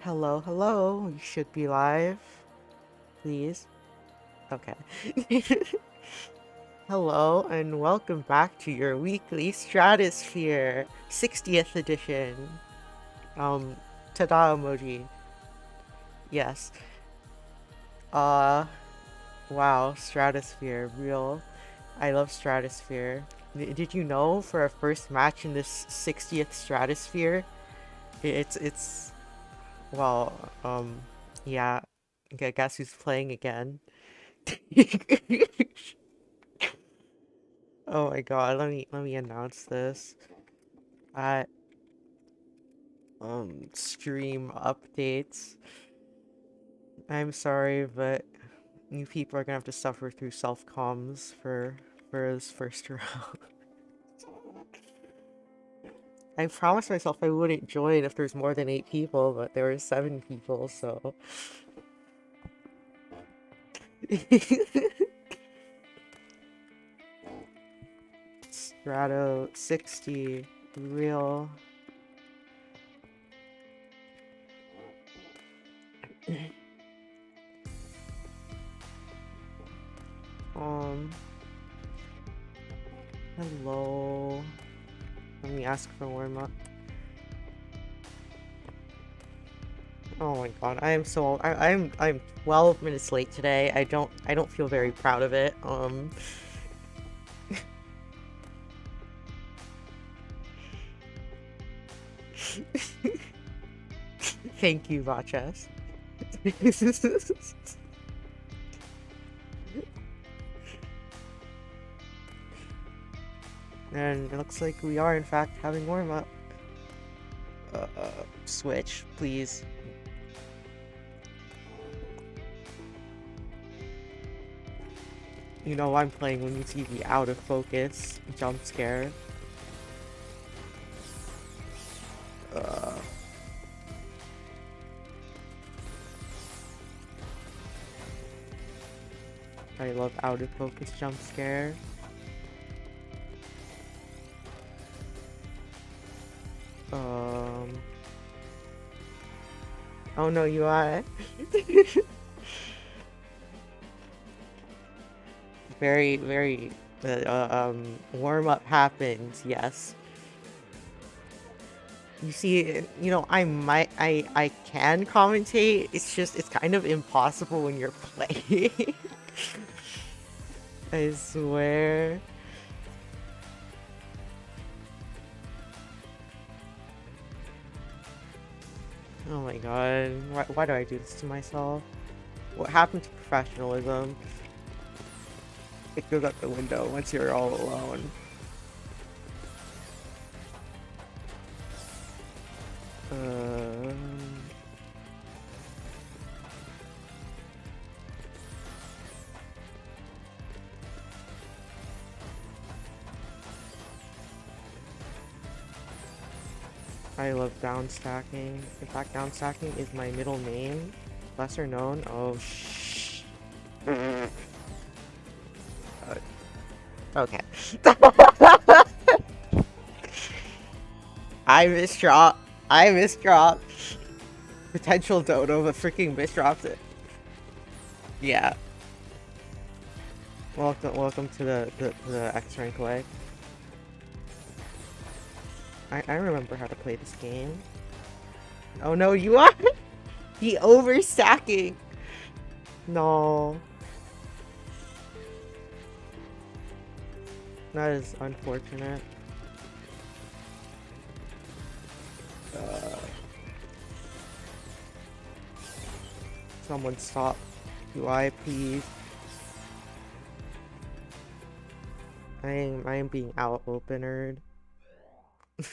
Hello, hello. You should be live, please. Okay. Hello, and welcome back to your weekly Stratosphere 60th edition. Um, ta-da emoji. Yes. Uh, wow, Stratosphere, real. I love Stratosphere. Did you know for our first match in this 60th Stratosphere, it's well, yeah, I guess who's playing again? Oh my god, let me announce this. At stream updates. I'm sorry, but you people are gonna have to suffer through self-comms for this first round. I promised myself I wouldn't join if there's more than 8 people, but there were 7 people, so Strato 60 real. um Hello. Let me ask for warm up. Oh my god, I am so I'm 12 minutes late today. I don't feel very proud of it. Thank you, Vachess. And it looks like we are in fact having warm up. Switch, please. You know I'm playing when you see the out of focus jump scare. Uh, I love out of focus jump scare. Um. Oh no, you are. Very warm up happens. Yes. You see, I can commentate. It's kind of impossible when you're playing. I swear. Oh my god. Why do I do this to myself? What happened to professionalism? It goes out the window once you're all alone. Um, I love down stacking. In fact, down stacking is my middle name. Lesser known. Oh, shh. Okay. I misdrop. I misdrop. Potential dodo, but freaking misdropped it. Yeah. Welcome to the X rank way. I remember how to play this game. Oh no, you are the overstacking. No, that is unfortunate. Uh, Someone stop UI, please. I am being out openered. I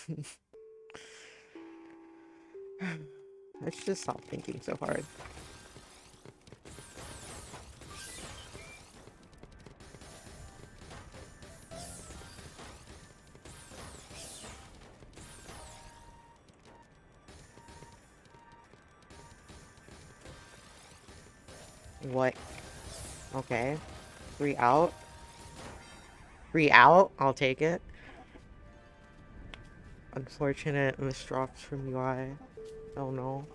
should just stop thinking so hard. What? Okay. 3 out. 3 out. I'll take it. Unfortunate misdrops from UI. Oh no.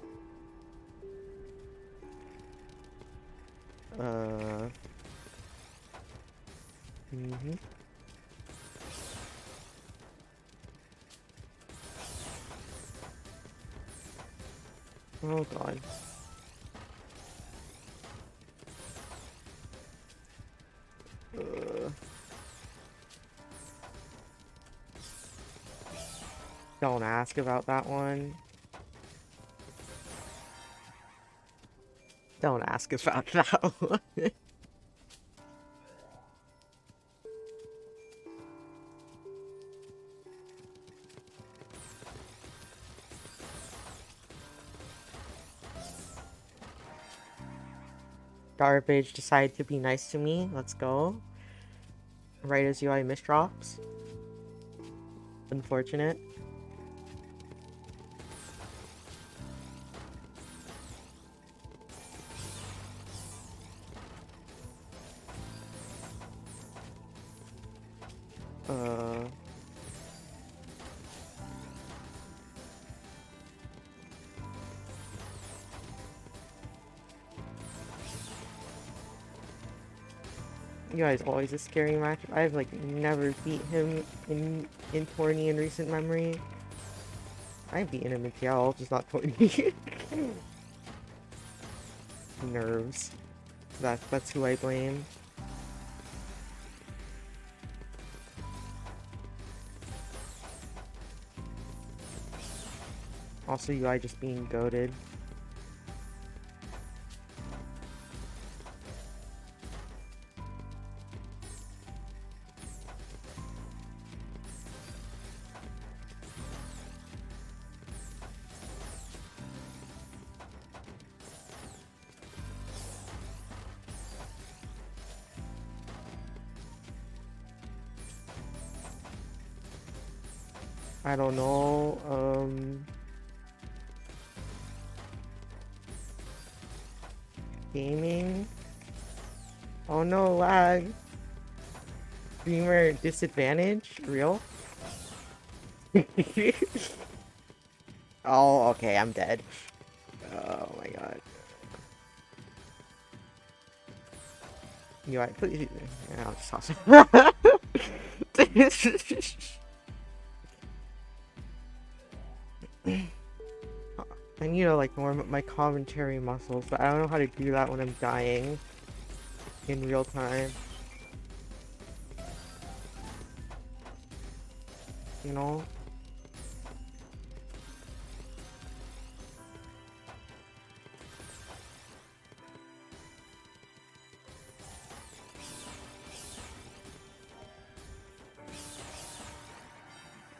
Uh. Mhm. Oh god. Uh. Don't ask about that one. Don't ask about that one. Garbage decided to be nice to me. Let's go. Right as UI misdrops. Unfortunate. Uh. UI is always a scary match. I've like never beat him in tourney in recent memory. I've beaten him in TL, just not tourney. Nerves. That's who I blame. Also, UI just being goated. I don't know. Gaming. Oh no, lag. Streamer disadvantage? Real? Oh, okay, I'm dead. Oh my god. UI, please. Yeah, I'll just toss it. I need to like warm up my commentary muscles, but I don't know how to do that when I'm dying in real time. You know?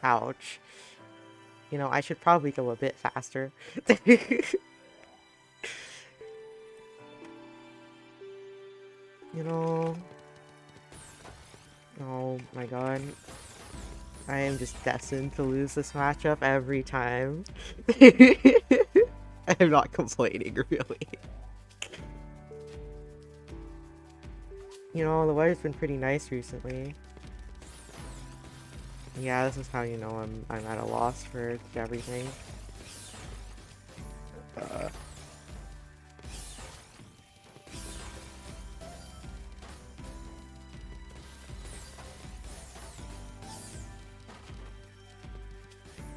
Ouch. You know, I should probably go a bit faster. You know? Oh my god. I am just destined to lose this matchup every time. I'm not complaining, really. You know, the weather's been pretty nice recently. Yeah, this is how you know I'm at a loss for everything. Uh,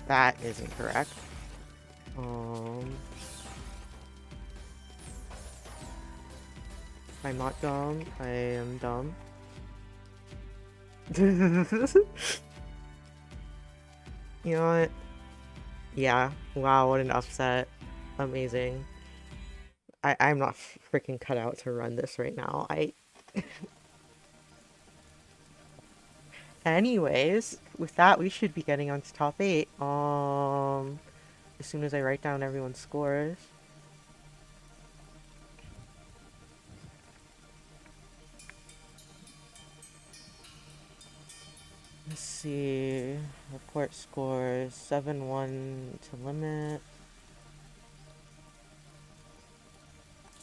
that isn't correct. I'm not dumb. I am dumb. You know what? Yeah. Wow, what an upset. Amazing. I'm not freaking cut out to run this right now. Anyways, with that, we should be getting on to top 8. As soon as I write down everyone's scores. Let's see. Report scores 7-1 to limit.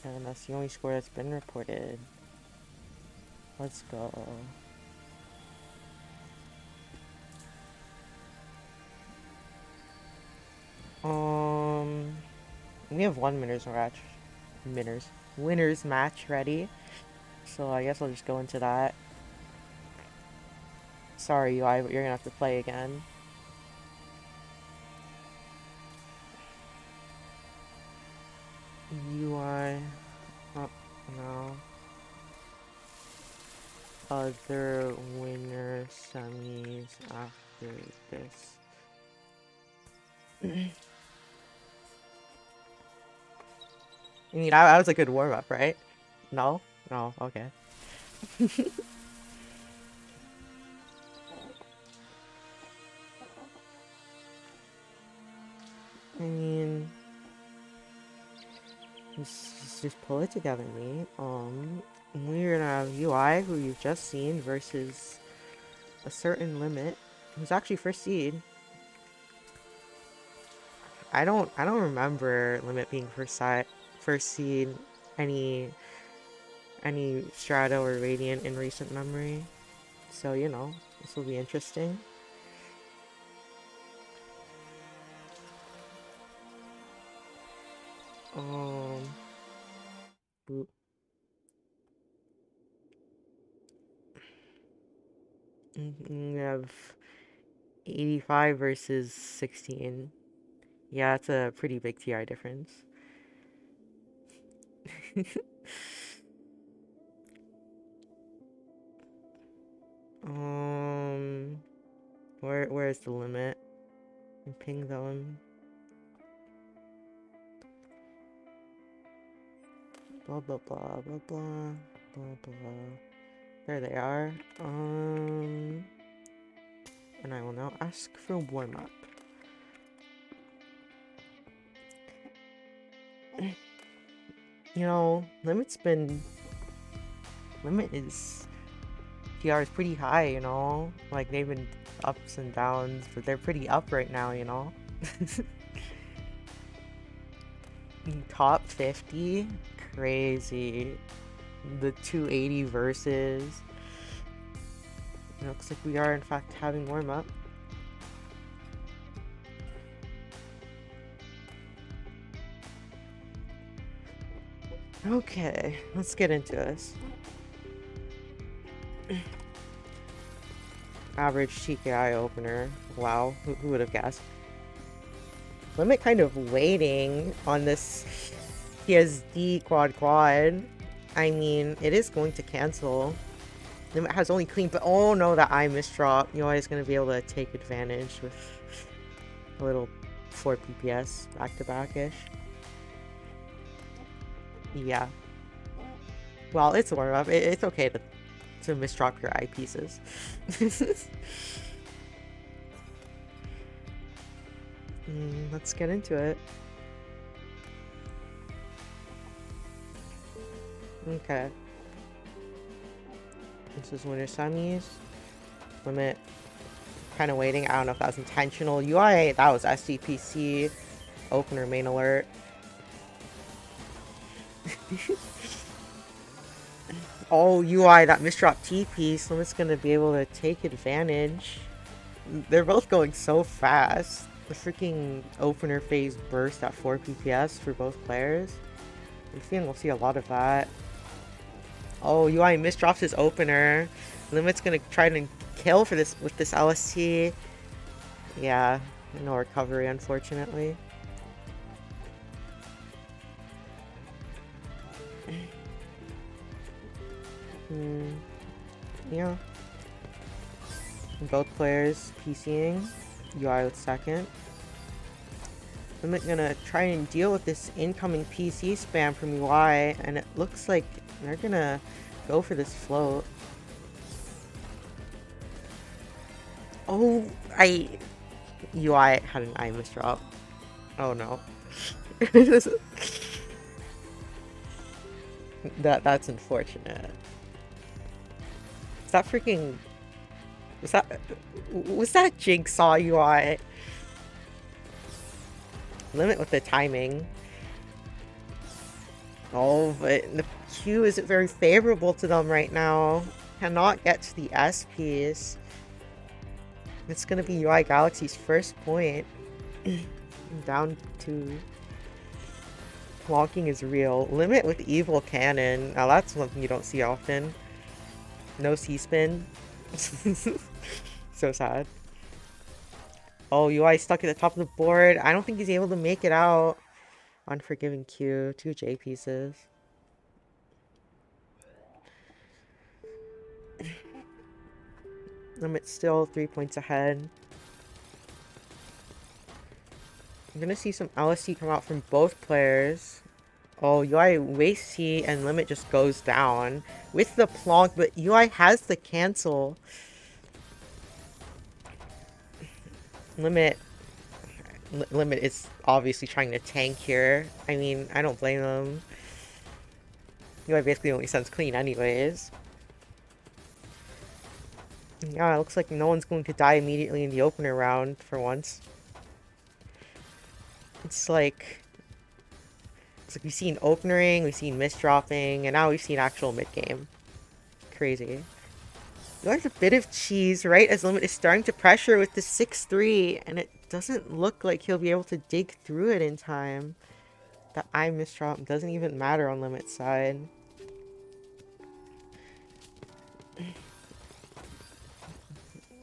And that's the only score that's been reported. Let's go. We have one winners match ready. So I guess I'll just go into that. Sorry, UI, but you're gonna have to play again. UI. Oh, no. Other winner semis after this. I mean, that was a good warm-up, right? No? No, okay. I mean, just pull it together, mate. We're gonna have UI, who you've just seen, versus a certain limit, who's actually first seed. I don't remember limit being first seed any Strato or Radiant in recent memory. So, you know, this will be interesting. Boop. We have 85 versus 16. Yeah, it's a pretty big TI difference. Where's the limit? Ping them. Blah blah blah blah blah blah blah. There they are. And I will now ask for warm up. You know, limit is PR is pretty high, you know? Like, they've been ups and downs, but they're pretty up right now, you know? Top 50? Crazy. The 280 versus. It looks like we are, in fact, having warm-up. Okay, let's get into this. Average TKI opener. Wow, who would have guessed? Limit kind of waiting on this PSD quad. I mean, it is going to cancel. Limit has only clean, but oh no, that I misdrop. UI is going to be able to take advantage with a little 4 PPS back-to-back-ish. Yeah. Well, it's a warm-up. It's okay to misdrop your eyepieces. Let's get into it. Okay. This is winter semis. Limit kind of waiting. I don't know if that was intentional. UI, that was SCPC. Opener main alert. Oh, UI, that misdrop T-piece. Limit's gonna be able to take advantage. They're both going so fast. The freaking opener phase burst at 4 PPS for both players. I'm feeling we'll see a lot of that. Oh, UI misdrops his opener. Limit's gonna try to kill for this with this LST. Yeah, no recovery, unfortunately. Yeah. Both players PCing. UI with second. Limit gonna try and deal with this incoming PC spam from UI, and it looks like they're gonna go for this float. Oh, UI had an eye misdrop. Oh no. That's unfortunate. Is that freaking... Was that Jigsaw UI? Limit with the timing. Oh, but the Q isn't very favorable to them right now. Cannot get to the S piece. It's gonna be UI Galaxy's first point. Down to Plonking is real. Limit with evil cannon. Now that's something you don't see often. No C-spin. So sad. Oh, UI stuck at the top of the board. I don't think he's able to make it out. Unforgiving Q. 2 J pieces. Limit's still 3 points ahead. I'm gonna see some LST come out from both players. Oh, UI wastes T and Limit just goes down with the plonk, but UI has the cancel. Limit is obviously trying to tank here. I mean, I don't blame him. UI basically only sends clean anyways. Yeah, it looks like no one's going to die immediately in the opener round for once. It's like we've seen openering, we've seen misdropping, and now we've seen actual mid-game. Crazy. There's a bit of cheese right as Limit is starting to pressure with the 6-3, and it doesn't look like he'll be able to dig through it in time. That I misdrop doesn't even matter on Limit's side.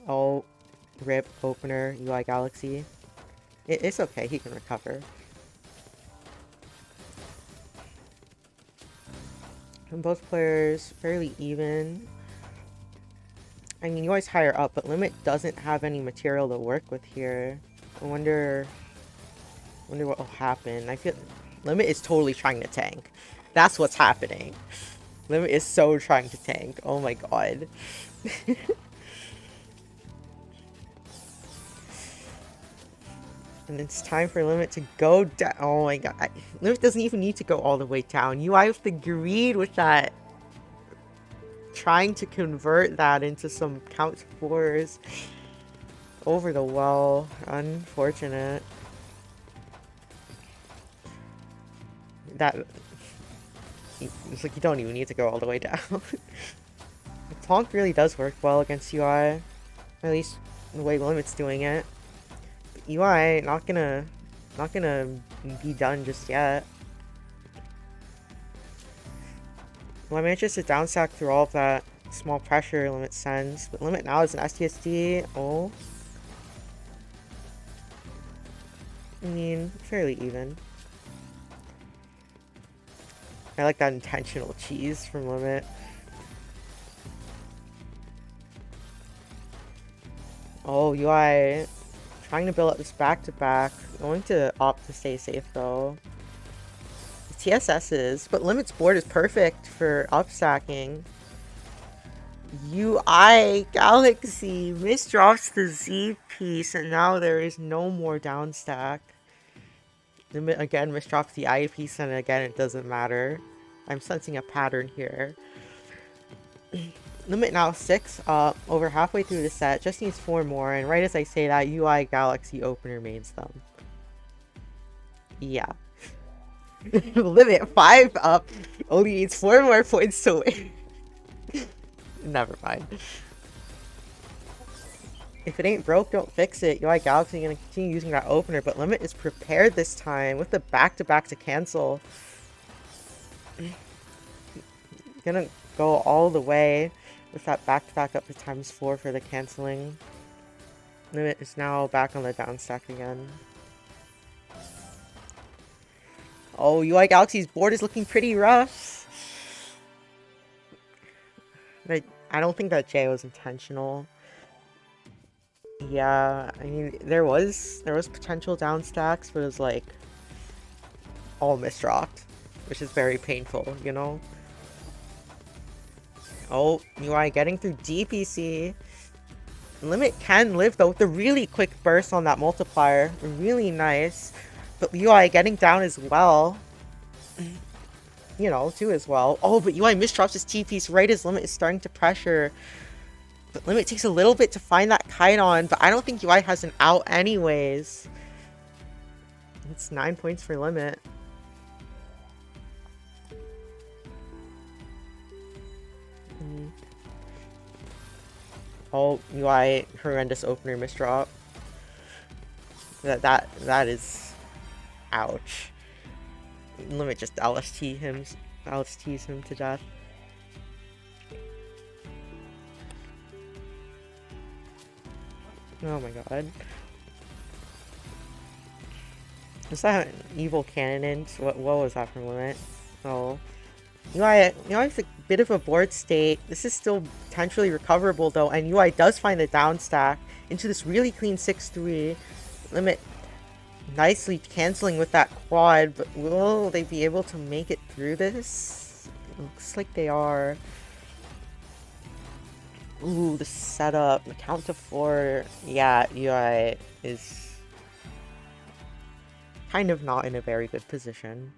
Oh, rip opener, UI Galaxy. It's okay, he can recover. And both players fairly even. I mean, UI's higher up, but Limit doesn't have any material to work with here. I wonder what will happen. I feel Limit is totally trying to tank. That's what's happening. Limit is so trying to tank. Oh my god. And it's time for Limit to go down. Oh my god. Limit doesn't even need to go all the way down. UI with the greed with that. Trying to convert that into some count fours. Over the well. Unfortunate. That... It's like you don't even need to go all the way down. Plonk really does work well against UI. At least the way Limit's doing it. UI not gonna be done just yet. Well, I managed to down stack through all of that small pressure Limit sends, but Limit now is an STSD. Oh. I mean, fairly even. I like that intentional cheese from Limit. Oh, UI trying to build up this back-to-back. Going to opt to stay safe though. TSS's, but Limit's board is perfect for upstacking. UI Galaxy misdrops the Z piece, and now there is no more downstack. Limit again misdrops the I piece, and again it doesn't matter. I'm sensing a pattern here. Limit now 6 up, over halfway through the set, just needs 4 more, and right as I say that, UI Galaxy opener mains them. Yeah. Limit 5 up, only needs 4 more points to win. Never mind. If it ain't broke, don't fix it. UI Galaxy gonna continue using that opener, but Limit is prepared this time with the back-to-back to cancel. Gonna go all the way with that back-to-back up to ×4 for the canceling. Limit is now back on the down stack again. Oh, UI Galaxy's board is looking pretty rough. I don't think that J was intentional. Yeah, I mean, there was potential down stacks, but it was like all misdropped, which is very painful, you know? Oh, UI getting through DPC. Limit can live though with the really quick burst on that multiplier. Really nice. But UI getting down as well. You know, too as well. Oh, but UI misdrops his T-piece right as Limit is starting to pressure. But Limit takes a little bit to find that kite on, but I don't think UI has an out anyways. It's 9 points for Limit. Oh, UI horrendous opener misdrop. That is ouch. Limit just LSTs him to death. Oh my god. Is that an evil cannon? What was that from Limit? Oh. UI it's a bit of a board state. This is still potentially recoverable though, and UI does find the down stack into this really clean 6-3. Limit nicely canceling with that quad, but will they be able to make it through this? It looks like they are. Ooh, the setup, the count to 4. Yeah, UI is kind of not in a very good position.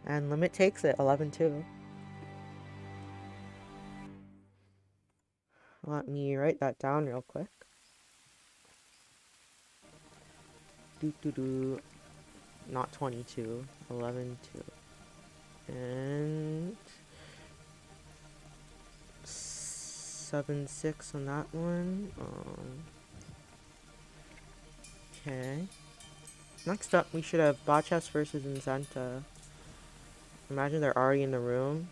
And Limit takes it, 11-2. Let me write that down real quick. Not 22, 11-2. And 7-6 on that one. Okay. Next up, we should have Botchess versus Inzenta. Imagine they're already in the room.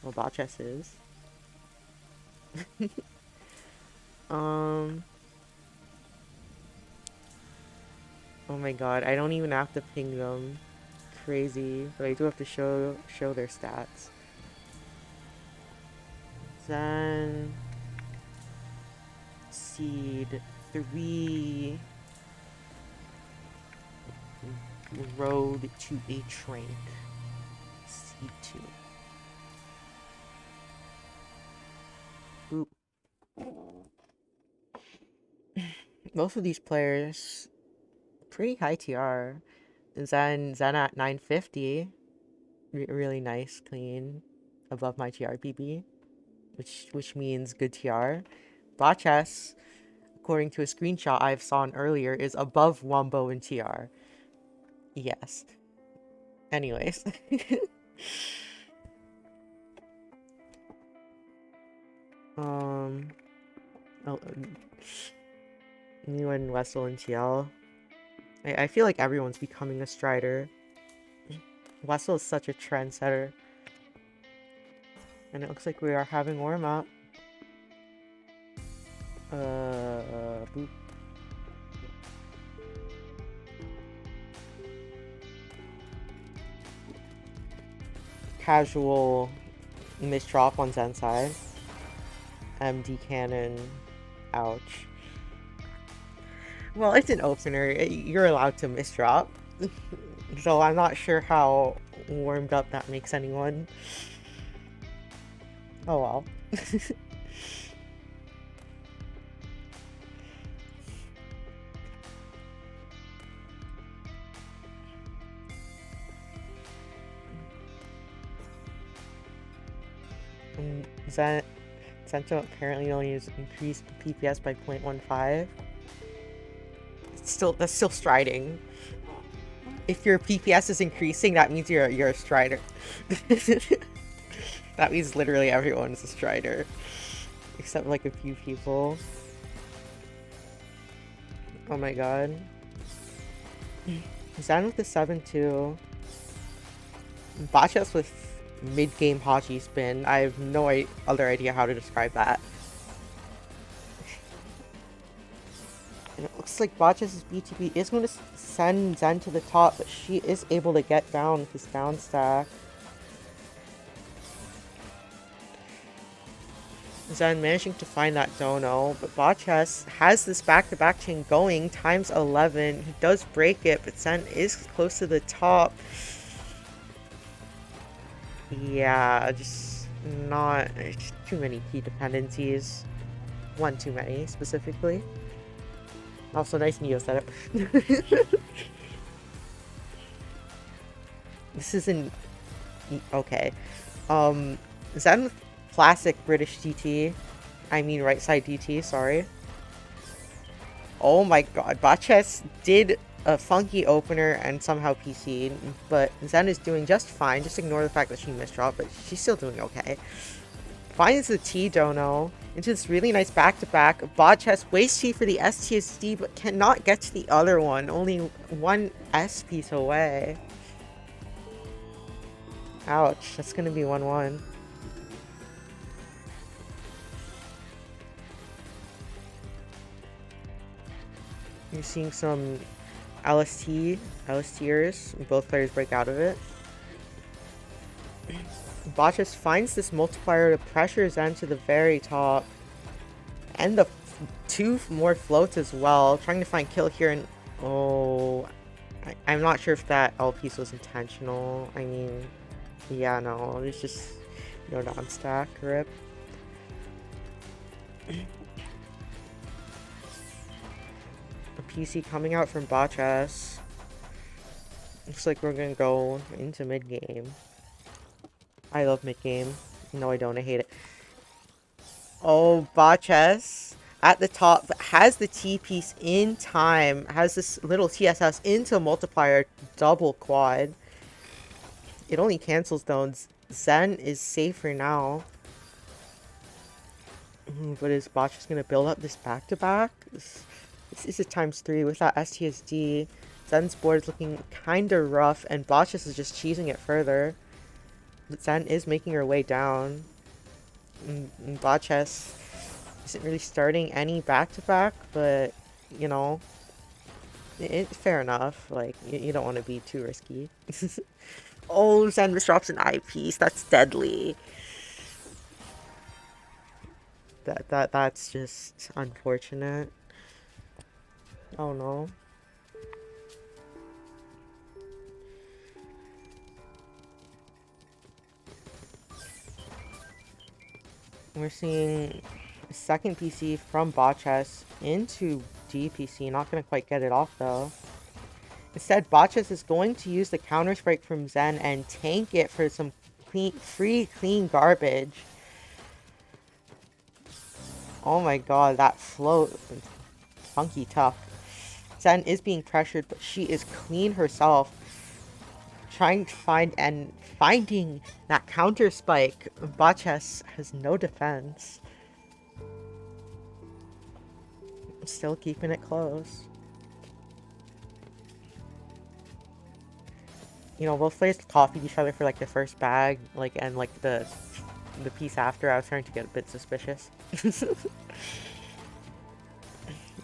Well, Botchess is. Oh my god, I don't even have to ping them. Crazy, but I do have to show their stats. Then seed 3 road to a trank. Seed 2. Oop. Most of these players pretty high TR. Zen at 950. Really nice, clean. Above my TRPB. Which means good TR. Botchess, according to a screenshot I've saw earlier, is above Wombo in TR. Yes. Anyways. New and Wessel and TL. I feel like everyone's becoming a Strider. Wessel is such a trendsetter. And it looks like we are having warm-up. Boop. Casual misdrop on Zen's side. MD cannon. Ouch. Well, it's an opener. You're allowed to misdrop. So I'm not sure how warmed up that makes anyone. Oh well. Zento apparently only has increased PPS by 0.15. That's still striding. If your PPS is increasing, that means you're a Strider. That means literally everyone is a Strider. Except like a few people. Oh my god. Zen with the 7-2. Botchess with mid-game Hachi spin. I have no other idea how to describe that. And it looks like Botchess' BTB is going to send Zen to the top, but she is able to get down with this down stack. Zen managing to find that dono, but Botchess has this back-to-back chain going, times 11. He does break it, but Zen is close to the top. Yeah, just not too many key dependencies. One too many, specifically. Also, nice Neo setup. This isn't... Okay. Zen with classic British DT. I mean right side DT, sorry. Oh my god, Botchess did a funky opener and somehow PC'd, but Zen is doing just fine. Just ignore the fact that she misdropped, but she's still doing okay. Finds the T dono into this really nice back-to-back. Botchess waits T for the STSD, but cannot get to the other one. Only one S piece away. Ouch, that's gonna be 1-1. You're seeing some LSTers. Both players break out of it. Botchus finds this multiplier to pressure Zen to the very top. And the two more floats as well. Trying to find kill here and... Oh... I'm not sure if that L piece was intentional. I mean... Yeah, no. There's just... No non-stack. Rip. A PC coming out from Botchus. Looks like we're gonna go into mid-game. I love mid-game. No, I don't. I hate it. Oh, Botchus at the top has the T-piece in time. Has this little TSS into multiplier double quad. It only cancels though. Zen is safer now. But is Botchus gonna build up this back-to-back? This is a ×3 with that STSD. Zen's board is looking kinda rough, and Botchus is just cheesing it further. But Zen is making her way down. Botchus isn't really starting any back-to-back, but, you know, fair enough. Like, you don't want to be too risky. Oh, Zen just drops an eyepiece. That's deadly. That's just unfortunate. Oh no. We're seeing a second PC from Botchus into DPC. Not gonna quite get it off though. Instead, Botchus is going to use the counter strike from Zen and tank it for some free clean garbage. Oh my god, that float. Funky tough. Zen is being pressured, but she is clean herself. Trying to find and finding that counter spike. Botchus has no defense. Still keeping it close. You know, both players copied each other for like the first bag, like, and like the piece after. I was starting to get a bit suspicious.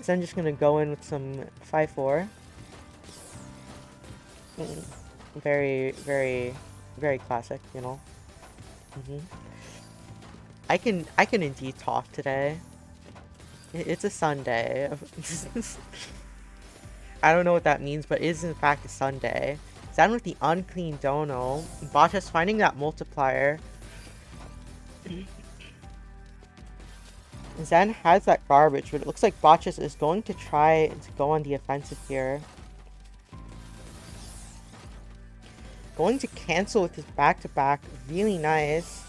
So I'm just gonna go in with some 5-4. Very, very, very classic, you know. I can indeed talk today. It's a Sunday. I don't know what that means, but it is in fact a Sunday. Zen with the unclean dono. Botchus finding that multiplier. Zen has that garbage, but it looks like Botchus is going to try to go on the offensive here. Going to cancel with his back-to-back. Really nice.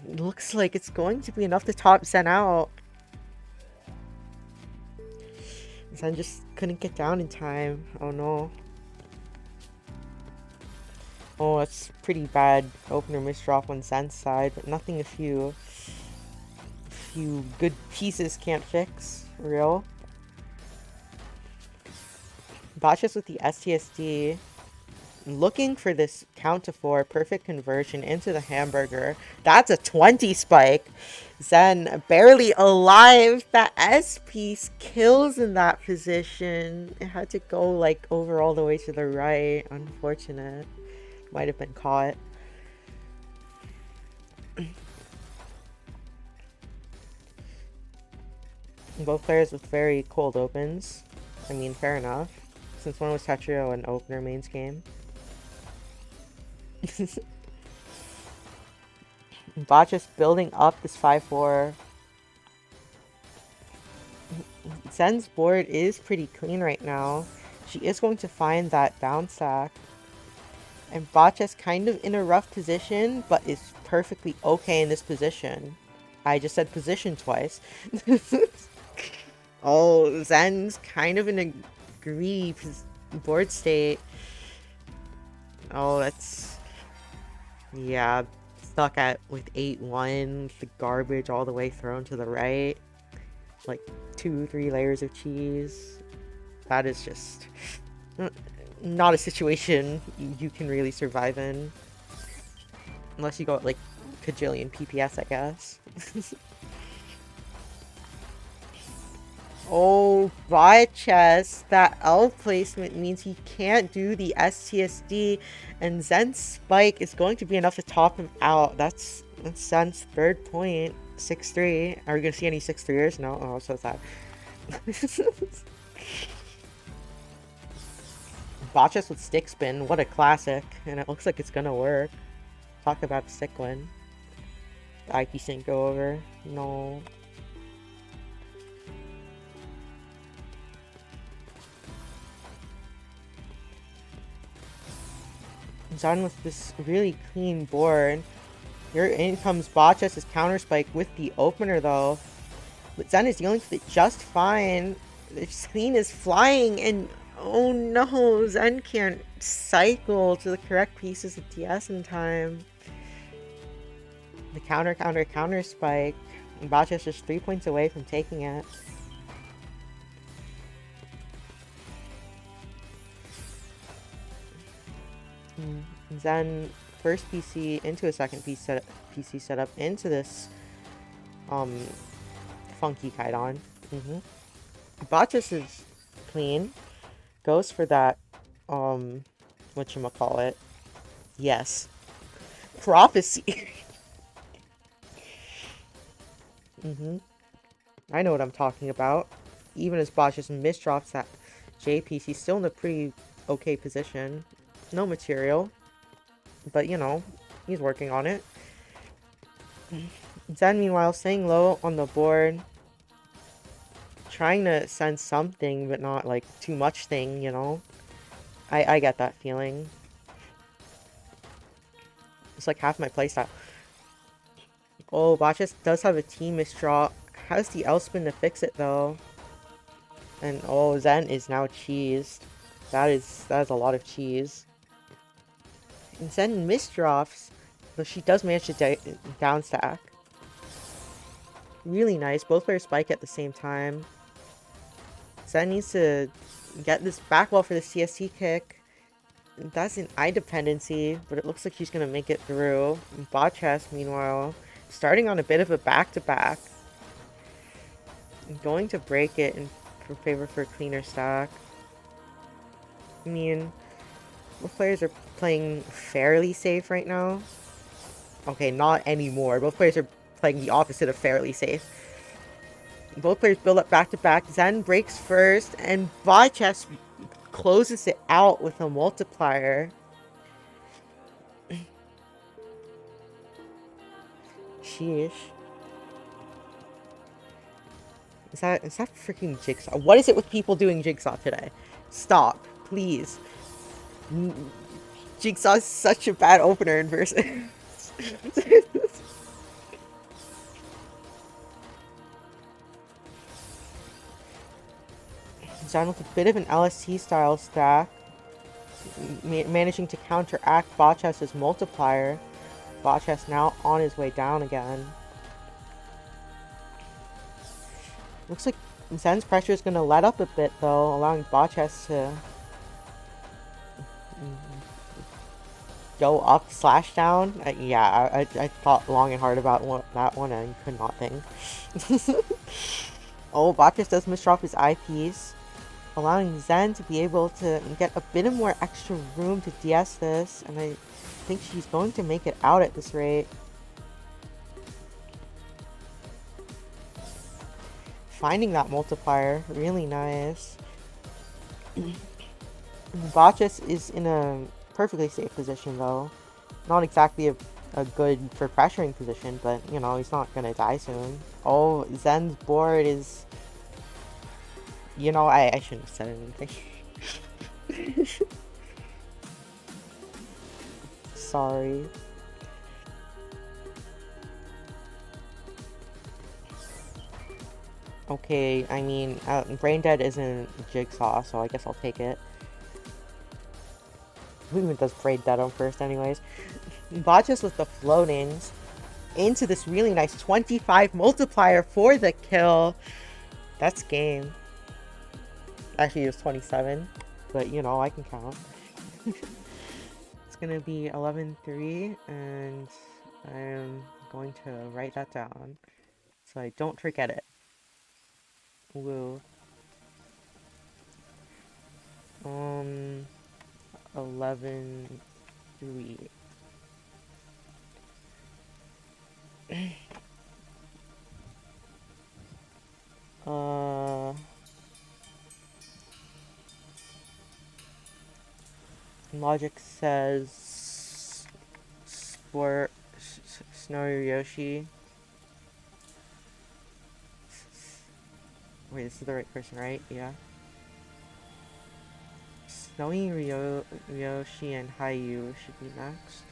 Looks like it's going to be enough to top Zen out. Zen just couldn't get down in time. Oh no. Oh, that's pretty bad opener misdrop on Zen's side, but nothing a few good pieces can't fix. Real. Botchus with the STSD. Looking for this count to 4 perfect conversion into the hamburger. That's a 20 spike. Zen barely alive. That S piece kills in that position. It had to go like over all the way to the right. Unfortunate. Might have been caught. Both players with very cold opens. I mean, fair enough. Since one was Tetrio and opener mains game. Botchus building up this 5-4. Zen's board is pretty clean right now. She is going to find that down stack. And Botchus kind of in a rough position, but is perfectly okay in this position. I just said position twice. Oh, Zen's kind of in a greedy board state. Oh, that's... Yeah, stuck at with 8-1, the garbage all the way thrown to the right. Like 2-3 layers of cheese. That is just... not a situation you can really survive in. Unless you go at like kajillion PPS, I guess. Oh, bot chest. That L placement means he can't do the STSD, and Zen's spike is going to be enough to top him out. That's Zen's third point. 6-3. Are we gonna see any 6-3ers? No? Oh, so sad. Bot chest with stick spin. What a classic. And it looks like it's gonna work. Talk about a sick win. The IP sync go over. No. Done with this really clean board. Here in comes Botch's counter spike with the opener though. But Zen is dealing with it just fine. The screen is flying and oh no, Zen can't cycle to the correct pieces of DS in time. The counter spike. And Botch's just 3 points away from taking it. Zen first PC into a second PC setup into this funky Kaidan. Botchus is clean. Goes for that whatchamacallit. Yes. Prophecy. I know what I'm talking about. Even as Botchus misdrops that JP, he's still in a pretty okay position. No material. But, you know, he's working on it. Zen, meanwhile, staying low on the board. Trying to send something, but not, like, too much thing, you know? I get that feeling. It's like half my playstyle. Oh, Botchus does have a team misdraw. Has the L spin to fix it, though. And, oh, Zen is now cheesed. That is a lot of cheese. And Zen misdrops, but she does manage to down stack. Really nice. Both players spike at the same time. Zen needs to get this back wall for the CSC kick. That's an eye dependency, but it looks like she's going to make it through. Botchess, meanwhile, starting on a bit of a back-to-back. Going to break it in favor for a cleaner stack. I mean, both players are playing fairly safe right now. Okay, not anymore. Both players are playing the opposite of fairly safe. Both players build up back-to-back. Zen breaks first, and Botchess closes it out with a multiplier. Sheesh. Is that freaking Jigsaw? What is it with people doing Jigsaw today? Stop, please. Jigsaw is such a bad opener in versus. Down with a bit of an LST style stack. Managing to counteract Botchess's multiplier. Botchess now on his way down again. Looks like Zen's pressure is going to let up a bit though, allowing Botchess to go up slash down. Yeah, I thought long and hard about that one and could not think. Oh, Botchess does misdrop his IPs, allowing Zen to be able to get a bit of more extra room to DS this, and I think she's going to make it out at this rate. Finding that multiplier, really nice. Botchess is in a perfectly safe position though. Not exactly a good for pressuring position, but you know, he's not gonna die soon. Oh, Zen's board is... You know, I shouldn't have said anything. Sorry. Okay, I mean, Brain Dead isn't Jigsaw, so I guess I'll take it. Who even does Brain Dead on first anyways? Botchess with the floatings into this really nice 25 multiplier for the kill. That's game. Actually, it was 27, but you know, I can count. It's gonna be 11-3, and I'm going to write that down so I don't forget it. Woo. 11-3. Uh, Logic says Sport Snowy Yoshi. Wait, this is the right person, right? Yeah. Snowy Ryoshi and Hayu should be next.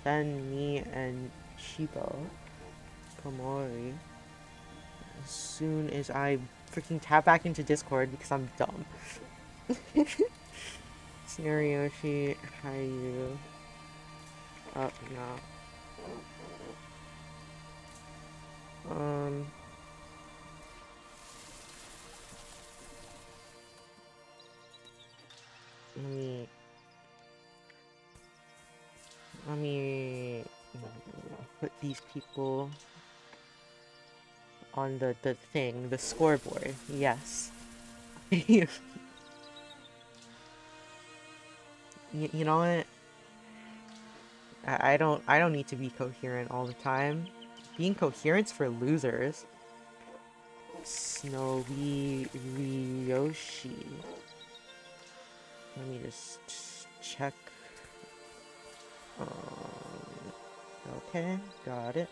Then me and Shibo Komori. As soon as I freaking tap back into Discord because I'm dumb. Tsunaryoshi, Hayu. Oh, no. Let me Let me put these people on the thing, the scoreboard. Yes. you, you know what? I don't need to be coherent all the time. Being coherent's for losers. Snowy Ryoshi. Let me just check. Okay, got it.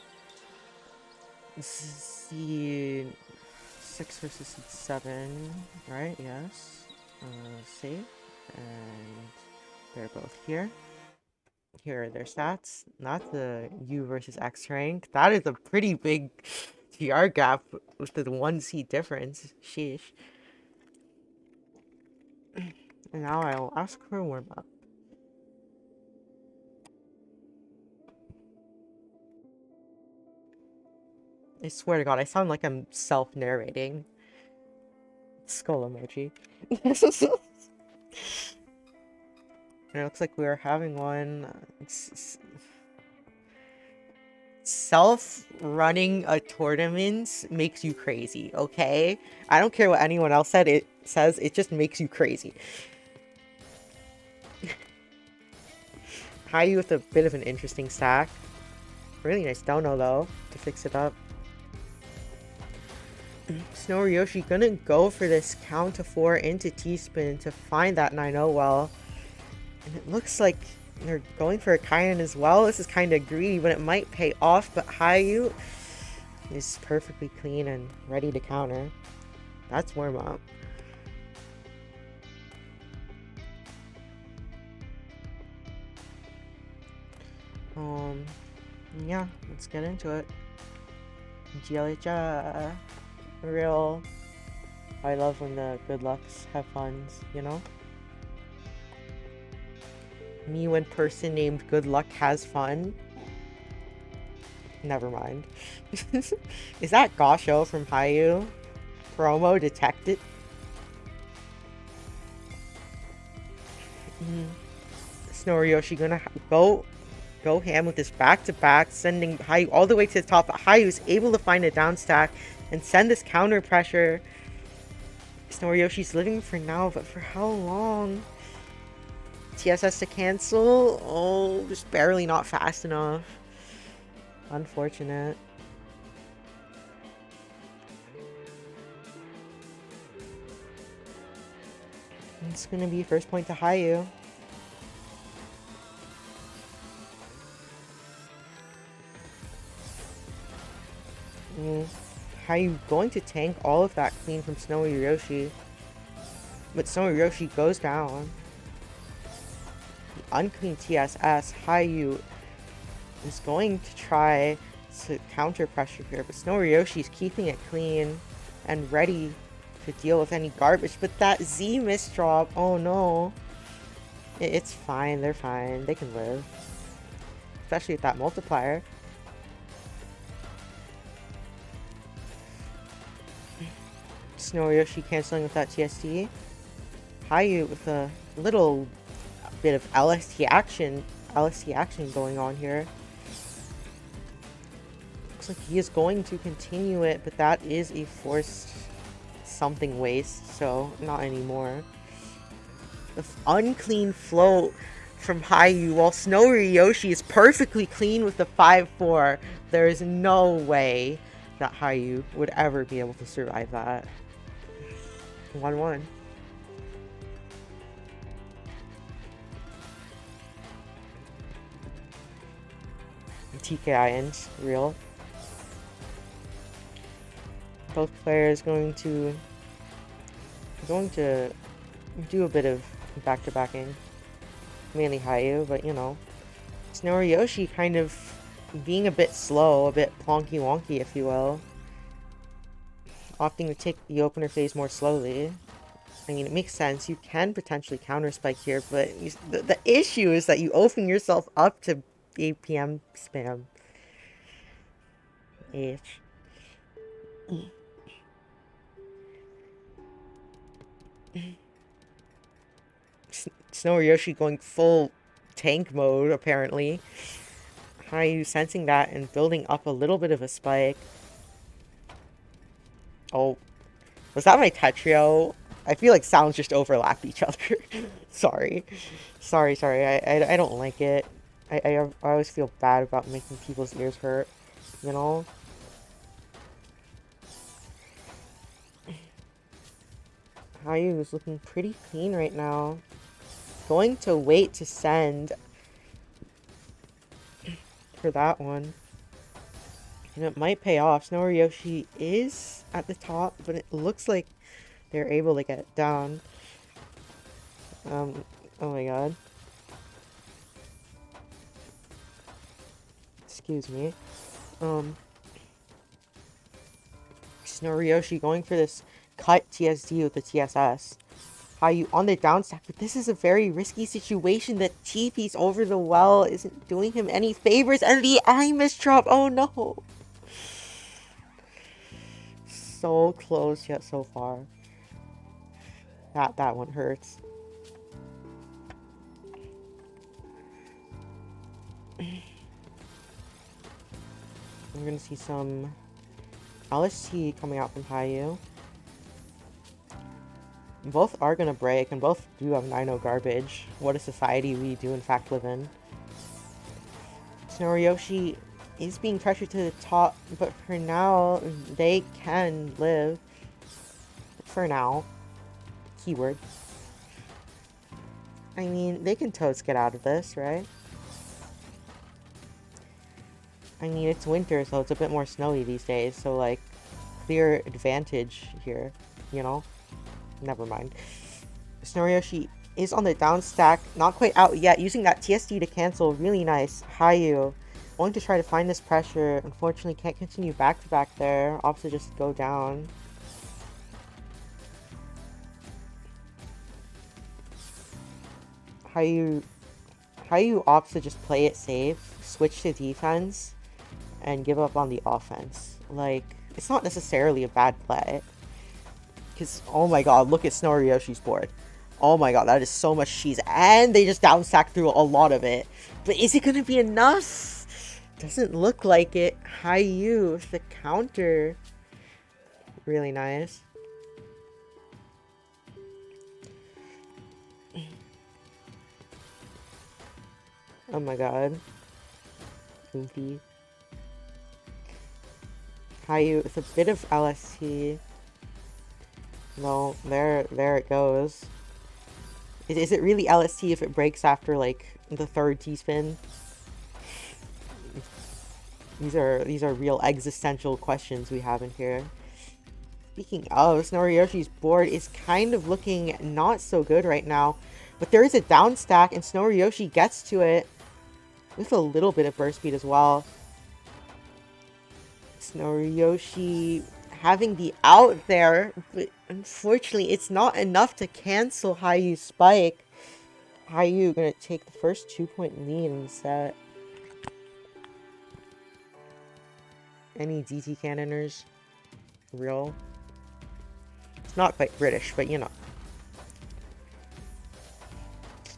This is the 6 versus 7, right? Yes. Save. And they're both here. Here are their stats. Not the U versus X rank. That is a pretty big TR gap with the 1C difference. Sheesh. And now I'll ask for a warm up. I swear to God, I sound like I'm self-narrating. Skull emoji. It looks like we are having one. Self-running a tournament makes you crazy, okay? I don't care what anyone else says, it just makes you crazy. Hayu with a bit of an interesting stack. Really nice dono though, to fix it up. Snow Yoshi gonna go for this count to 4 into T-spin to find that 9-0 well. And it looks like they're going for a Kainan as well. This is kind of greedy, but it might pay off. But Hayu is perfectly clean and ready to counter. That's warm up. Yeah, let's get into it. GLHA. Real. I love when the good lucks have funs, you know? Me when person named Good Luck has fun. Never mind. Is that Gosho from Hayu? Promo detected? Snorioshi gonna go ham with this back-to-back, sending Hayu all the way to the top. But Hayu is able to find a down stack and send this counter pressure. Snoriyoshi's living for now, but for how long? TSS to cancel? Oh, just barely not fast enough. Unfortunate. It's gonna be first point to Hayu. Hayu going to tank all of that clean from Snowy Yoshi. But Snowy Yoshi goes down. The unclean TSS. Hayu is going to try to counter pressure here, but Snowy Yoshi's keeping it clean and ready to deal with any garbage. But that Z misdrop, oh no. It's fine, they're fine. They can live. Especially with that multiplier. Snowy Yoshi canceling with that TSD. Hayu with a little bit of LST action going on here. Looks like he is going to continue it, but that is a forced something waste, so not anymore. The unclean float from Hayu, while Snowy Yoshi is perfectly clean with the 5-4. There is no way that Hayu would ever be able to survive that. 1-1. TKI ends, real. Both players going to do a bit of back-to-backing. Mainly Hayu, but you know. Snowy Yoshi kind of being a bit slow, a bit plonky-wonky, if you will. Opting to take the opener phase more slowly. I mean, it makes sense. You can potentially counter spike here, but the issue is that you open yourself up to APM spam. H. Snowy Yoshi going full tank mode, apparently. Hayu sensing that and building up a little bit of a spike. Oh, was that my Tetrio? I feel like sounds just overlap each other. Sorry. I don't like it. I always feel bad about making people's ears hurt, you know? Hayu is looking pretty clean right now. Going to wait to send for that one. And it might pay off. Snowy Yoshi is at the top, but it looks like they're able to get it down. Oh my god. Excuse me. Snowy Yoshi going for this cut TSD with the TSS. Hayu on the down stack, but this is a very risky situation. That T-piece over the well isn't doing him any favors, and the eye misdrop. Oh no. So close yet so far. That one hurts. We're gonna see some LST coming out from Hayu. Both are gonna break, and both do have 9-0 garbage. What a society we do in fact live in. Snowy Yoshi is being pressured to the top, but for now, they can live. For now. Keyword. I mean, they can totes get out of this, right? I mean, it's winter, so it's a bit more snowy these days, so, like, clear advantage here, you know? Never mind. Snowy Yoshi is on the down stack, not quite out yet, using that TSD to cancel. Really nice. Hayu going to try to find this pressure. Unfortunately, can't continue back-to-back there. Opts to just go down. Hayu opts to just play it safe, switch to defense, and give up on the offense. Like, it's not necessarily a bad play. Because, oh my god, look at Snowy Yoshi's board. Oh my god, that is so much cheese. And they just down stack through a lot of it. But is it going to be enough? Doesn't look like it. Hayu with the counter. Really nice. Oh my god. Goofy. Hayu with a bit of LST. No, there it goes. Is it really LST if it breaks after, like, the third T-spin? These are real existential questions we have in here. Speaking of, Snowy Yoshi's board is kind of looking not so good right now. But there is a down stack, and Snowy Yoshi gets to it with a little bit of burst speed as well. Snowy Yoshi having the out there, but unfortunately it's not enough to cancel Hayu's spike. Hayu gonna take the first 2-point lead in the set. Any DT cannoners? Real? It's not quite British, but you know.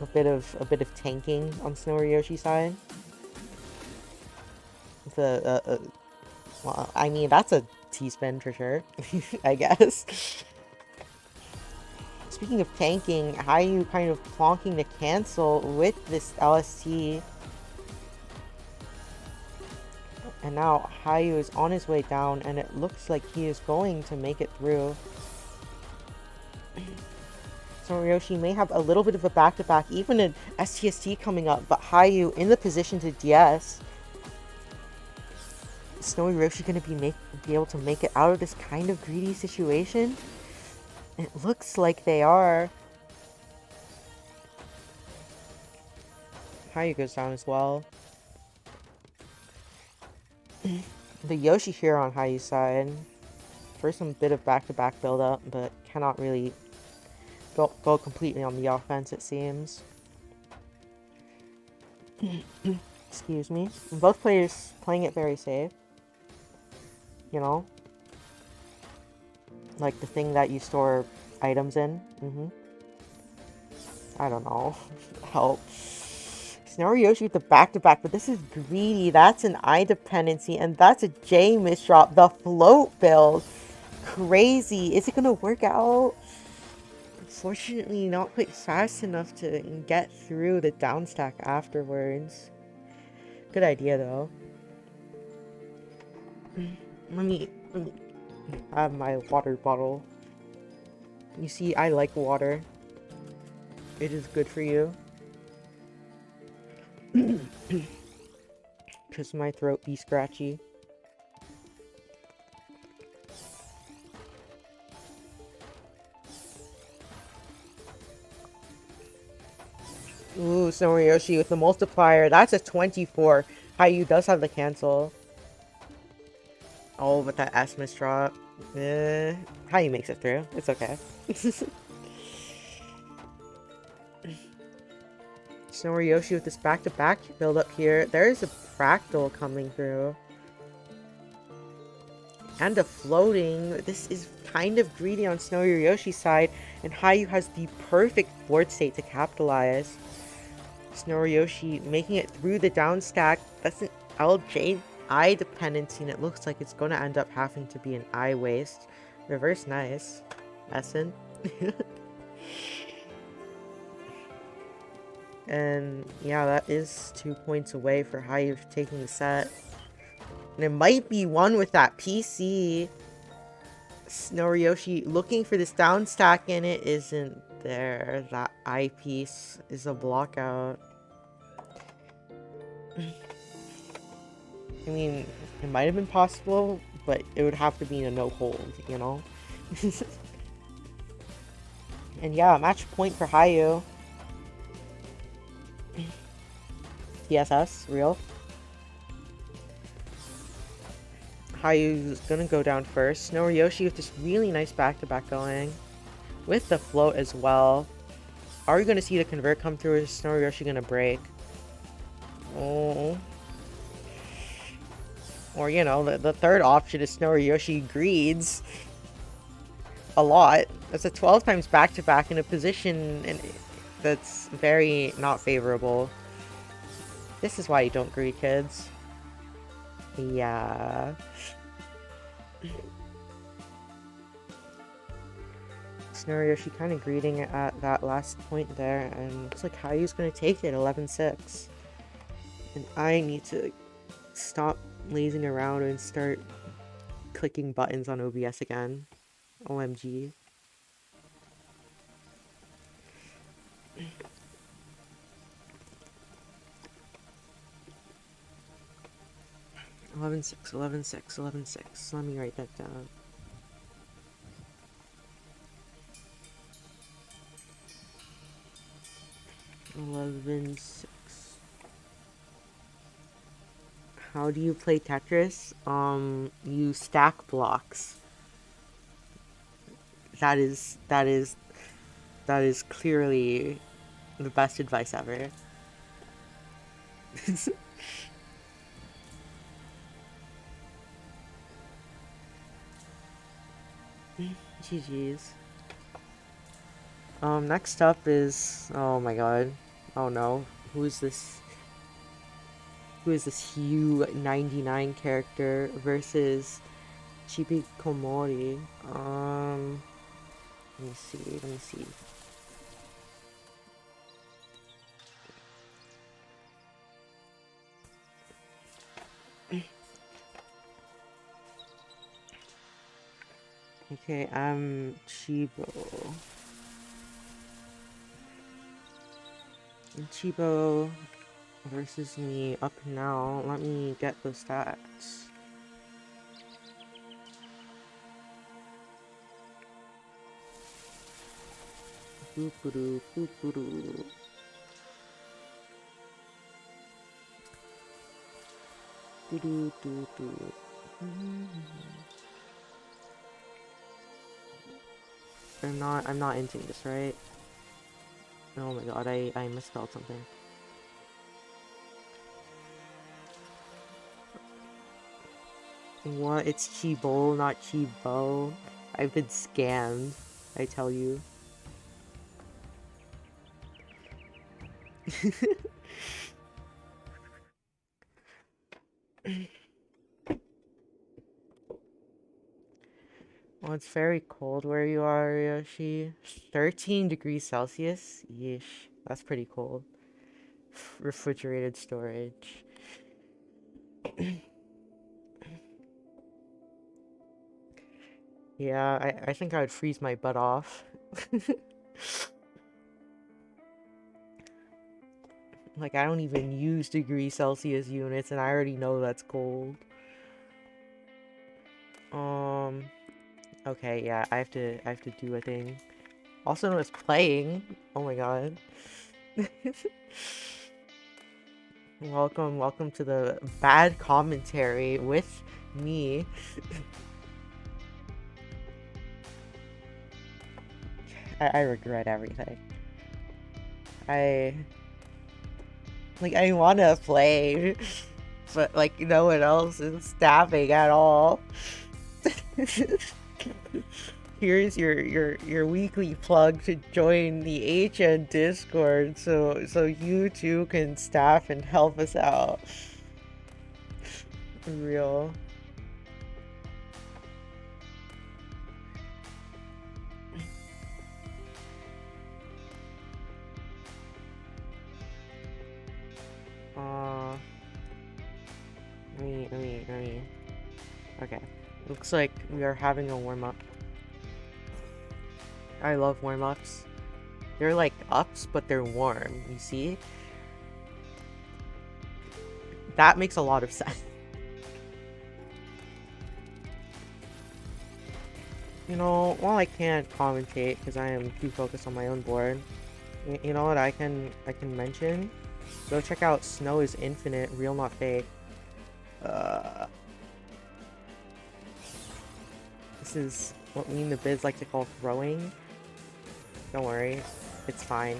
a bit of tanking on Snowy Yoshi's side. The well, I mean that's a T-spin for sure, I guess. Speaking of tanking, how are you kind of plonking to cancel with this LST? And now Hayu is on his way down, and it looks like he is going to make it through. So Ryoshi may have a little bit of a back-to-back, even an STST coming up, but Hayu in the position to DS. Is Snowy Roshi going to be able to make it out of this kind of greedy situation? It looks like they are. Hayu goes down as well. The Yoshi here on Hayu's side. First, some bit of back-to-back build-up, but cannot really go completely on the offense, it seems. Excuse me. Both players playing it very safe. You know? Like the thing that you store items in. I don't know. Help. Snowy Yoshi with the back-to-back, but this is greedy. That's an I dependency, and that's a J misdrop. The float build. Crazy. Is it gonna work out? Unfortunately, not quite fast enough to get through the downstack afterwards. Good idea, though. Let me have my water bottle. You see, I like water. It is good for you. Because my throat be scratchy. Ooh, Snowy Yoshi with the multiplier. That's a 24. Hayu does have the cancel. Oh, but that S misdrop. Hayu makes it through. It's okay. Snowy Yoshi with this back-to-back build up here. There is a fractal coming through. And a floating. This is kind of greedy on Snowy Yoshi's side. And Hayu has the perfect board state to capitalize. Snowy Yoshi making it through the down stack. That's an LJ I dependency, and it looks like it's going to end up having to be an I waste. Reverse nice. Essen. And yeah, that is 2 points away for Hayu taking the set. And it might be one with that PC. Snowy Yoshi looking for this down stack, and it isn't there. That I piece is a block out. I mean, it might have been possible, but it would have to be a no hold, you know? And yeah, match point for Hayu. TSS, real. Hayu's gonna go down first. Snowy Yoshi with this really nice back-to-back going. With the float as well. Are we gonna see the convert come through, or is Snowy Yoshi gonna break? Oh. Or, you know, the third option is Snowy Yoshi greeds. A lot. That's a 12 times back-to-back in a position that's very not favorable. This is why you don't greed, kids. Yeah. Snowy Yoshi kind of greeting it at that last point there, and looks like Hayu's gonna take it 11-6. And I need to stop lazing around and start clicking buttons on OBS again. OMG. 11-6, 11-6, 11-6. Let me write that down. How do you play Tetris? You stack blocks. That is clearly the best advice ever. GG's. Next up is, oh my god. Oh no. Who is this? Who is this Hugh 99 character versus Chibi Komori? Let me see. Let me see. Okay, I'm Chibo. Chibo versus me up now. Let me get the stats. Boop-a-doo, boop-a-doo. Do-do-do-do. I'm not into this, right? Oh my god, I misspelled something. What? It's Chibo, not Chibo. I've been scammed, I tell you. Well, it's very cold where you are, Yoshi. 13 degrees Celsius? Yeesh, that's pretty cold. Refrigerated storage. Yeah, I think I would freeze my butt off. Like, I don't even use degree Celsius units, and I already know that's cold. Okay, yeah, I have to do a thing. Also known as playing. Oh my god. Welcome to the bad commentary with me. I regret everything. I I wanna play, but like no one else is staffing at all. Here's your weekly plug to join the HN Discord so you too can staff and help us out. For real. Uh let me. Okay. Looks like we are having a warm up. I love warm ups. They're like ups, but they're warm, you see? That makes a lot of sense. You know, while I can't commentate because I am too focused on my own board, you know what I can mention? Go check out Snow is Infinite, Real Not Fake. This is what me and the Biz like to call throwing. Don't worry, it's fine.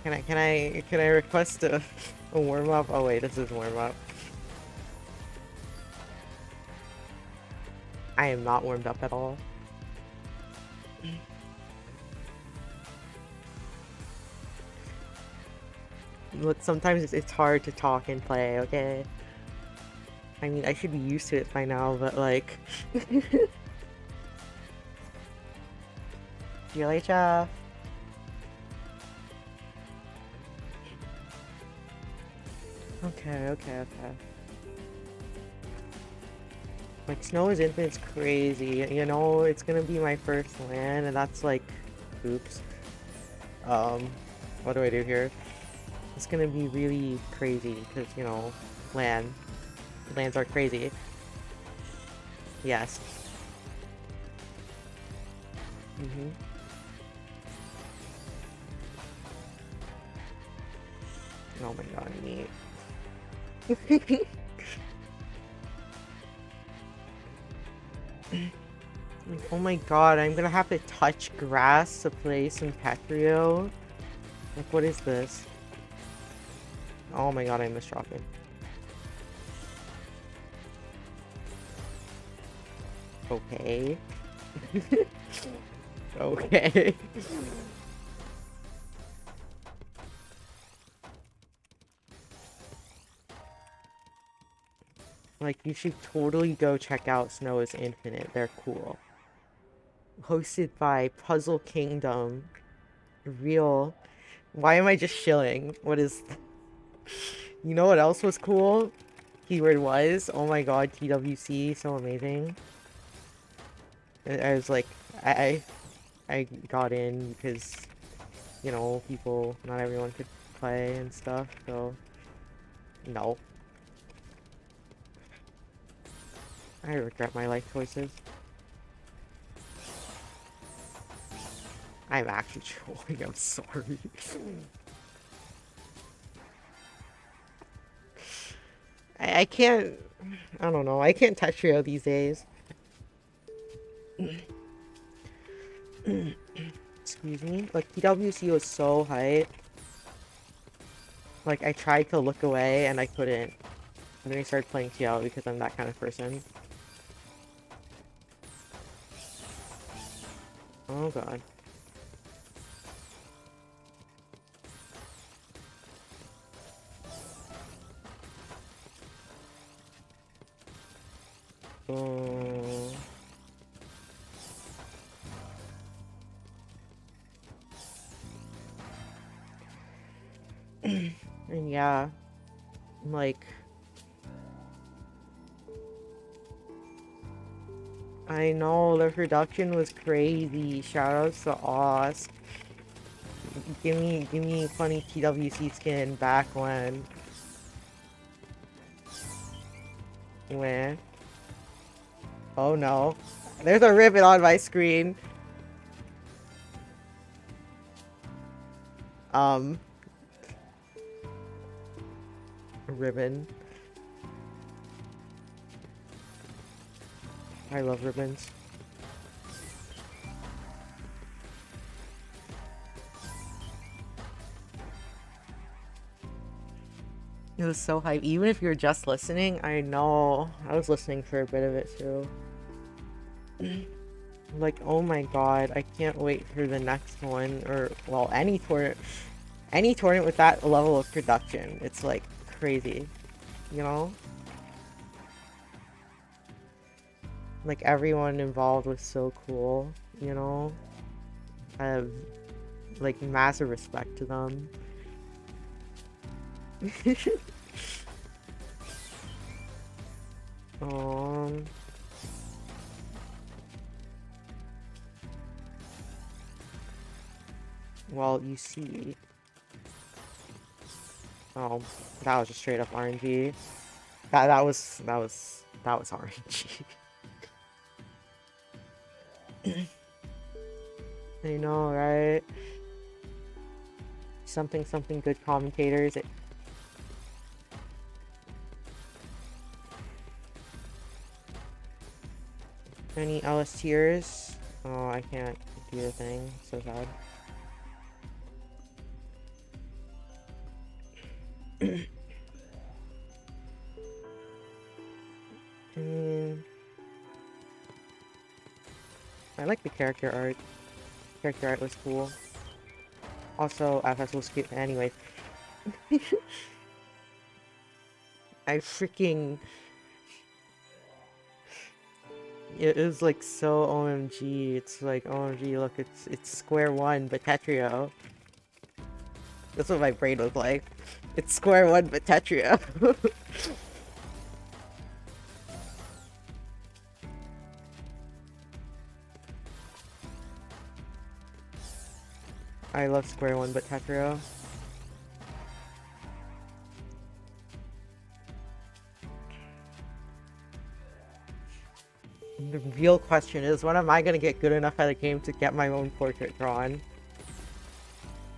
Can I request a warm up? Oh wait, this is warm up. I am not warmed up at all. Look, sometimes it's hard to talk and play, okay? I mean, I should be used to it by now, but like... See you later. Okay. Like, Snow is Infinite's crazy. You know, it's gonna be my first land, and that's like... Oops. What do I do here? It's gonna be really crazy, because, you know, lands are crazy. Yes. Oh my god, neat. Oh my god, I'm gonna have to touch grass to play some Patrio. Like, what is this? Oh my god, I misdropped it. Okay. Okay. Like, you should totally go check out Snow is Infinite. They're cool. Hosted by Puzzle Kingdom. Real. Why am I just shilling? What is... You know what else was cool? Keyword was? Oh my god, TWC. So amazing. I was like... I got in because, you know, people... Not everyone could play and stuff, so... No. I regret my life choices. I'm actually trolling, I'm sorry. I can't... I don't know, I can't touch Rio these days. Excuse me? Like, TWC was so hype. Like, I tried to look away and I couldn't. And then I started playing TL because I'm that kind of person. Oh god. Oh... And yeah, like, I know the production was crazy. Shoutouts to Oz. Give me funny TWC skin back when. When? Oh no. There's a ribbon on my screen. A ribbon. I love ribbons. It was so hype. Even if you're just listening, I know. I was listening for a bit of it too. Like, oh my god, I can't wait for the next one. Or, well, any tournament. Any tournament with that level of production. It's like crazy. You know? Like, everyone involved was so cool. You know? I have, like, massive respect to them. um... Well, you see... Oh, that was just straight up RNG. That was RNG. I know, right? Something good commentators. Any LS tiers? Oh, I can't do the thing. So sad. I like the character art. Character art was cool. Also, FS was cute. Anyways. I freaking... It was like so OMG. It's like, OMG, look, it's square one, but Tetrio. That's what my brain was like. It's square one, but Tetrio. I love square one, but Tetrio. The real question is, when am I gonna get good enough at a game to get my own portrait drawn?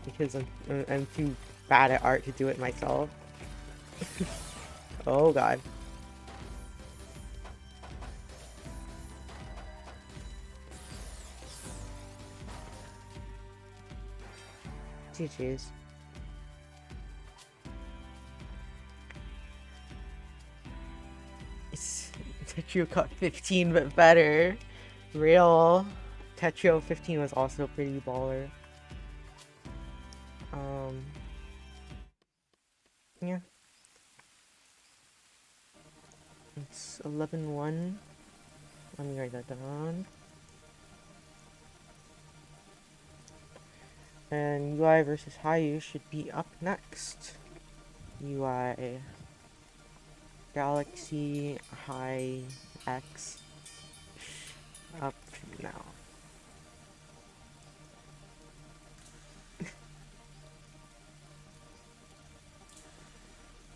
Because I'm too bad at art to do it myself. Oh god. GG's. Tetrio cut 15 but better. Real. Tetrio 15 was also pretty baller. Yeah. It's 11-1. Let me write that down. And UI versus Hayu should be up next. UI Galaxy High X up now.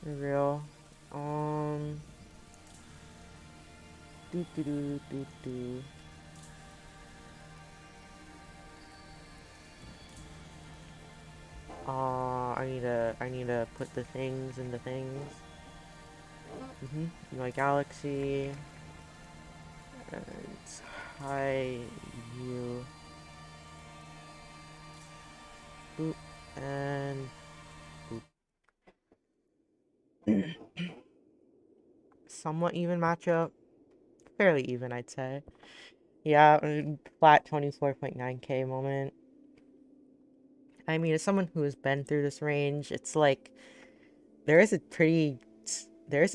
Real. Do do do do do. I need to put the things in the things. My Galaxy. It's high U. Boop and boop. Somewhat even matchup. Fairly even, I'd say. Yeah, flat 24.9k moment. I mean, as someone who has been through this range, it's like there is a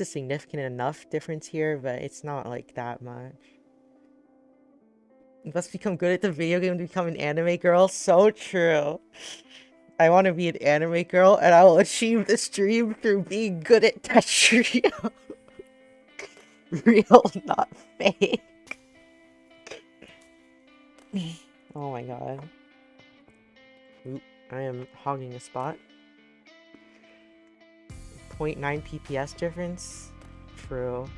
significant enough difference here, but it's not like that much. You must become good at the video game to become an anime girl. So true. I want to be an anime girl, and I will achieve this dream through being good at Tetrio. Real, not fake. Oh my god. Oop, I am hogging a spot. 0.9 PPS difference. True.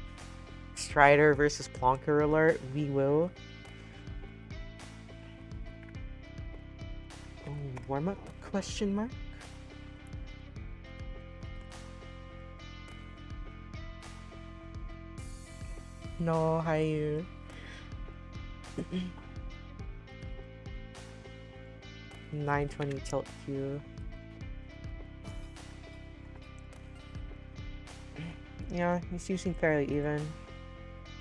Strider versus Plonker alert. We will. Oh, warm up? Question mark. No, Hayu. 920 tilt Q. Yeah, these two seem fairly even.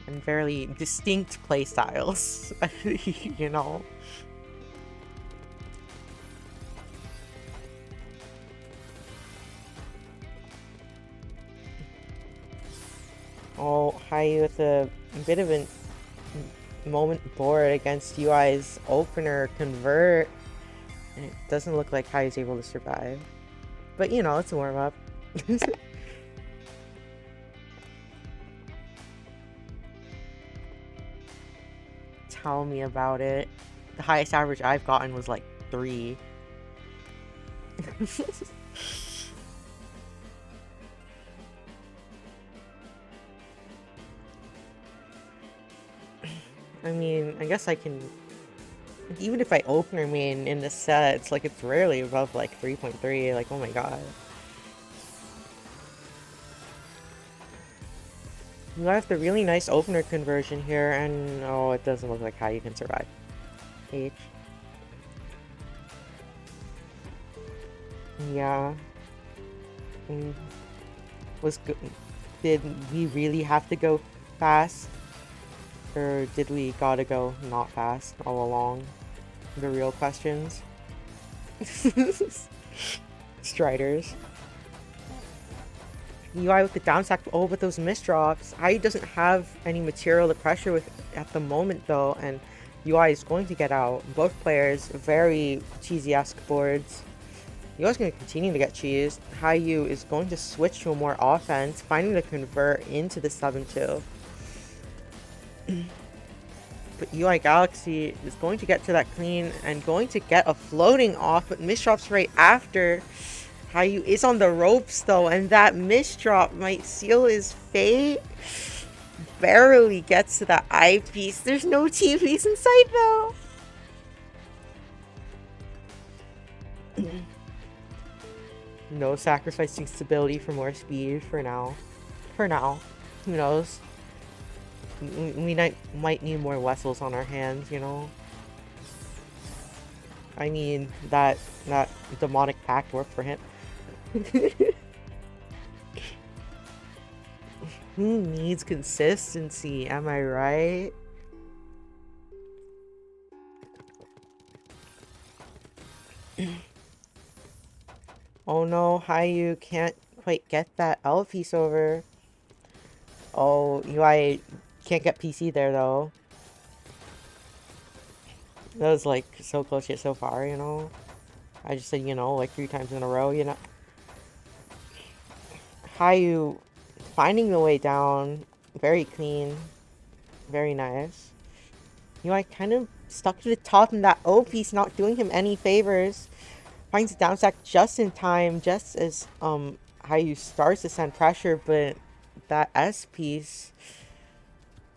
And fairly distinct playstyles, you know? Oh, Hayu with a bit of a moment board against UI's opener convert. And it doesn't look like Hayu's able to survive. But you know, it's a warm-up. Tell me about it. The highest average I've gotten was like 3. I mean, I guess I can... Even if I opener main in the sets, like, it's rarely above, like, 3.3. Like, oh my god. You have the really nice opener conversion here, and... Oh, it doesn't look like how you can survive. H. Yeah. Did we really have to go fast? Or did we gotta go not fast all along? The real questions. Striders. UI with the downstack. Oh, but those misdrops. AI doesn't have any material to pressure with at the moment though, and UI is going to get out. Both players very cheesy-esque boards. UI's going to continue to get cheesed. Hayu is going to switch to a more offense, finding to convert into the 7-2. But UI Galaxy is going to get to that clean and going to get a floating off, but misdrops right after. Hayu is on the ropes though, and that misdrop might seal his fate. Barely gets to the eyepiece. There's no TVs in sight though. No sacrificing stability for more speed for now. For now. Who knows? We might need more vessels on our hands, you know? I mean, that demonic pact worked for him. Who needs consistency? Am I right? Oh no, Hayu can't quite get that L piece over. Oh, UI can't get PC there though. That was like so close yet so far, you know? I just said, you know, like 3 times in a row, you know? Hayu finding the way down. Very clean. Very nice. UI kind of stuck to the top, and that O piece not doing him any favors. Finds the down stack just in time, just as Hayu starts to send pressure, but that S piece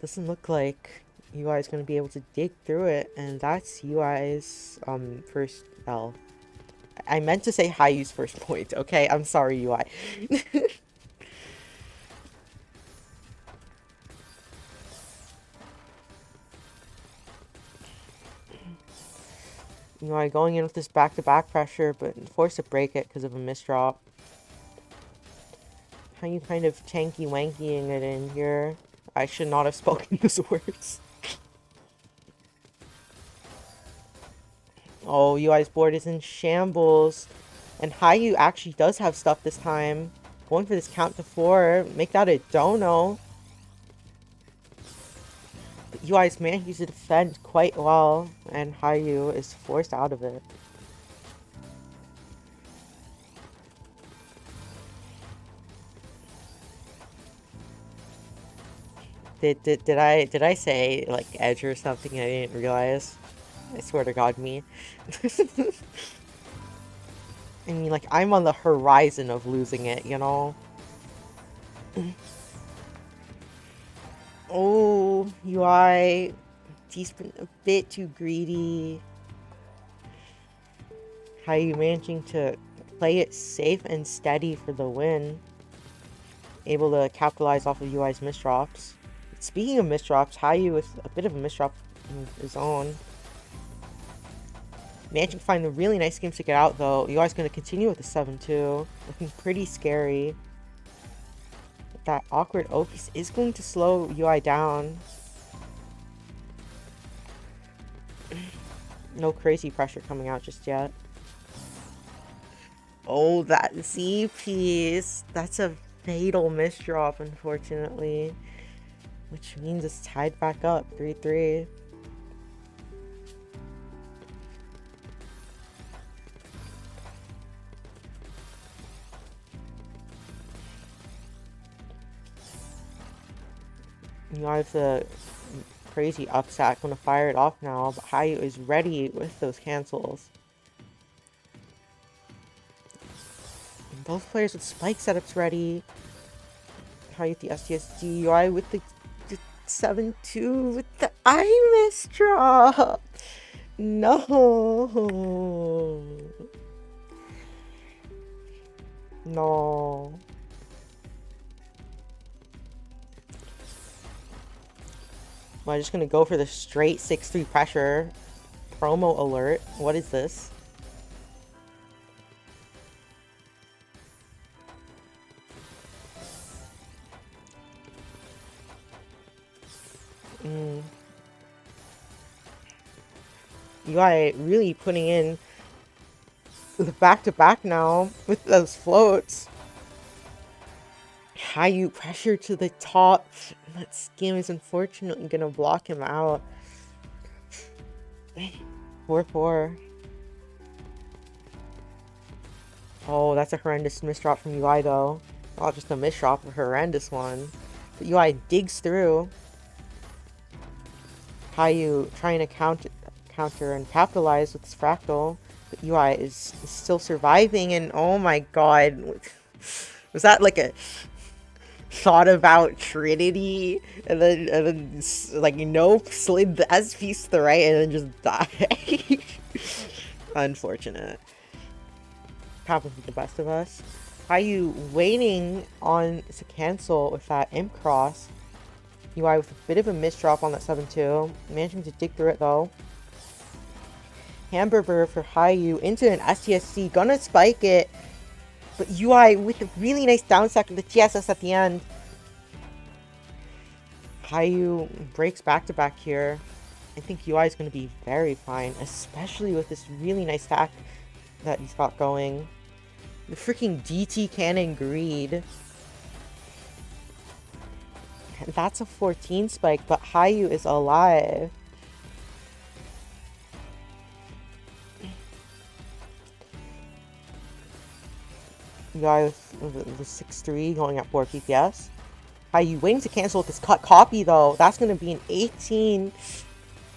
doesn't look like UI is going to be able to dig through it, and that's UI's first L. I meant to say Hayu's first point, okay? I'm sorry, UI. UI going in with this back-to-back pressure, but forced to break it because of a misdrop. Hayu kind of tanky-wankying it in here. I should not have spoken those words. Oh, UI's board is in shambles. And Hayu actually does have stuff this time. Going for this count to 4. Make that a dono. But UI's managed to defend quite well. And Hayu is forced out of it. Did I say like edge or something I didn't realize? I swear to God, me. I mean, like, I'm on the horizon of losing it, you know? Oh, UI. He's been a bit too greedy. How are you managing to play it safe and steady for the win? Able to capitalize off of UI's misdrops. Speaking of misdrops, Hayu with a bit of a misdrop in his own. Managing to find the really nice games to get out, though. UI's going to continue with the 7-2. Looking pretty scary. That awkward O piece is going to slow UI down. No crazy pressure coming out just yet. Oh, that Z piece. That's a fatal misdrop, unfortunately. Which means it's tied back up, 3-3. You have the crazy upset. Gonna fire it off now, but Hayu is ready with those cancels. And both players with spike setups ready. Hayu with the STSD, UI with the 7-2 with the I misdrop. No. No. Well, I'm just gonna go for the straight 6-3 pressure. Promo alert. What is this? UI really putting in the back-to-back now with those floats. Hayu pressure to the top. That skim is unfortunately gonna block him out. 4-4. Oh, that's a horrendous misdrop from UI though. Not just a misdrop, a horrendous one. But UI digs through. Hayu trying to counter and capitalize with this fractal. But UI is still surviving, and oh my god. Was that like a thought about Trinity, and then like, nope, slid the S piece to the right and then just died? Unfortunate. Happens with the best of us. Hayu waiting on to cancel with that imp cross. UI with a bit of a misdrop on that 7-2. Managing to dig through it though. Hamburger for Hayu into an STSC. Gonna spike it. But UI with a really nice down stack of the TSS at the end. Hayu breaks back to back here. I think UI is going to be very fine, especially with this really nice stack that he's got going. The freaking DT Cannon Greed. That's a 14 spike, but Hayu is alive. UI with 6-3 going at 4 PPS. Hayu waiting to cancel with this cut copy though. That's going to be an 18.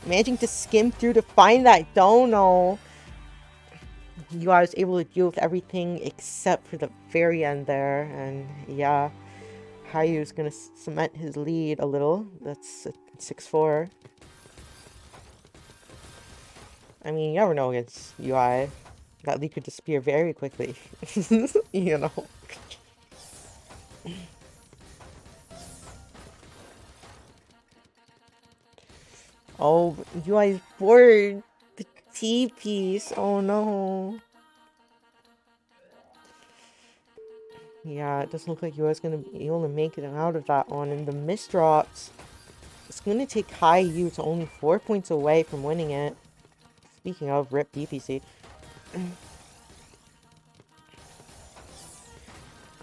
Managing to skim through to find that dono. UI was able to deal with everything except for the very end there. And yeah, Hayu's going to cement his lead a little. That's 6-4. I mean, you never know against UI. That lead could disappear very quickly. You know? Oh, UI's bored. The T-piece. Oh no. Yeah, it doesn't look like UI's going to be able to make it out of that one. And the misdrops. It's going to take Hayu to only 4 points away from winning it. Speaking of, rip DPC.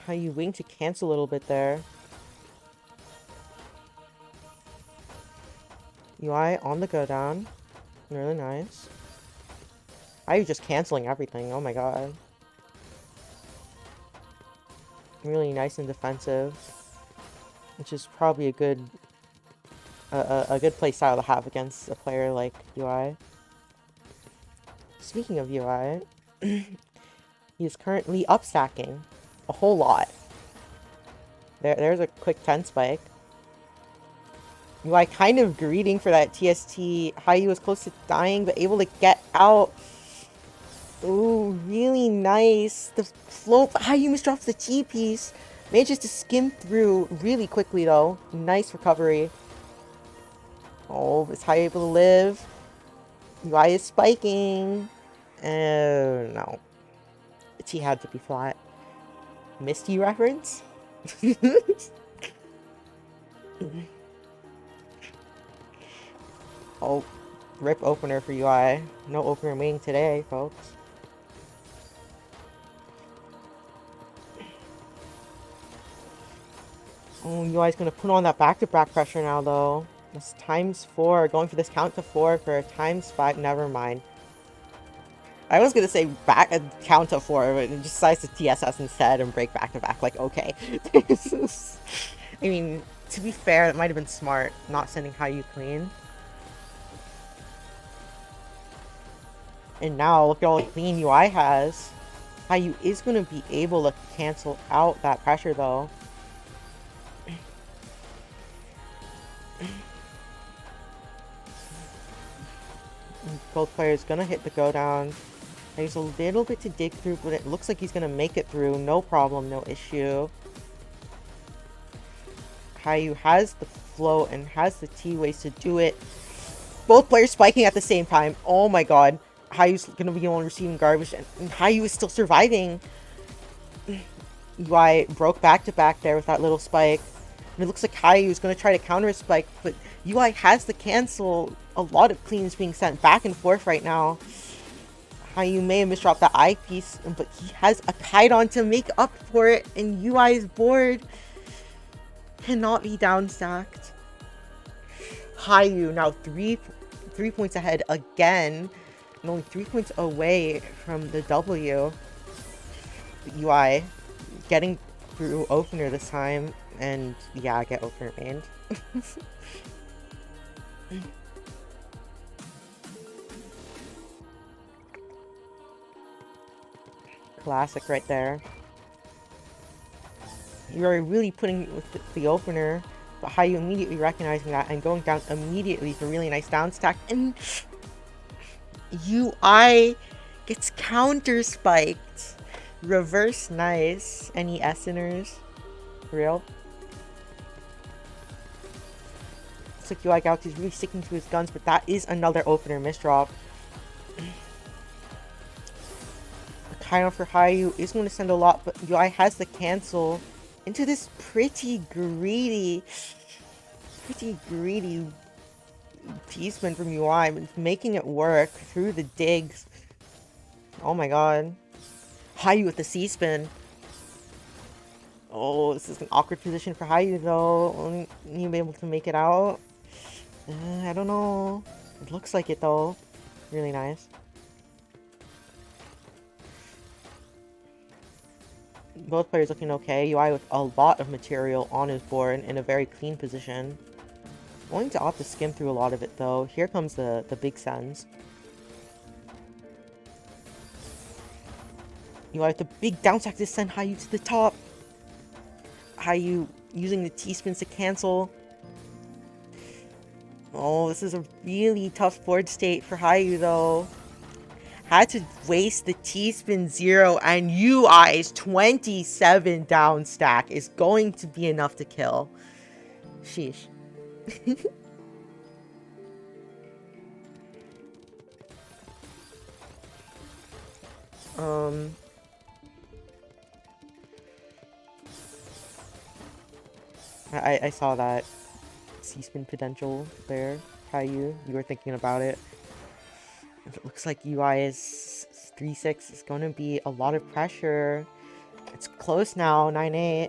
Hayu waiting to cancel a little bit there. UI on the go down. Really nice. Hayu just canceling everything. Oh my god. Really nice and defensive. Which is probably a good play style to have against a player like UI. Speaking of UI, he is currently upstacking a whole lot. There's a quick 10 spike. UI kind of greeting for that TST. Hayu was close to dying, but able to get out. Ooh, really nice. The float. Hayu misdrops the T piece. Manages to skim through really quickly though. Nice recovery. Oh, is Hayu able to live? UI is spiking. No. T had to be flat. Misty reference? Oh, rip opener for UI. No opener remaining today, folks. Oh, UI's gonna put on that back-to-back pressure now, though. That's ×4. Going for this count to 4 for a ×5. Never mind. I was gonna say back a count to 4, but it just decides to TSS instead and break back-to-back. Like, okay. I mean, to be fair, it might have been smart not sending Hayu clean. And now, look at all the clean UI has. Hayu is going to be able to cancel out that pressure, though. Both players going to hit the go down. There's a little bit to dig through, but it looks like he's going to make it through. No problem, no issue. Hayu has the flow and has the T-ways to do it. Both players spiking at the same time. Oh my god. Hayu's gonna be the one receiving garbage, and Hayu is still surviving. UI broke back to back there with that little spike. And it looks like Hayu is gonna try to counter a spike, but UI has the cancel. A lot of cleans being sent back and forth right now. Hayu may have misdropped the eyepiece, but he has a Kaidan to make up for it, and UI's board cannot be downstacked. Hayu now three points ahead again. And only 3 points away from the W. UI getting through opener this time. And yeah, get opener banned. Classic right there. You are really putting with the opener. But Hayu immediately recognizing that and going down immediately for really nice down stack. And UI gets counter spiked. Reverse nice. Any Esseners? Real? Looks like UI Galaxy is really sticking to his guns, but that is another opener misdrop. Kaidan for Hayu is going to send a lot, but UI has the cancel into this pretty greedy Pretty greedy T-spin from UI, but it's making it work through the digs. Oh my god. Hayu with the C-spin. Oh, this is an awkward position for Hayu though. Only you be able to make it out. I don't know. It looks like it though. Really nice. Both players looking okay. UI with a lot of material on his board in a very clean position. Going to opt to skim through a lot of it though. Here comes the big sends. UI with the big down stack to send Hayu to the top. Hayu using the T-spins to cancel. Oh, this is a really tough board state for Hayu though. Had to waste the T-spin 0 and UI's 27 down stack is going to be enough to kill. Sheesh. I saw that C-spin potential there. Caillou, you were thinking about it. It looks like UI is 3-6. It's going to be a lot of pressure. It's close now, 9-8.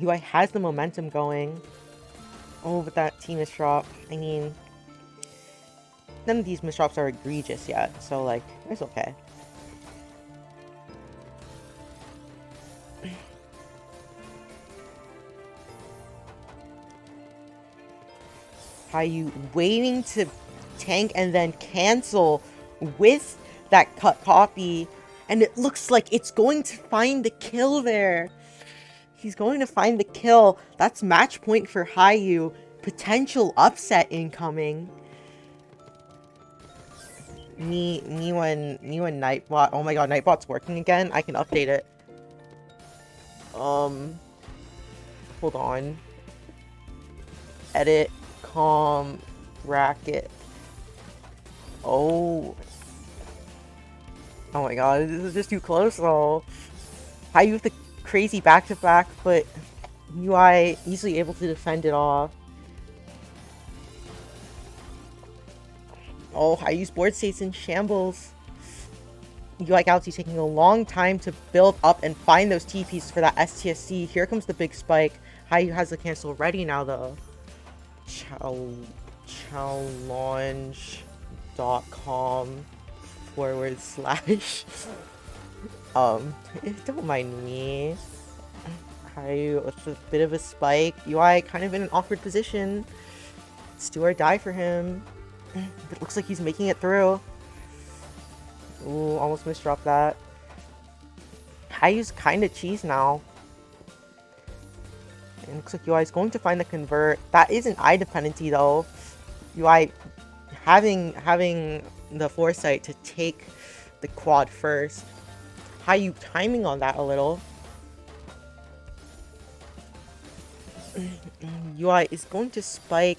UI has the momentum going. Oh, but that team is drop. I mean, none of these misdrops are egregious yet, so like, it's okay. Caillou waiting to tank and then cancel with that cut copy, and it looks like it's going to find the kill there. He's going to find the kill. That's match point for Hayu. Potential upset incoming. Me when Nightbot. Oh my god, Nightbot's working again. I can update it. Hold on. Edit, calm, bracket. Oh. Oh my god, this is just too close though. Hayu with the crazy back-to-back, but UI easily able to defend it off. Oh, Hayu's board states in shambles. UI Galaxy taking a long time to build up and find those TPs for that STSC. Here comes the big spike. Hayu has the cancel ready now though. Challenge.com/. Don't mind me. Hayu with a bit of a spike. UI kind of in an awkward position. It's do or die for him. It looks like he's making it through. Ooh, almost misdropped that. Hayu's kind of cheese now. And it looks like UI is going to find the convert. That is an eye dependency though. UI having the foresight to take the quad first. Hayu timing on that a little. UI is going to spike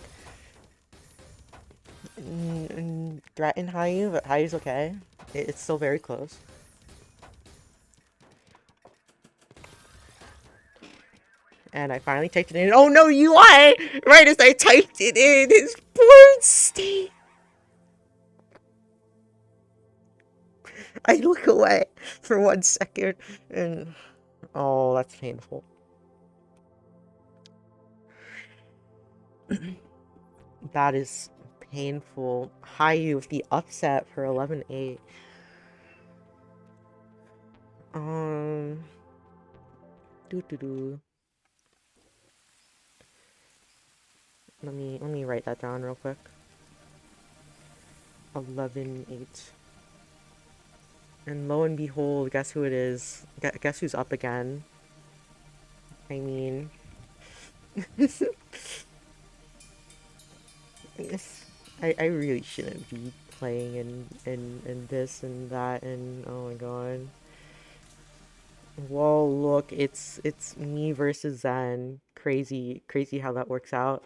and threaten Hayu, but Hayu's okay. It's still very close. And I finally typed it in. Oh no, UI! Right as I typed it in, his board state. I look away for 1 second and oh, that's painful. That is painful. Hayu with the upset for 11-8. Doo. Let me write that down real quick. 11-8. And lo and behold, guess who it is? Guess who's up again? I mean, I really shouldn't be playing in this and that and oh my god. Whoa, look, it's me versus Zen. Crazy how that works out.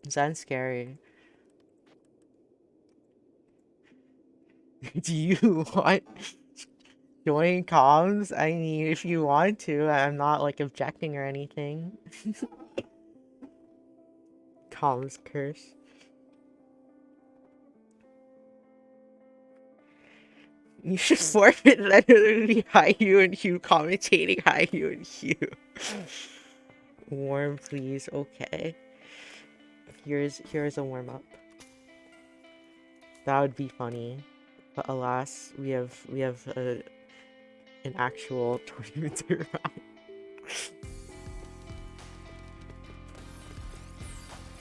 Zen's scary. Do you want join comms? I mean, if you want to, I'm not like objecting or anything. Comms curse. You should forfeit literally Haiyu and Hugh commentating Haiyu and Hugh. Warm, please. Okay. Here's a warm up. That would be funny, but alas, we have an actual tournament to run.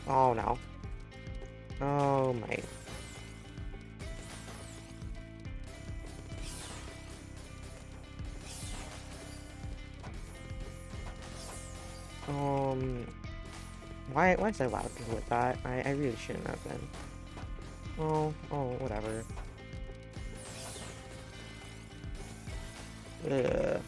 Oh no. Oh my. Um. Why is I allowed to with that? I really shouldn't have been. Oh, whatever. Ugh.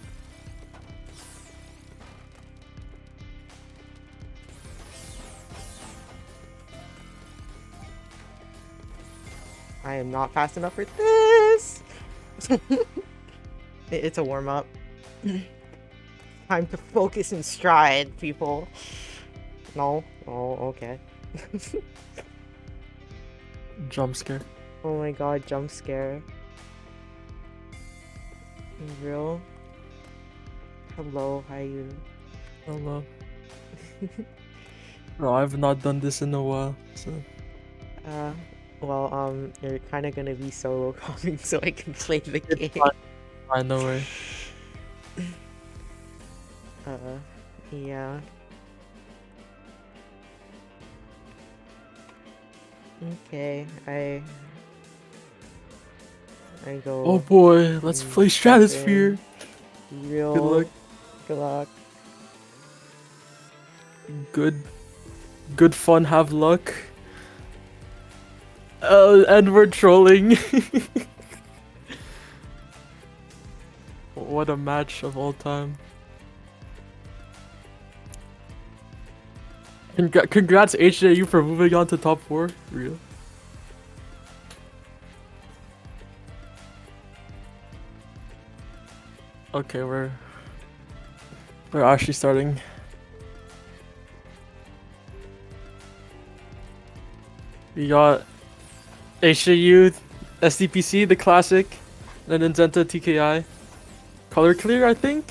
I am not fast enough for this! It's a warm-up. Time to focus and stride, people. No? Oh, okay. Jump scare. Oh my god, jump scare. Real? Hello, how you? Hello. Bro, I've not done this in a while, so... Well, you're kinda gonna be solo calling so I can play the game. I know, right? Yeah. Okay, I go. Oh boy, let's play Stratosphere. Real. Good luck. Good luck. Good fun, have luck. And we're trolling. What a match of all time. Congrats HJU for moving on to top 4. Real. Okay, we're actually starting. We got HJU, SDPC, the classic, and then Zenta TKI. Color clear, I think.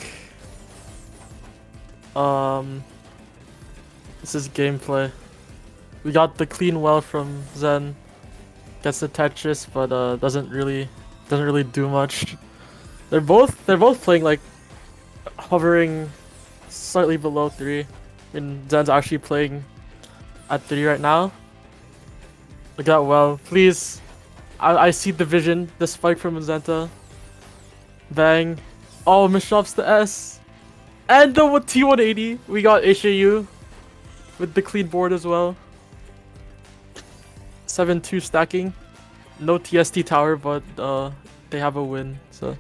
This is gameplay. We got the clean well from Zen. Gets the Tetris, but doesn't really do much. They're both playing like hovering slightly below 3. And Zen's actually playing at 3 right now. Look at well, please. I see the vision, the spike from Zenta. Bang. Oh, misdrops the S. And the T180. We got HAU with the clean board as well. 7-2 stacking. No TST tower, but they have a win, so.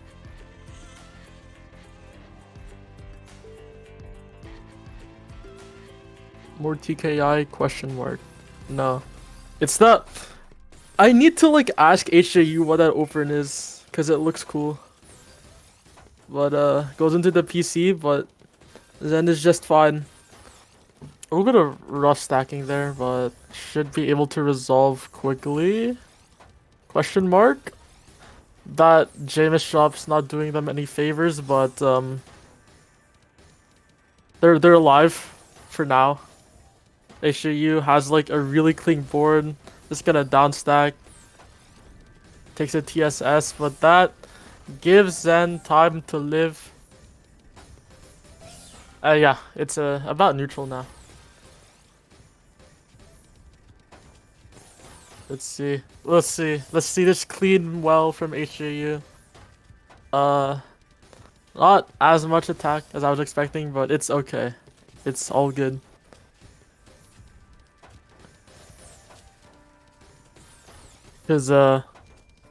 More TKI question mark. No. It's not. I need to like ask HJU what that open is, cause it looks cool. But goes into the PC, but Zen is just fine. A little bit of rough stacking there, but should be able to resolve quickly. Question mark. That Jameis shop's not doing them any favors, but they're alive for now. HJU has like a really clean board. Just gonna down stack. Takes a TSS, but that gives Zen time to live. Yeah, it's about neutral now. Let's see. Let's see this clean well from HJU. Not as much attack as I was expecting, but it's okay. It's all good. Because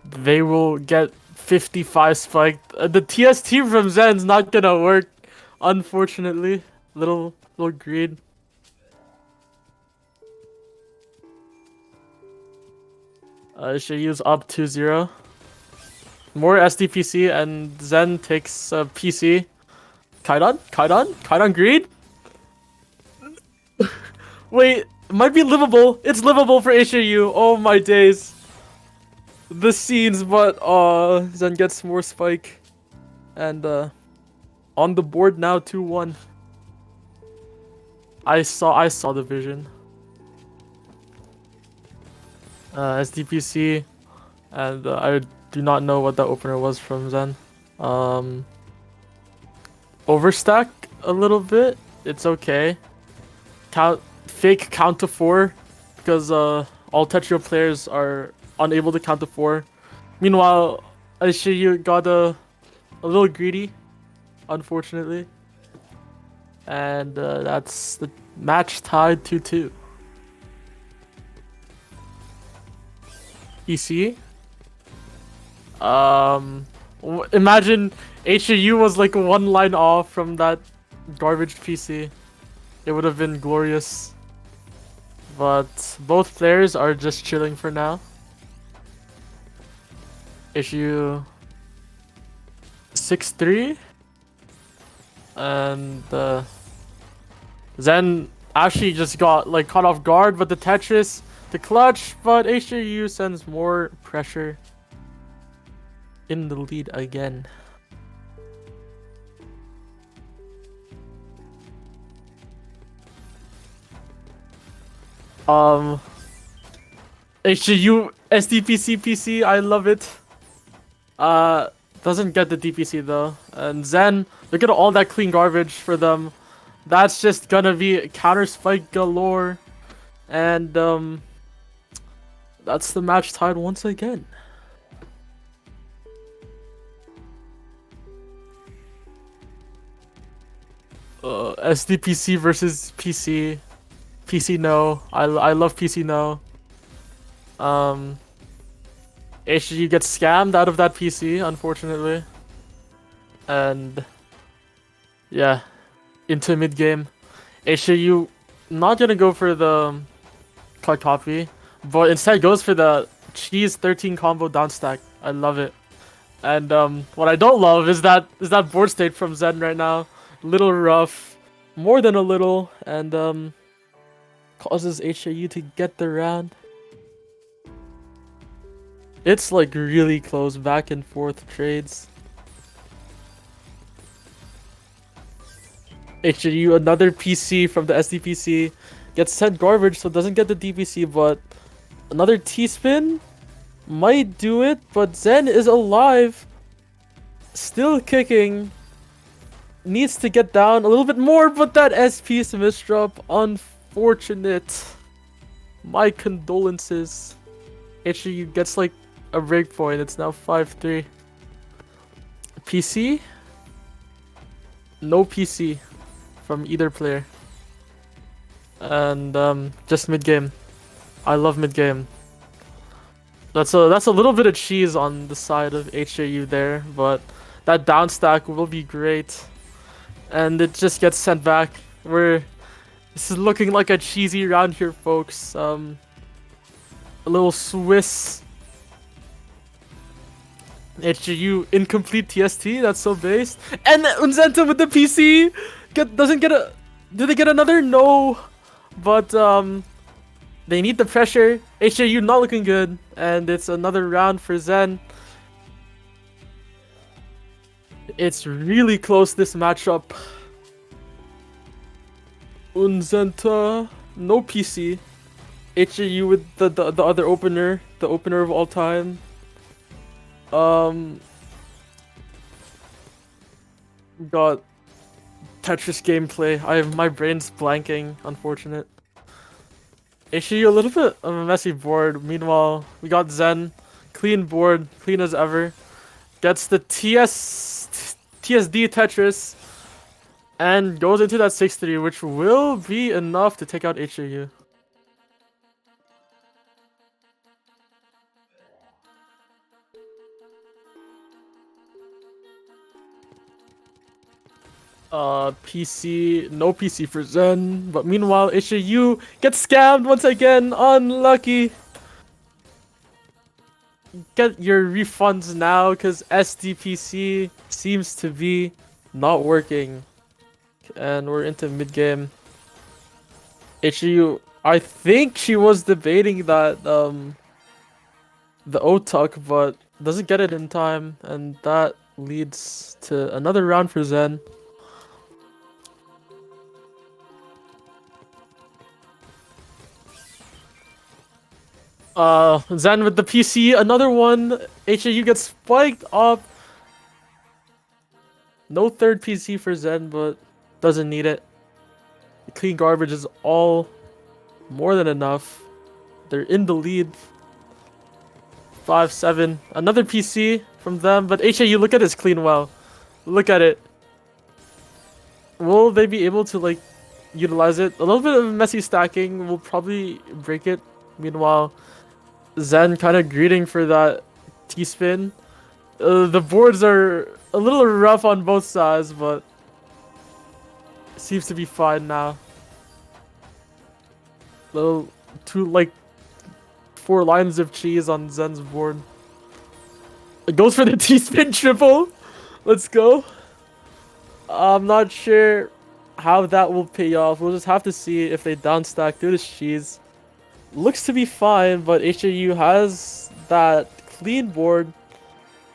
they will get 55 spiked. The TST from Zen's not gonna work, unfortunately. Little greed. Should use up 2-0. More SDPC, and Zen takes a PC. Kaidan Greed? Wait, it might be livable. It's livable for HAU. Oh my days. The scenes, but Zen gets more spike. And on the board now 2-1. I saw the vision. SDPC, and I do not know what that opener was from Zen. Overstack a little bit. It's okay. Fake count to 4 because all Tetrio players are unable to count to 4. Meanwhile, Aishiyu got a little greedy, unfortunately. And that's the match tied 2-2. EC. Imagine HAU was like one line off from that garbage PC. It would have been glorious. But both players are just chilling for now. HAU 6-3. And Zen actually just got like caught off guard, but the Tetris, the clutch, but HAU sends more pressure in the lead again. HAU SDPC PC, I love it. Doesn't get the DPC though. And Zen, look at all that clean garbage for them. That's just gonna be counter spike galore. And that's the match tied once again. SDPC versus PC. PC no. I love PC no. HG gets scammed out of that PC, unfortunately. And yeah, into mid game. HAU not gonna go for the card copy, but instead goes for the cheese 13 combo downstack. I love it. And what I don't love is that board state from Zen right now. Little rough, more than a little, and causes HAU to get the round. It's like really close back and forth trades. HAU, another PC from the SDPC, gets sent garbage, so doesn't get the DPC, but another T-spin might do it, but Zen is alive, still kicking, needs to get down a little bit more, but that SP misdrop, unfortunate. My condolences. HAU gets like a break point. It's now 5-3. PC? No PC from either player. And just mid game. I love mid game. That's a little bit of cheese on the side of HAU there, but that down stack will be great. And it just gets sent back. This is looking like a cheesy round here, folks. A little Swiss. HAU incomplete TST. That's so based. And Unzenta with the PC doesn't get a. Do they get another? No. But they need the pressure. HAU not looking good, and it's another round for Zen. It's really close, this matchup. Unzenta, no PC. HAU with the other opener, the opener of all time. Got Tetris gameplay. My brain's blanking. Unfortunate. HAU a little bit of a messy board. Meanwhile, we got Zen, clean board, clean as ever. Gets the TSD Tetris and goes into that 6-3, which will be enough to take out HAU. PC, no PC for Zen, but meanwhile HAU gets scammed once again. Unlucky. get your refunds now because SDPC seems to be not working. And we're into mid game. HU, I think she was debating that the O-Tuck, but doesn't get it in time, and that leads to another round for Zen. Zen with the PC, another one. HAU gets spiked up. No third PC for Zen, but doesn't need it. The clean garbage is all more than enough. They're in the lead. 5-7. Another PC from them, but HAU, look at this clean well. Look at it. Will they be able to, like, utilize it? A little bit of messy stacking will probably break it. Meanwhile, Zen kind of greeting for that T-spin. The boards are a little rough on both sides, but seems to be fine now. Little like 4 lines of cheese on Zen's board. It goes for the T-spin triple. Let's go. I'm not sure how that will pay off. We'll just have to see if they downstack through this cheese. Looks to be fine, but HAU has that clean board.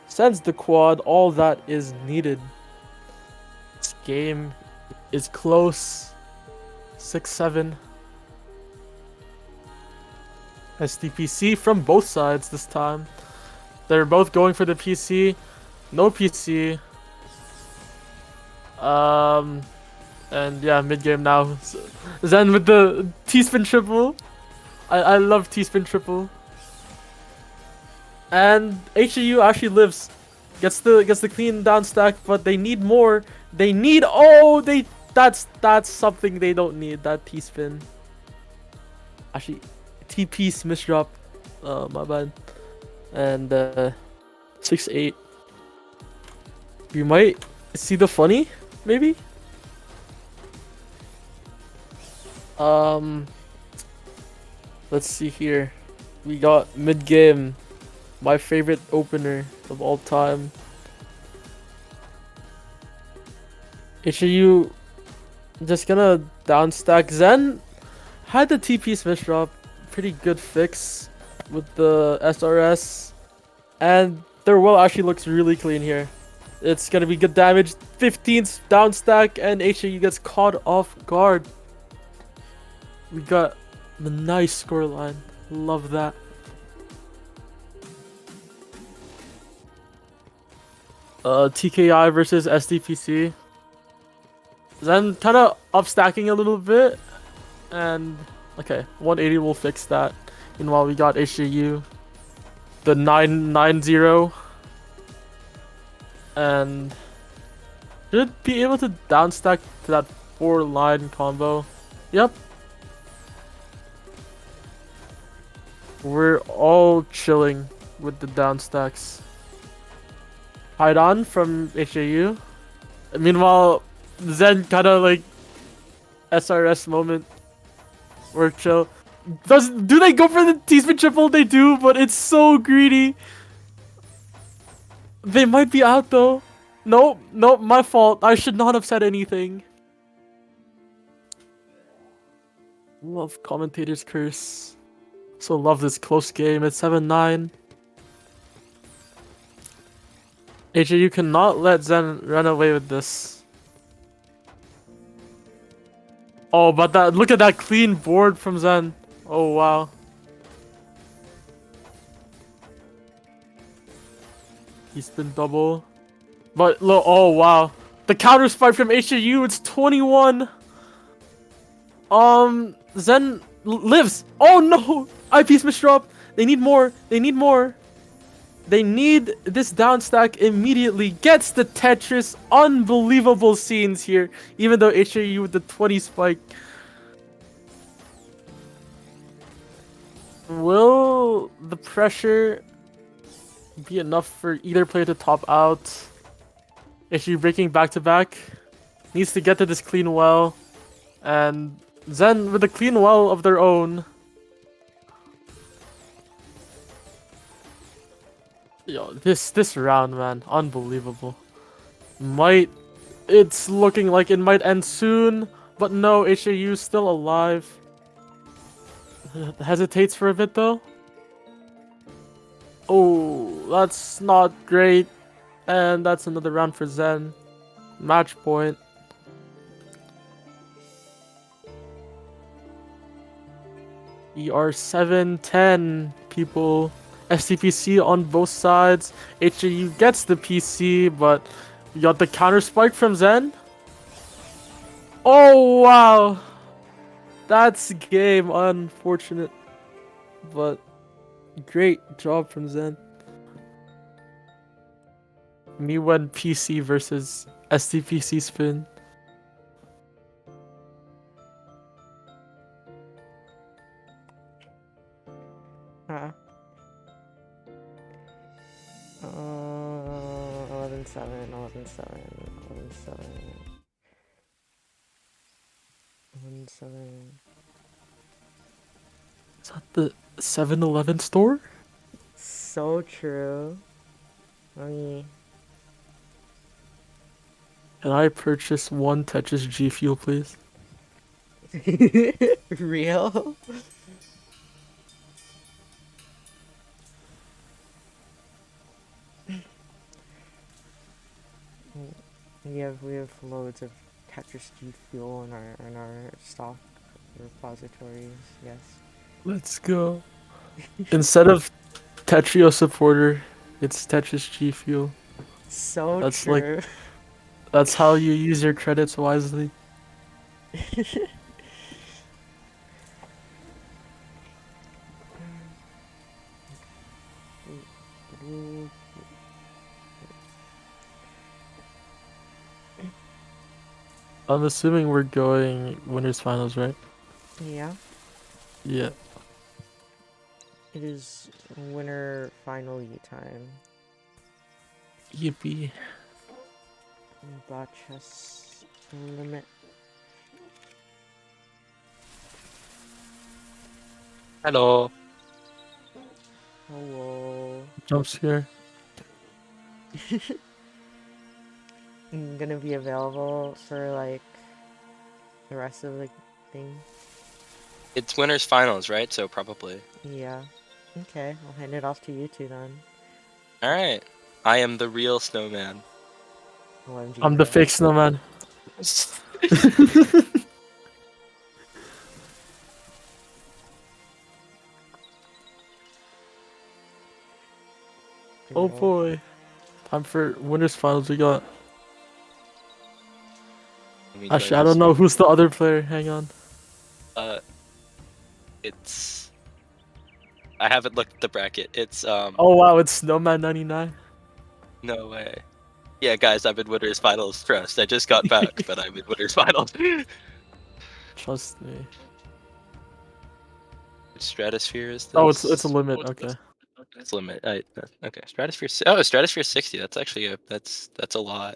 Sends the quad, all that is needed. This game is close. 6-7. SDPC from both sides this time. They're both going for the PC. No PC. And yeah, mid game now. Zen with the T-spin triple. I love T-spin triple. And HAU actually lives. Gets the clean down stack, but they need more. They need that's something they don't need, that T-spin. Actually, T-piece misdrop. My bad. And 6-8. We might see the funny, maybe? Let's see here. We got mid-game. My favorite opener of all time. HAU just gonna downstack. Zen had the TP smash drop. Pretty good fix with the SRS. And their well actually looks really clean here. It's gonna be good damage. 15th downstack, and HAU gets caught off guard. We got the nice scoreline. Love that. TKI versus SDPC. Zen kind of upstacking a little bit, and okay, 180 will fix that. Meanwhile, we got HAU, the 990, and should be able to downstack to that 4-line combo. Yep. We're all chilling with the downstacks. Hide on from HAU. Meanwhile, Zen kind of like SRS moment. We're chill. Do they go for the T-spin triple? They do, but it's so greedy. They might be out though. Nope, my fault. I should not have said anything. Love commentator's curse. So love this close game. It's 7-9. HAU cannot let Zen run away with this. Oh, but look at that clean board from Zen. Oh, wow. He's been double. But look, oh, wow. The counter spike from HAU, it's 21. Zen lives. Oh, no. IP smash drop. They need more. They need more. They need this down stack immediately. Gets the Tetris. Unbelievable scenes here. Even though HAU with the 20 spike. Will the pressure be enough for either player to top out? HAU breaking back to back. Needs to get to this clean well. And Zen with a clean well of their own. Yo, this round, man, unbelievable. Might It's looking like it might end soon, but no, HAU still alive. Hesitates for a bit though. Oh, that's not great. And that's another round for Zen. Match point. ER7-10, people. STPC on both sides. HAU gets the PC, but we got the counter spike from Zen. Oh, wow. That's game. Unfortunate. But great job from Zen. Me when PC versus STPC spin. Huh. 11-7, 11-7, 11-7, 11-7. Is that the 7-Eleven store? So true. I mean, Can I purchase one Tetris G Fuel, please? real? We have loads of Tetris G fuel in our stock repositories. Yes. Let's go. Instead of Tetrio supporter, it's Tetris G Fuel. So That's like true. that's how you use your credits wisely. I'm assuming we're going winners finals, right? Yeah. Yeah. It is winner final time. Yippee. Bot chess limit. Hello. Hello. Jump scare. Gonna be available for like the rest of the thing. It's winners finals, right? So probably. Yeah. Okay, I'll hand it off to you two then. All right. I am the real snowman. OMG, I'm the bro. fake snowman. Oh Real. boy. Time for winners finals. We got. Let me try Actually, I this. don't know who's the other player. Hang on. It's. I haven't looked at the bracket. It's Oh wow, it's Snowman 99. No way. Yeah, guys, I'm in winners finals. Trust. I just got back, but I'm in winners finals. Trust me. Which Stratosphere is this? Oh, it's a limit. Okay. It's limit. Okay. Stratosphere. Oh, Stratosphere 60. That's actually that's a lot.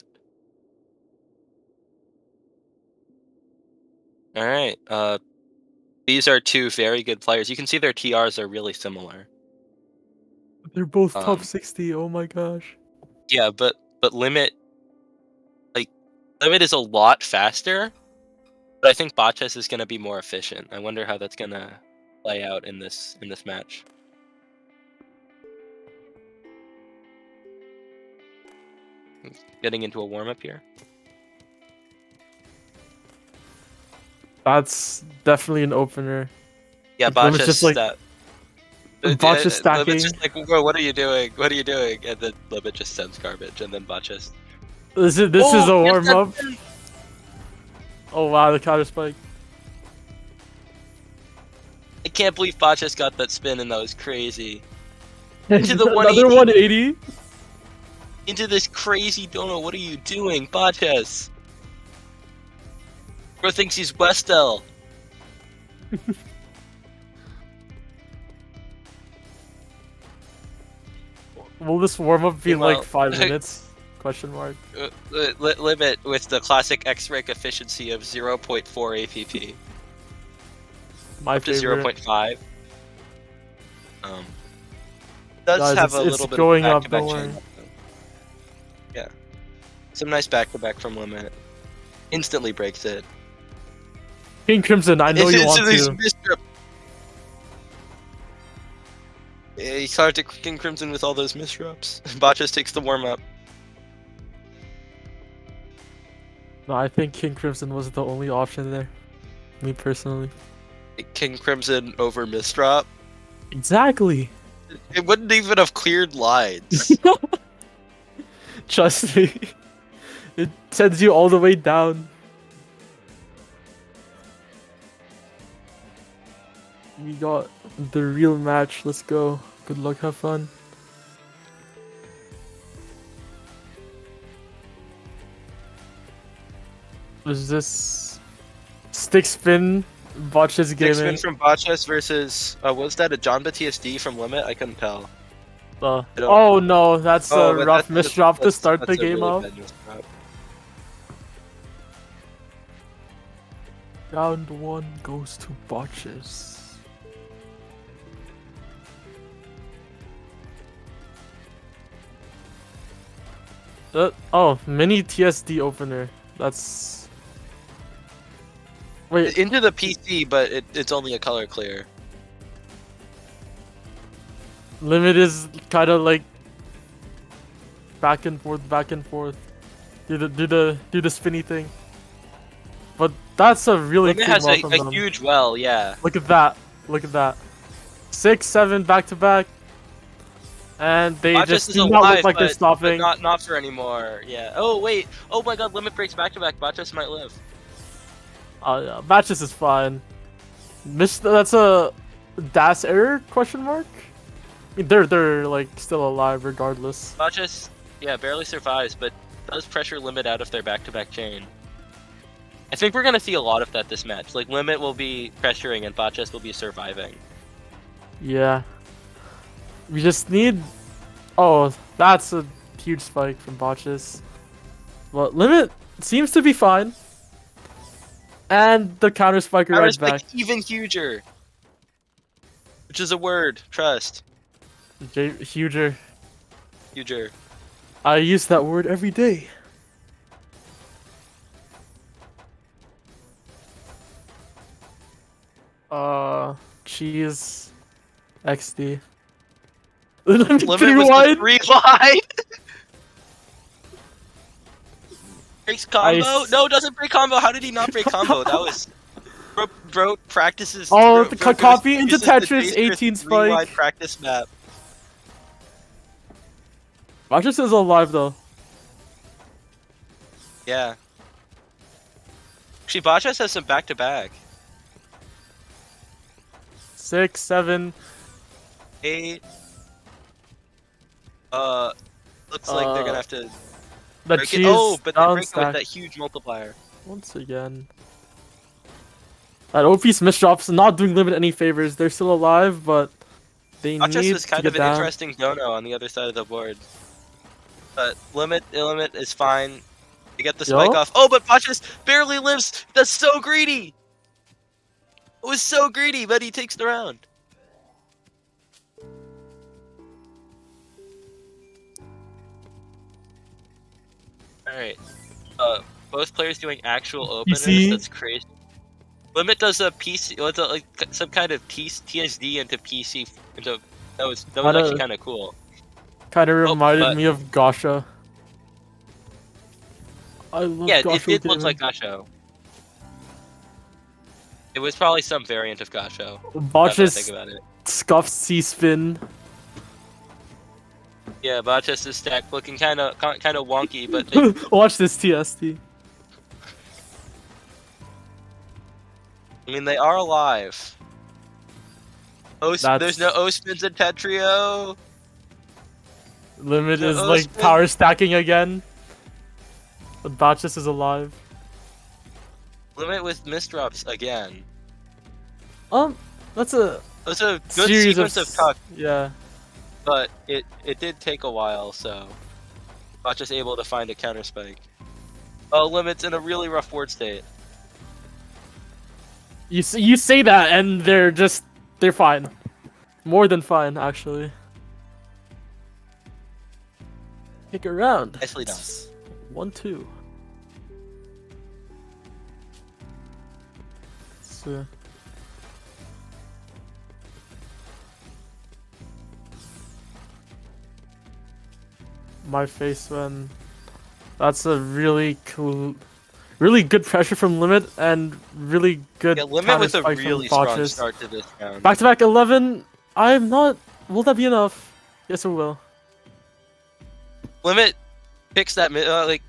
All right. These are two very good players. You can see their TRs are really similar. They're both top 60. Oh my gosh. Yeah, but Limit is a lot faster, but I think bot chess is gonna be more efficient. I wonder how that's gonna play out in this match. Getting into a warm up here. That's definitely an opener. Yeah, Like, bot Limit's chess just like bot chess stacking. Limit's just like, bro, what are you doing? What are you doing? And then Limit just sends garbage, and then bot chess. This is a warm up. Oh wow, the counter spike. I can't believe bot chess got that spin, and that was crazy. Into the Another 180. Into this crazy donut. What are you doing, bot chess? Bro thinks he's Westel. Will this warm up be Meanwhile- like 5 minutes? Question mark. Limit with the classic X-Rank efficiency of 0.4 APP. My Up to favorite. 0.5. Does Guys, have a it's little bit going of up, back-to-back don't chain. worry. Yeah. Some nice back-to-back from Limit. Instantly breaks it. King Crimson, I know you want these to. misdrop. Yeah, he started to King Crimson with all those misdrops. Botches takes the warm-up. No, I think King Crimson was the only option there. Me personally. King Crimson over misdrop. Exactly. It wouldn't even have cleared lines. Trust me. It sends you all the way down. We got the real match. Let's go. Good luck, have fun. Is this stick spin botches Stick gaming? spin from Botches versus was that a John TSD from Limit? I couldn't tell. Oh no, that's a but rough misdrop to start the that's a game really off. bad misdrop. Round 1 goes to botches. Oh, mini TSD opener. That's... Wait, Into the PC, but it's only a color clear. Limit is kind of like back and forth, do the spinny thing. But that's a really Limit clean has well from a them. huge well, yeah. Look at that! Look at that! 6, 7 back to back, and they Botches just is do not alive, look like they're but stopping. not for anymore. Yeah. Oh wait. Oh my God. Limit breaks back to back. Botches might live. Yeah, Matches is fine. That's a DAS error question mark? I mean, they're like still alive regardless. Botches, yeah, barely survives, but does pressure Limit out of their back-to-back chain. I think we're gonna see a lot of that this match. Like Limit will be pressuring and Botches will be surviving. Yeah. We just need... Oh, that's a huge spike from botches. But Limit seems to be fine. And the counter spike right Counter's back. like even huger, which is a word. Trust. Huger. Huger. I use that word every day. Cheese. XD. Limit was Rewind. the 3 wide. Breaks combo? Ice. No, doesn't break combo. How did he not break combo? That was bro practices. Oh, bro copy into uses the Tetris, dangerous 18 3-wide spike. practice map. Botches is alive though. Yeah. Actually, Botches has some back to back. 6, 7. 8. Looks like they're gonna have to The break cheese it. Oh, but they down break it stack. with that huge multiplier. Once again. That OP's misdrops not doing Limit any favors. They're still alive, but they Botches need is to kind get of an down. interesting dono on the other side of the board. But Limit is fine. You get the spike Yo? off. Oh, but Botches barely lives. That's so greedy. It was so greedy, but he takes the round. Alright. Both players doing actual openers. PC? That's crazy. Limit does a PC, what's a, like some kind of TSD into PC. That was actually kind of cool. Kind of reminded but- me of Gasha. I love Yeah, Gasha it did look gaming. like Gasho. It was probably some variant of Gasho. Now that I Botches think about it. scuffed C-spin. Yeah, Botches' stack looking kind of wonky, but they, Watch this TST. I mean they are alive. There's no O spins in Tetrio. Limit No, is oh, like spin. power stacking again. But Botches is alive. Limit with misdrops again. That's a It was a good series sequence of tuck, Yeah. but it did take a while, so not just able to find a counter spike. Oh, Limit's in a really rough board state. You say that and they're fine. More than fine, actually. Kick around. Nicely done. 1-2. So. My face when that's a really cool, really good pressure from Limit and really good Yeah, Limit counter with a spike really from strong Botches. start to this round. Back to back 11. I'm not. Will that be enough? Yes, it will. Limit fixed that like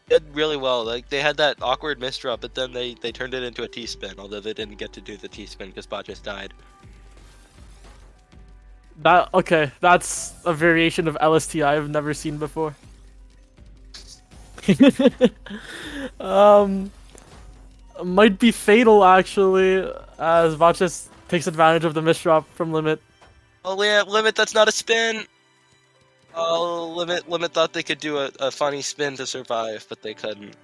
did really well. Like they had that awkward misdrop, but then they turned it into a T-spin. Although they didn't get to do the T-spin because Bot just died. That okay? That's a variation of LST I've never seen before. Might be fatal actually, as Botches takes advantage of the misdrop from Limit. Oh yeah, Limit, that's not a spin. Oh, Limit thought they could do a funny spin to survive, but they couldn't.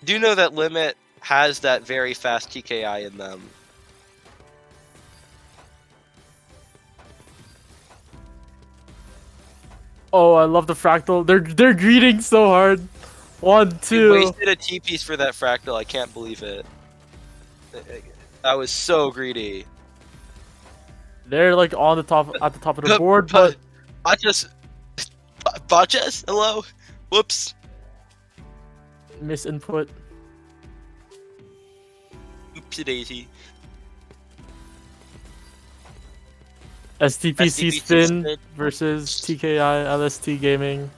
Do know that Limit has that very fast TKI in them. Oh, I love the fractal. They're greeting so hard. 1, He 2. wasted a T piece for that fractal. I can't believe it. That was so greedy. They're like on the top at the top of the board, but Botches? Hello? Whoops. misinput. Oopsie daisy. STPC spin versus TKI LST Gaming.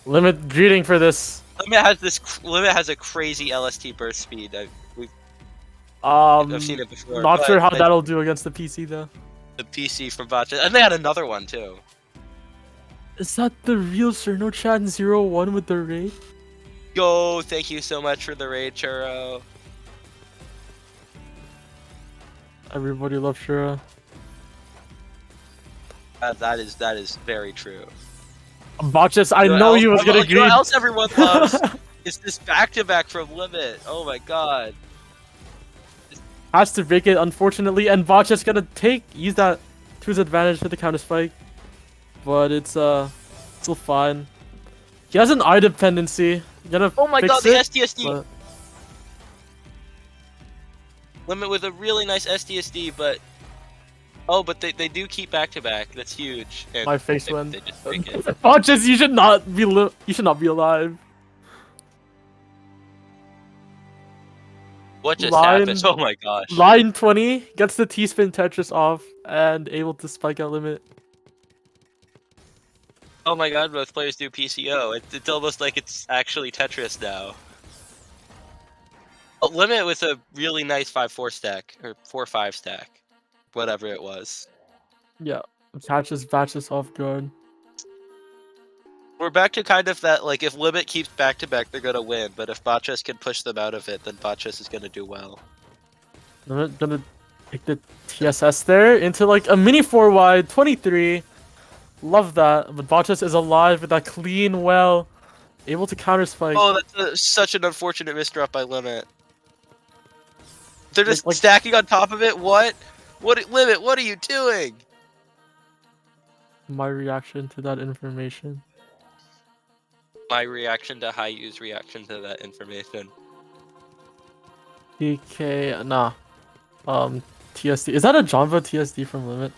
Limit greeting for this. Limit has a crazy LST burst speed. I've seen it before. Not sure how but that'll do against the PC though. the PC from Botches, and they had another one too. Is that the real Cerno Chat 01 with the raid? Yo, thank you so much for the raid, Churro. Everybody loves Shura. That is very true. Botches, I know he was gonna You know greet. what else everyone loves? It's this back-to-back from Limit. Oh my god. Has to break it, unfortunately, and Botches gonna use that to his advantage for the counter spike. But it's still fine. He has an eye dependency. Oh my god, the STSD! But... Limit with a really nice STSD, but... Oh, but they do keep back-to-back. That's huge. And my face went. They just break it. Botches, you should not be you should not be alive. What just happened? Oh my gosh. Line 20 gets the T-spin Tetris off and able to spike out Limit. Oh my god, both players do PCO. It's almost like it's actually Tetris now. Limit with a really nice 5-4 stack, or 4-5 stack. Whatever it was. Yeah, catches Botches off guard. We're back to kind of that, like, if Limit keeps back-to-back, they're gonna win, but if Botches can push them out of it, then Botches is gonna do well. Limit gonna take the TSS there into like a mini 4 wide, 23. Love that, but Botches is alive with that clean well, able to counter spike. Oh, that's such an unfortunate misdrop by Limit. They're just stacking on top of it? What? Limit, what are you doing? My reaction to that information. My reaction to Hayu's reaction to that information. DK, nah. TSD. Is that a Janva TSD from Limit?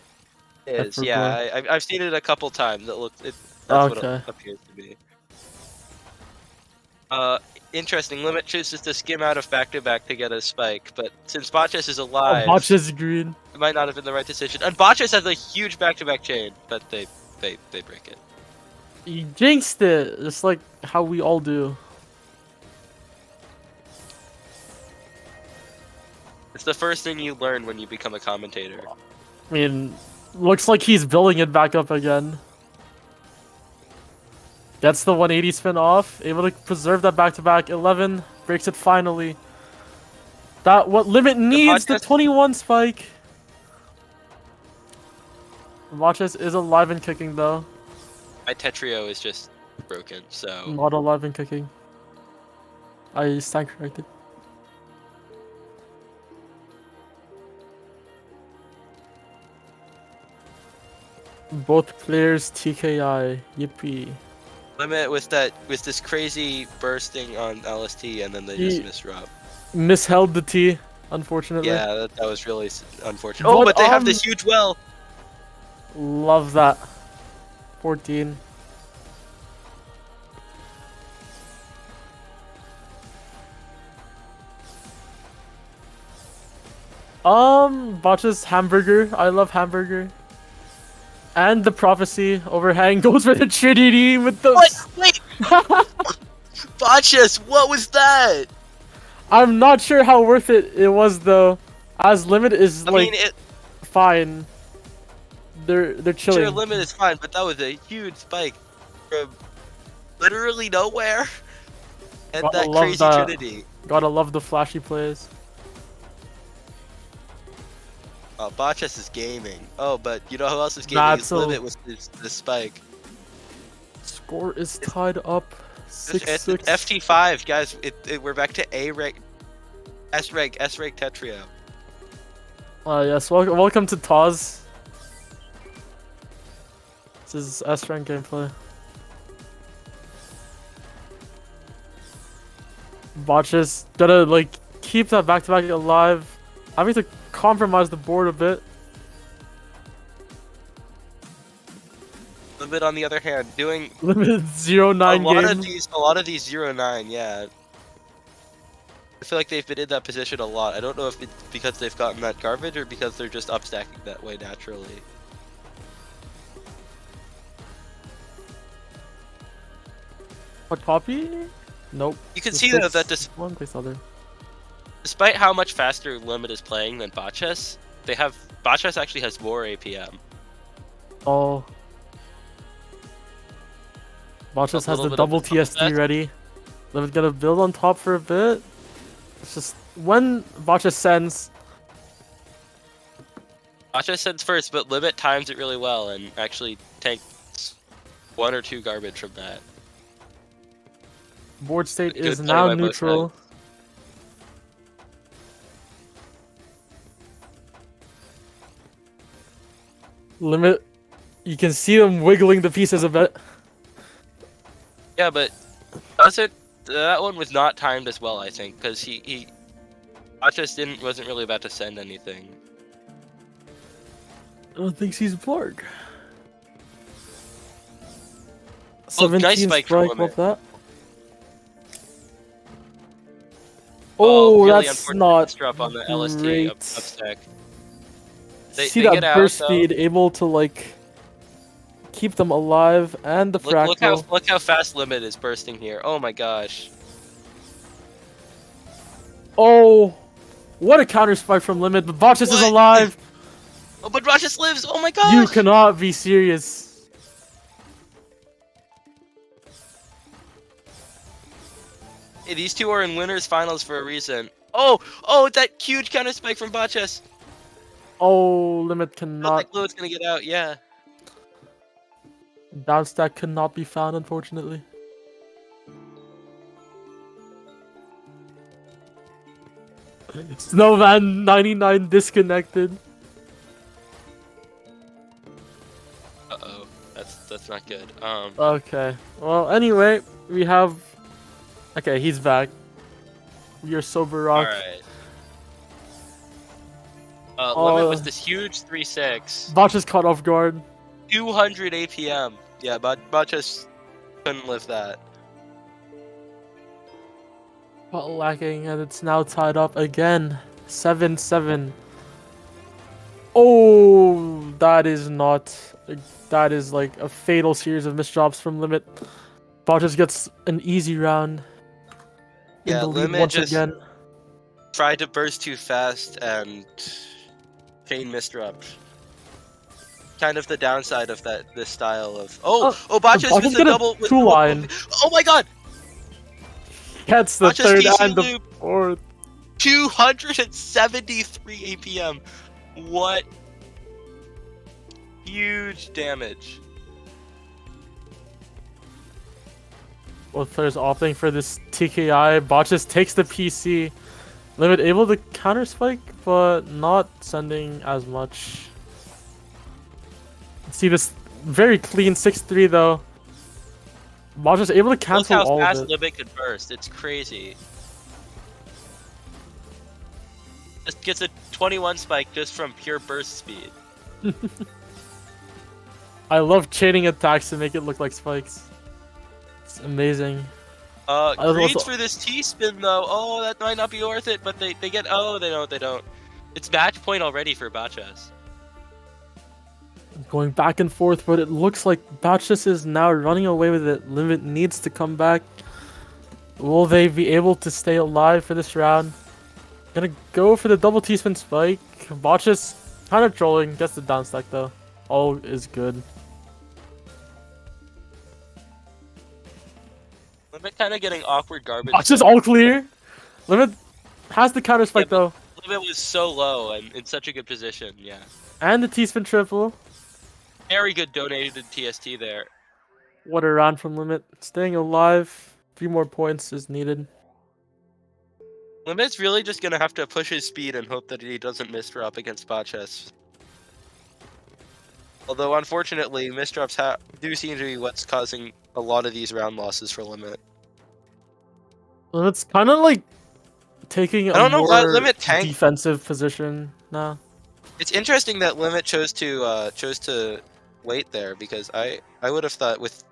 It is, yeah. I've seen it a couple times. That's what it appears to be. Interesting. Limit chooses to skim out of back-to-back to get a spike, but since Botches is alive... Oh, Botches green. It might not have been the right decision. And Botches has a huge back-to-back chain, but they break it. You jinxed it, just like how we all do. It's the first thing you learn when you become a commentator. I mean, looks like he's building it back up again. Gets the 180 spin off, able to preserve that back-to-back. 11 breaks it finally. That what Limit needs, the 21 spike. Botches is alive and kicking though. My Tetrio is just broken, so... Not alive and kicking. I stand corrected. Both players TKI. Yippee. Limit with this crazy bursting on LST, and then they He just misrub. misheld the T, unfortunately. Yeah, that was really unfortunate. But, But they have this huge well. Love that. 14. Botcha's hamburger. I love hamburger. And the prophecy overhang goes for the Trinity with the. What? Wait! Botchas, what was that? I'm not sure how worth it was though. As limit is fine. They're chilling. Sure, limit is fine, but that was a huge spike from literally nowhere. And Gotta that love crazy that. Trinity. Gotta love the flashy plays. Botchas is gaming. Oh, but you know who else is gaming? His limit was the spike. Score is tied up. 6-6. It's FT5, guys. We're back to A rank, S rank Tetrio. Yes. Welcome to Taz. This is S rank gameplay. Botchas gotta keep that back-to-back alive. Having to compromise the board a bit. Limit, on the other hand, doing Limited 0-9 game. a lot of these 0-9, yeah. I feel like they've been in that position a lot. I don't know if it's because they've gotten that garbage or because they're just upstacking that way naturally. What copy? Nope. You can see that one place other. Despite how much faster Limit is playing than Botchas, Botchas actually has more APM. Oh. Botchas has the double TSD ready. Limit's gonna build on top for a bit. It's just when Botchas sends. Botchas sends first, but Limit times it really well and actually tanks 1 or 2 garbage from that. Board state Good is play now by both neutral. sides. Limit, you can see them wiggling the pieces a bit. Yeah, but that one was not timed as well, I think, because Botchas wasn't really about to send anything. I don't think he's Blarg. Oh, nice 17 spike from strike Limit. off that. Oh, really that's unfortunate not drop on the LST great. up stack. See they that get out, burst though. speed, able to keep them alive, and the fractal. Look how fast Limit is bursting here. Oh my gosh. Oh, what a counter spike from Limit, but Botchas is What? alive! Oh, but Botchas lives! Oh my gosh! You cannot be serious. Hey, these two are in winners finals for a reason. Oh, that huge counter spike from Botchas! Oh, Limit I cannot. don't think Fluid's gonna get out, yeah. Down stack cannot be found, unfortunately. Snowman 99 disconnected. Uh-oh. That's not good. Okay. Well, anyway, we have. Okay, he's back. We are sober rock. Alright. Limit was this huge 3-6. Botchas caught off guard. 200 APM. Yeah, Botchas couldn't live that. But lacking, and it's now tied up again. 7-7. Oh, that is not. That is like a fatal series of misdrops from Limit. Botchas gets an easy round. In Yeah, the lead Limit once just again. tried to burst too fast and chain misdropped. Kind of the downside of this style of Botchas with the double with two line. Oh my god! Gets the Botchas third PC and the loop. fourth. 273 APM. What huge damage. Both players opting for this TKI. Botchas takes the PC. Limit able to counter spike, but not sending as much. See this Very clean 6-3 though. Botcha's able to Look cancel how all fast of it. Limit could burst. It's crazy. Just gets a 21 spike just from pure burst speed. I love chaining attacks to make it look like spikes. It's amazing. Greens Also, for this T-spin though. Oh, that might not be worth it, but they get. Oh, they don't. It's match point already for Botchas. going back and forth, but it looks like Botchas is now running away with it. Limit needs to come back. Will they be able to stay alive for this round? Gonna go for the double T-spin spike. Botchas kind of trolling, gets the down stack though. All is good. Limit kind of getting awkward garbage. Botchas all clear. Limit has the counter spike though. Limit was so low and in such a good position. Yeah, And the T-spin triple. very good donated TST there. What a round from Limit. Staying alive. A few more points is needed. Limit's really just gonna have to push his speed and hope that he doesn't misdrop against Botchas. Although unfortunately, misdrops do seem to be what's causing a lot of these round losses for Limit. Limit's kind of like taking I don't a know why more Limit tanked. defensive position now. It's interesting that Limit chose to wait there because I would have thought with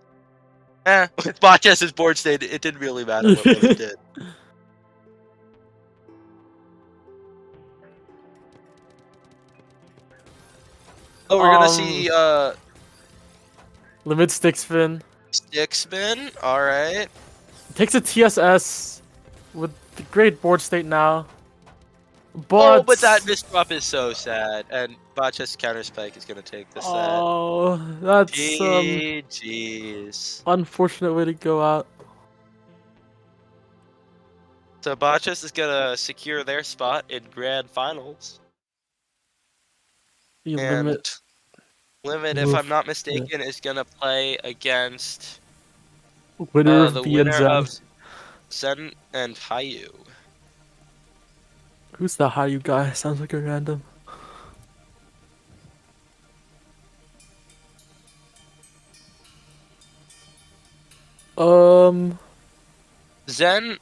with Botchas' board state it didn't really matter what Limit did. Oh, we're gonna see Limit stick spin. stick spin. All right. Takes a TSS with the great board state now. But But that misdrop is so sad, and Botchas counter spike is gonna take the set. Oh, that's GG's. unfortunate way to go out. So Botchas is gonna secure their spot in grand finals. The And Limit, if I'm not Yeah. mistaken, is gonna play against Winner of the B and winner Zen. of Zen and Hayu. Who's the Hayu guy? Sounds like a random. Zen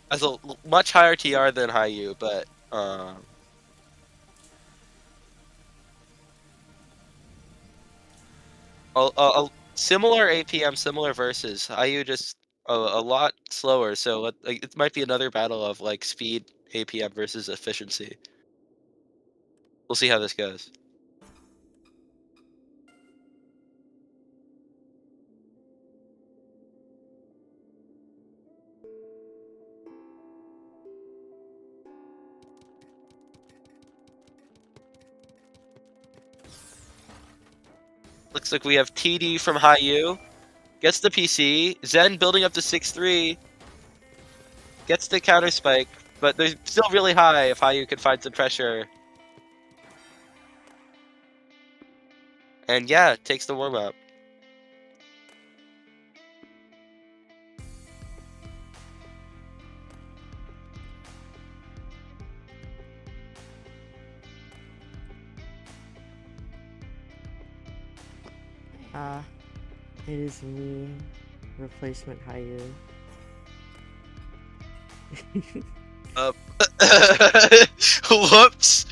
has a much higher TR than Hayu, but a similar APM, similar versus. Hayu just a lot slower, so it might be another battle of like speed APM versus efficiency. We'll see how this goes. Looks like we have TD from Hayu. Gets the PC. Zen building up to 6-3. Gets the counter spike, but they're still really high if Hayu can find some pressure. And yeah, takes the warm up. It is me, replacement Hayu. Whoops.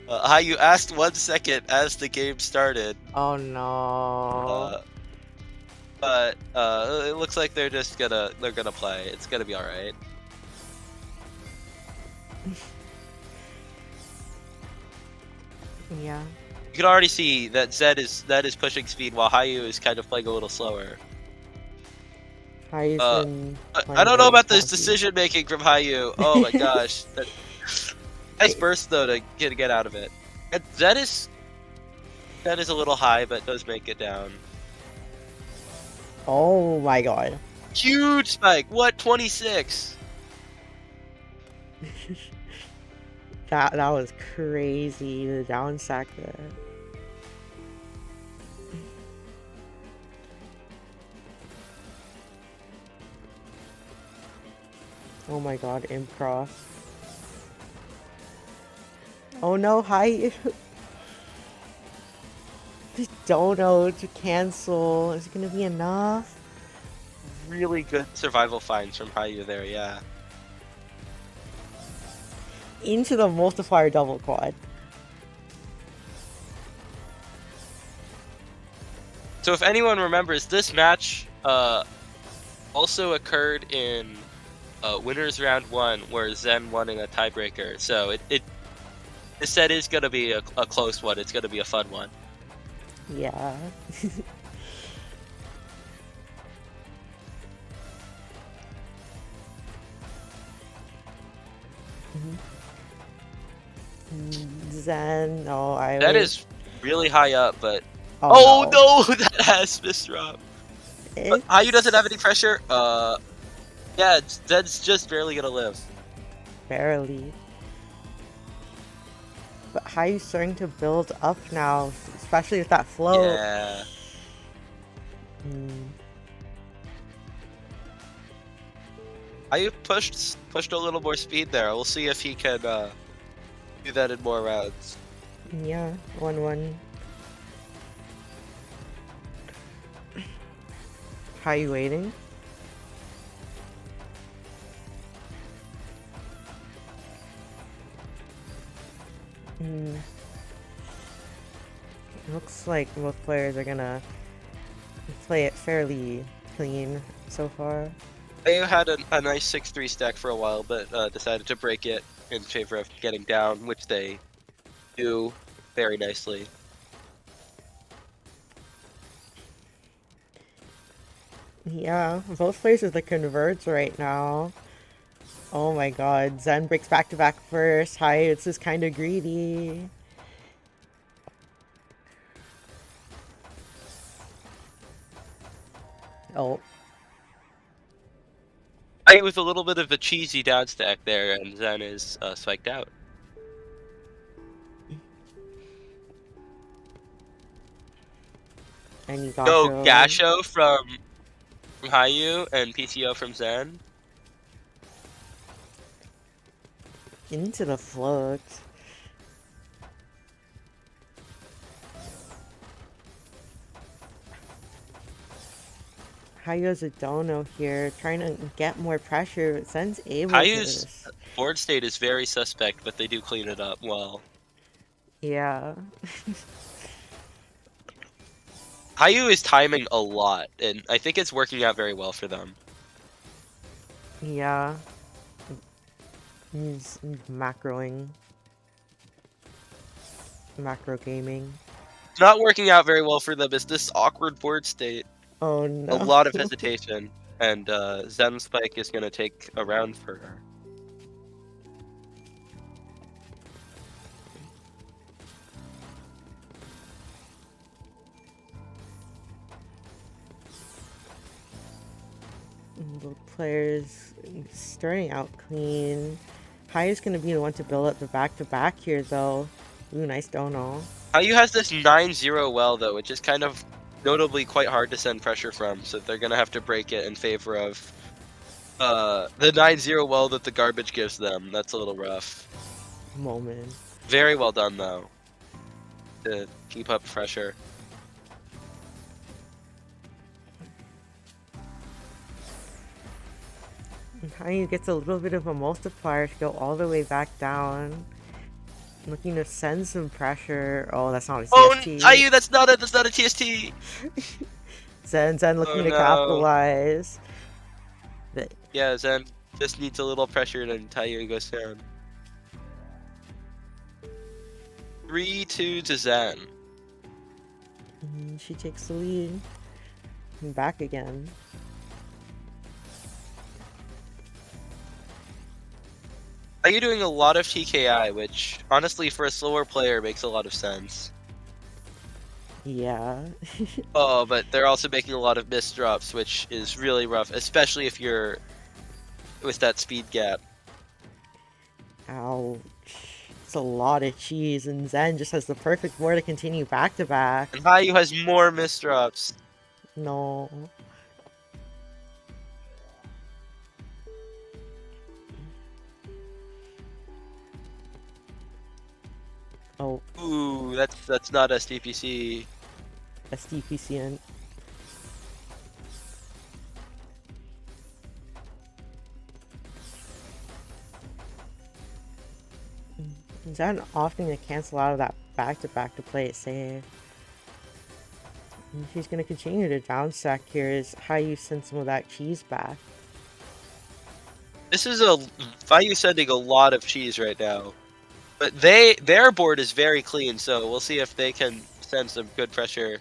Hayu asked 1 second as the game started. Oh no. But it looks like they're gonna play. It's gonna be all right. Yeah. You can already see that Zed is pushing speed while Hayu is kind of playing a little slower. Hayu's been I don't know playing about this very decision making from Hayu. Oh my gosh. Nice burst though to get out of it. And Zed is a little high, but does make it down. Oh my god. Huge spike. What 26? That was crazy. The down sack there. Oh my god, improv. Oh no, hi. The dono to cancel. Is it gonna be enough? Really good survival finds from Hayu there, yeah. Into the multiplier double quad. So if anyone remembers, this match also occurred in winners round 1, where Zen won in a tiebreaker. So this set is gonna be a close one. It's gonna be a fun one. Yeah. Zen. Oh, I That would. is really high up, but Oh no. no, that has misdrop. But Hayu doesn't have any It's pressure. Yeah, Zen's just barely gonna live. barely. But how are you starting to build up now, especially with that float? Yeah. Hmm. Hayu pushed a little more speed there. We'll see if he can do that in more rounds. Yeah, 1-1. How are you waiting? Hmm. Looks like both players are gonna play it fairly clean so far. Hayu had a nice 6-3 stack for a while, but decided to break it in favor of getting down, which they do very nicely. Yeah, both players with the converts right now. Oh my god, Zen breaks back to back first. Hi, it's just kind of greedy. Oh, Hayu with a little bit of a cheesy down stack there, and Zen is spiked out. and you Go Gasho Gasho from Hayu and PTO from Zen. into the float. Hayo's a dono here, trying to get more pressure, but Zen's able to. Hayu's board state is very suspect, but they do clean it up well. Yeah. Hayu is timing a lot, and I think it's working out very well for them. Yeah. He's macroing. Macro gaming. Not working out very well for them is this awkward board state. Oh A no. lot of hesitation, and Zen Spike is going to take a round for her. Both players starting out clean. Hayo's gonna be the one to build up the back-to-back here though. Ooh, nice dono. Hayu has this 9-0 well, though, which is kind of notably quite hard to send pressure from, so they're going to have to break it in favor of the 9-0 well that the garbage gives them. That's a little rough. Moment. Very well done, though, to keep up pressure. Hayu gets a little bit of a multiplier to go all the way back down. Looking to send some pressure. Oh, that's not a Oh, CST. Hayu, that's not a TST! Zen looking Oh, to no. capitalize. But Yeah, Zen just needs a little pressure, and Hayu goes down. 3-2 to Zen. she takes the lead. And back again. Are you doing a lot of TKI, which honestly for a slower player makes a lot of sense. Yeah. Oh, but they're also making a lot of missed drops, which is really rough, especially if you're with that speed gap. Ouch. It's a lot of cheese, and Zen just has the perfect board to continue back to back. And Hayu has more missed drops. No. Oh, Ooh, that's not SDPC. SDPCN. Zen opting to cancel out of that back-to-back to play it safe. And if he's going to continue to downstack here, is how you send some of that cheese back. This is a Vayu sending a lot of cheese right now, but their board is very clean, so we'll see if they can send some good pressure.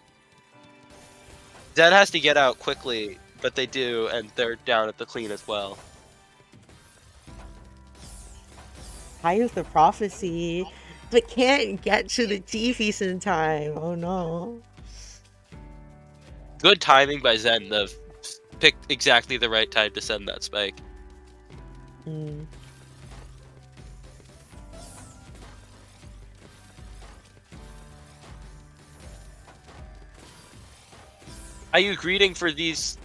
Zen has to get out quickly, but they do, and they're down at the clean as well. High with the prophecy, but can't get to the T-Feast in time. Oh no. Good timing by Zen to pick exactly the right time to send that spike. Mm. Are you greeting for these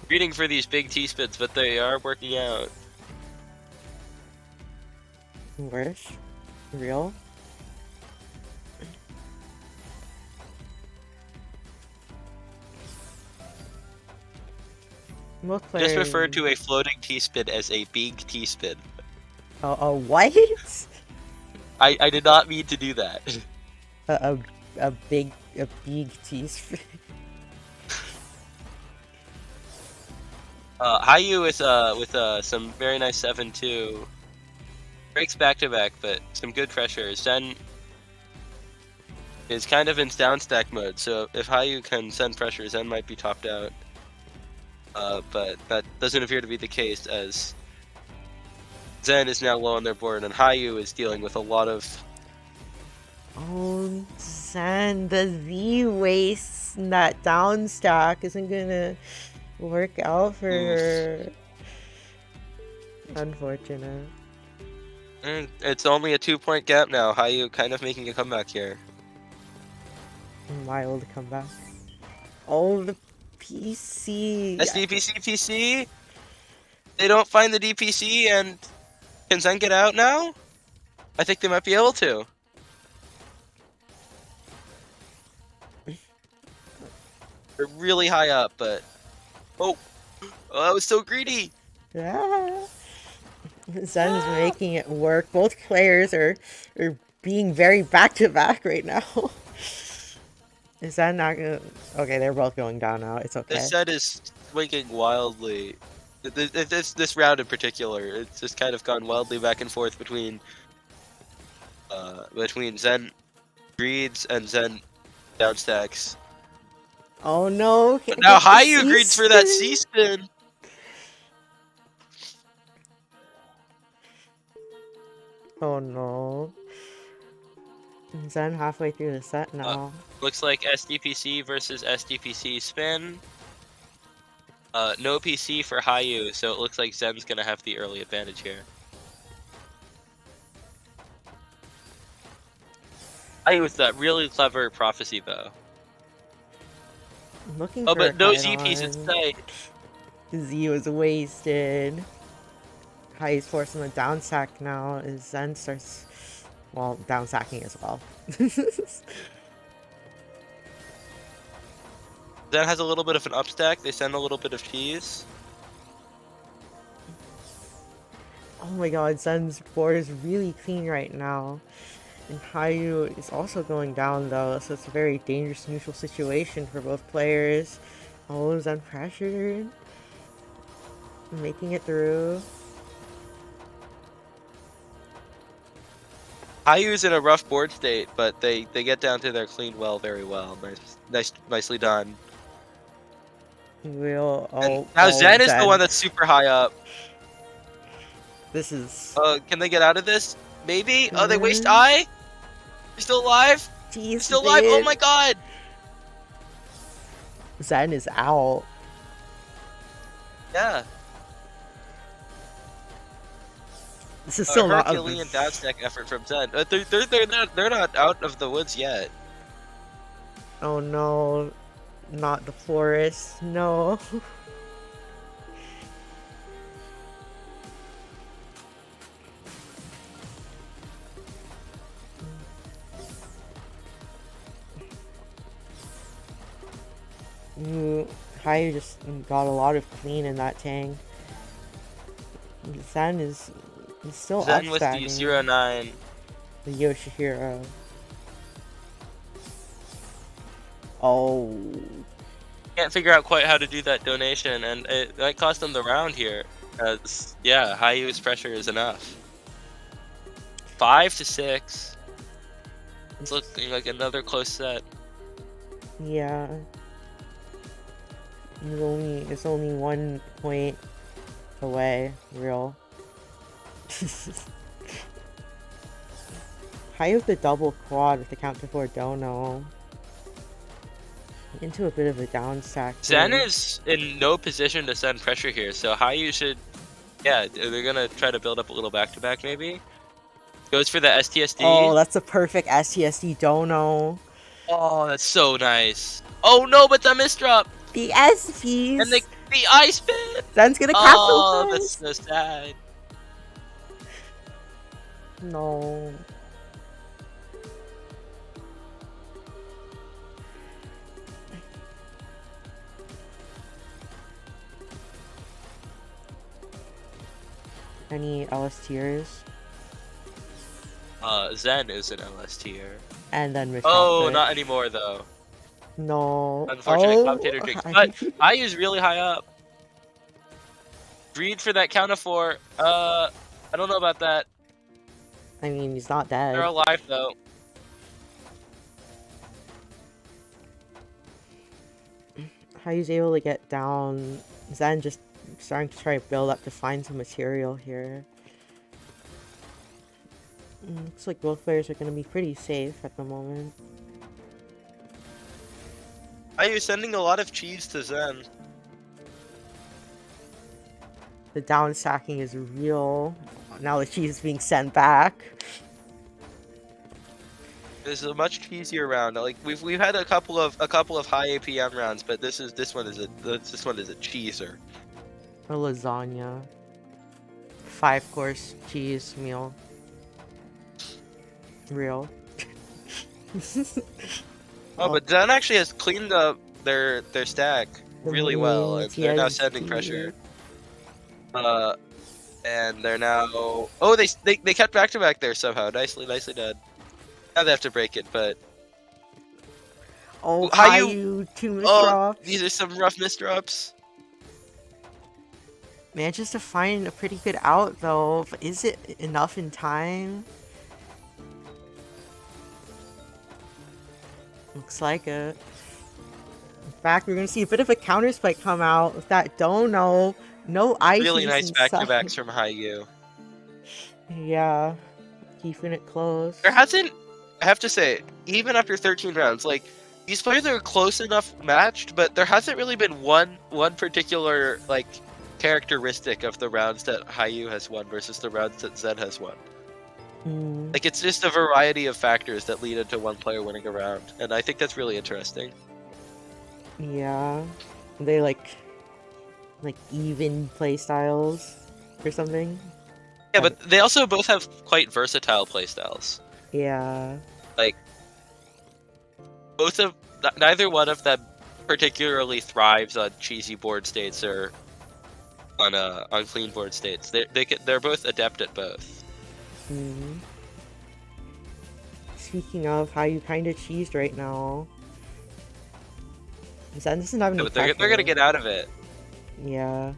big T-spins, but they are working out. Worse? Real? Most players... Just refer to a floating T-spin as a big T-spin. A what? I did not mean to do that. a big tease. Hayu is with some very nice 7-2. Breaks back to back, but some good pressure. Zen is kind of in down stack mode, so if Hayu can send pressure, Zen might be topped out. But that doesn't appear to be the case, as Zen is now low on their board, and Hayu is dealing with a lot of... Oh, Zen, the Z waste in that down stack isn't gonna work out for her. Unfortunate. And it's only a 2-point gap now. Hayu kind of making a comeback here. Wild comeback. Oh, the PC. SDPC PC? They don't find the DPC, and can Zen get out now? I think they might be able to. They're really high up, but... Oh, that was so greedy! Yeah. Zen's making it work. Both players are being very back-to-back right now. Is that not gonna... Okay, they're both going down now. It's okay. This set is swinging wildly. This round in particular, it's just kind of gone wildly back and forth between Zen greeds and Zen downstacks. Oh no! But now Hayu greeds for that C-spin! Oh no. Zen halfway through the set now. Looks like SDPC versus SDPC spin. No PC for Hayu, so it looks like Zen's gonna have the early advantage here. Hayu with that really clever prophecy though. Looking Oh, for but a no kite Z piece in on. sight. Z was wasted. Highest force on the down sack now is Zen starts, well, down sacking as well. Zen has a little bit of an upstack. They send a little bit of cheese. Oh my god, Zen's board is really clean right now. And Hayu is also going down though, so it's a very dangerous neutral situation for both players. Oh, Zen pressured. Making it through. Hayu's in a rough board state, but they get down to their clean well very well. Nicely done. Will And now Zen is the one that's super high up. This is... Can they get out of this? Maybe? Oh, they waste eye? They're still alive? They're still alive? Oh my god! Zen is out. Yeah. This is still not Herculean downstack effort from Zen. They're not out of the woods yet. Oh no, not the forest. No. Hayu just got a lot of clean in that tank. Zen is still Zen with the upstacking 0-9. the Yoshihiro. Oh, Can't figure out quite how to do that donation, and it might cost them the round here. As yeah, Hayu's pressure is enough. 5-6. It's looking like another close set. yeah. It's only 1 point away. Real. Hayu with the double quad with the counter 4 dono. Into a bit of a down stack. Zen here. is in no position to send pressure here, so Hayu should, yeah, they're gonna try to build up a little back-to-back maybe. Goes for the STSD. Oh, that's a perfect STSD dono. Oh, that's so nice. Oh no, but the misdrop! The SPs! And the ice spin! Zen's gonna Oh, capitalize! that's so sad. No. Any LS tiers? Zen is an LS tier. And then Miss Oh, Chocolate. not anymore though. No. Unfortunate commentator jinx. But Ayu's really high up. Breed for that count of 4. I don't know about that. I mean, he's not dead. They're alive though. How he's able to get down. Zen just starting to try to build up to find some material here. Looks like both players are going to be pretty safe at the moment. Ayu's sending a lot of cheese to Zen. The down stacking is real. Now the cheese is being sent back. This is a much cheesier round. Like we've had a couple of high APM rounds, but this one is a cheeser. A lasagna. 5-course cheese meal. Real. Oh, but Zen actually has cleaned up their stack really well, and they're now sending pressure. And they're now. Oh, they kept back to back there somehow. Nicely done. Now they have to break it, but Oh, Hayu, 2 misdrops. oh, these are some rough misdrops. Manages to find a pretty good out though, but is it enough in time? Looks like it. In fact, we're gonna see a bit of a counter spike come out with that dono. No ice. Really nice back-to-backs from Hayu. Yeah, keeping it close. There hasn't, I have to say, even after 13 rounds, like these players are close enough matched, but there hasn't really been one particular like characteristic of the rounds that Hayu has won versus the rounds that Zen has won. Like it's just a variety of factors that lead into one player winning a round, and I think that's really interesting. Yeah, they like even play styles or something. Yeah, but they also both have quite versatile playstyles. Yeah. Like neither one of them particularly thrives on cheesy board states or on clean board states. They're both adept at both. Speaking of how you kind of cheesed right now, Zen doesn't have any. But they're gonna get out of it. Yeah.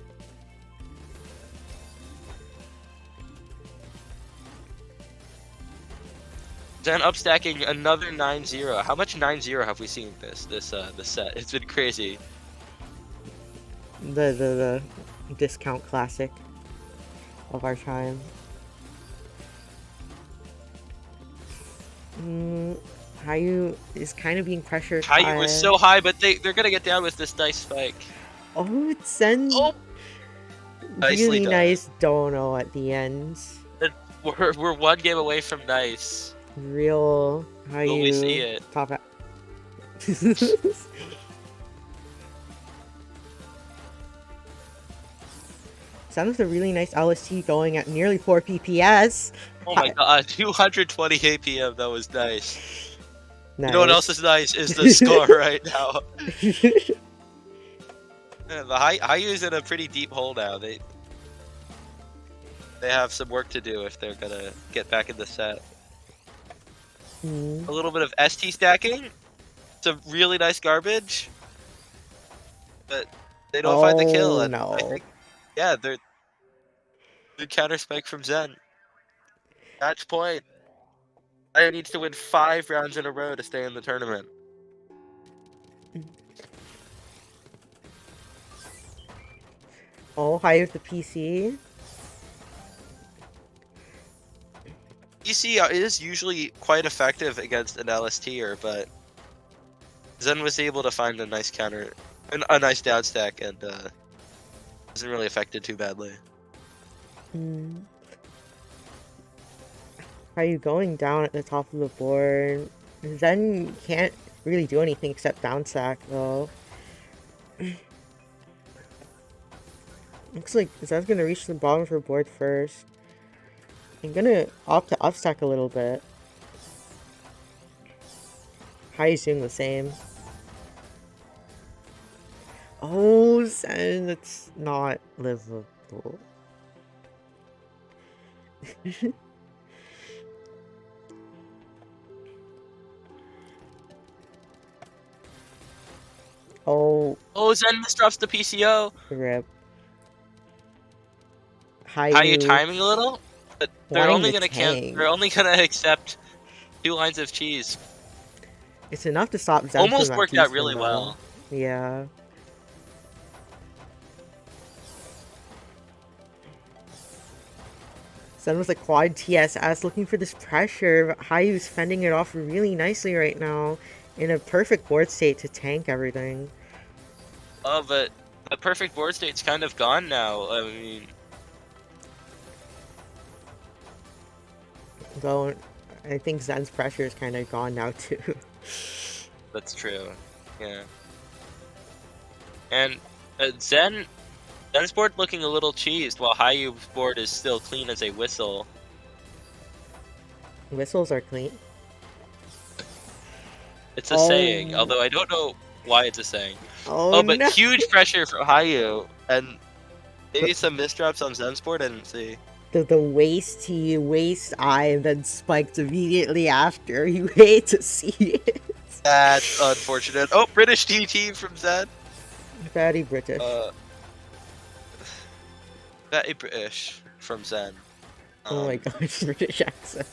Zen upstacking another 9-0. How much 9-0 have we seen this set? It's been crazy. The discount classic of our time. Hayu is kind of being pressured. Hayu was so high, but they're gonna get down with this nice spike. Oh, Zen. Oh, nicely really done. nice dono at the end. We're one game away from nice. Real Hayu. Will we see it? Top out. Zen with a really nice LST going at nearly 4 PPS. Oh my god, 220 APM, that was nice. Nice. You know what else is nice? Is the score right now. The Hayu's in a pretty deep hole now. They have some work to do if they're gonna get back in the set. Mm. A little bit of ST stacking, some really nice garbage, but they don't find the kill, Oh and I no. think, yeah, they're counter spike from Zen. Match point. Hayu needs to win 5 rounds in a row to stay in the tournament. Oh, high with the PC. EC is usually quite effective against an LSTer, but Zen was able to find a nice counter, a nice down stack, and wasn't really affected too badly. Mm. How are you going down at the top of the board? Zen can't really do anything except down sack though. Looks like Zen's gonna reach the bottom of her board first. I'm gonna opt to up stack a little bit. Hayu's doing the same. Oh, Zen, that's not livable. Oh, Oh, Zen misdrops the PCO. rip. Hayu Hayu timing a little, but they're wanting only the gonna tank. they're only gonna accept 2 lines of cheese. It's enough to stop Zen from Almost that worked out T-spin really though. well. Yeah. Zen with a quad TSS looking for this pressure, but Hayu's fending it off really nicely right now. In a perfect board state to tank everything. Oh, but the perfect board state's kind of gone now. I mean, Though, I think Zen's pressure is kind of gone now too. that's true. Yeah. And Zen's board looking a little cheesed, while Hayu's board is still clean as a whistle. Whistles are clean. It's a saying, although I don't know why it's a saying. Oh Oh, but no! huge pressure from Hayu, and maybe some misdrops on Zen's board. I didn't see. The waist T, waist I, and then spiked immediately after. You hate to see it. That's unfortunate. Oh, British TT from Zen. Very British. Very British from Zen. Oh my gosh, British accent.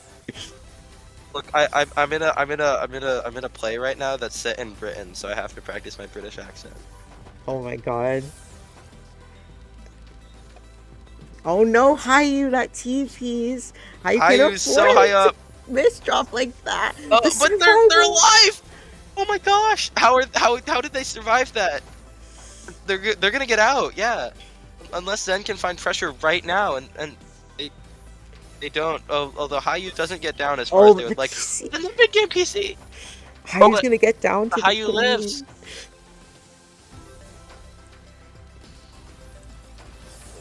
Look, I'm in a play right now that's set in Britain, so I have to practice my British accent. Oh my god. Oh no, Hayu, that T-piece. How you can afford Hayu's so high up. misdrop like that? Oh, The but they're survival. alive. Oh my gosh! How did they survive that? They're gonna get out, yeah. Unless Zen can find pressure right now, and they don't. Oh, although Hayu doesn't get down as far as they The would like. PC. In the mid game PC, Hayu's but gonna get down to the Hayu queen. lives.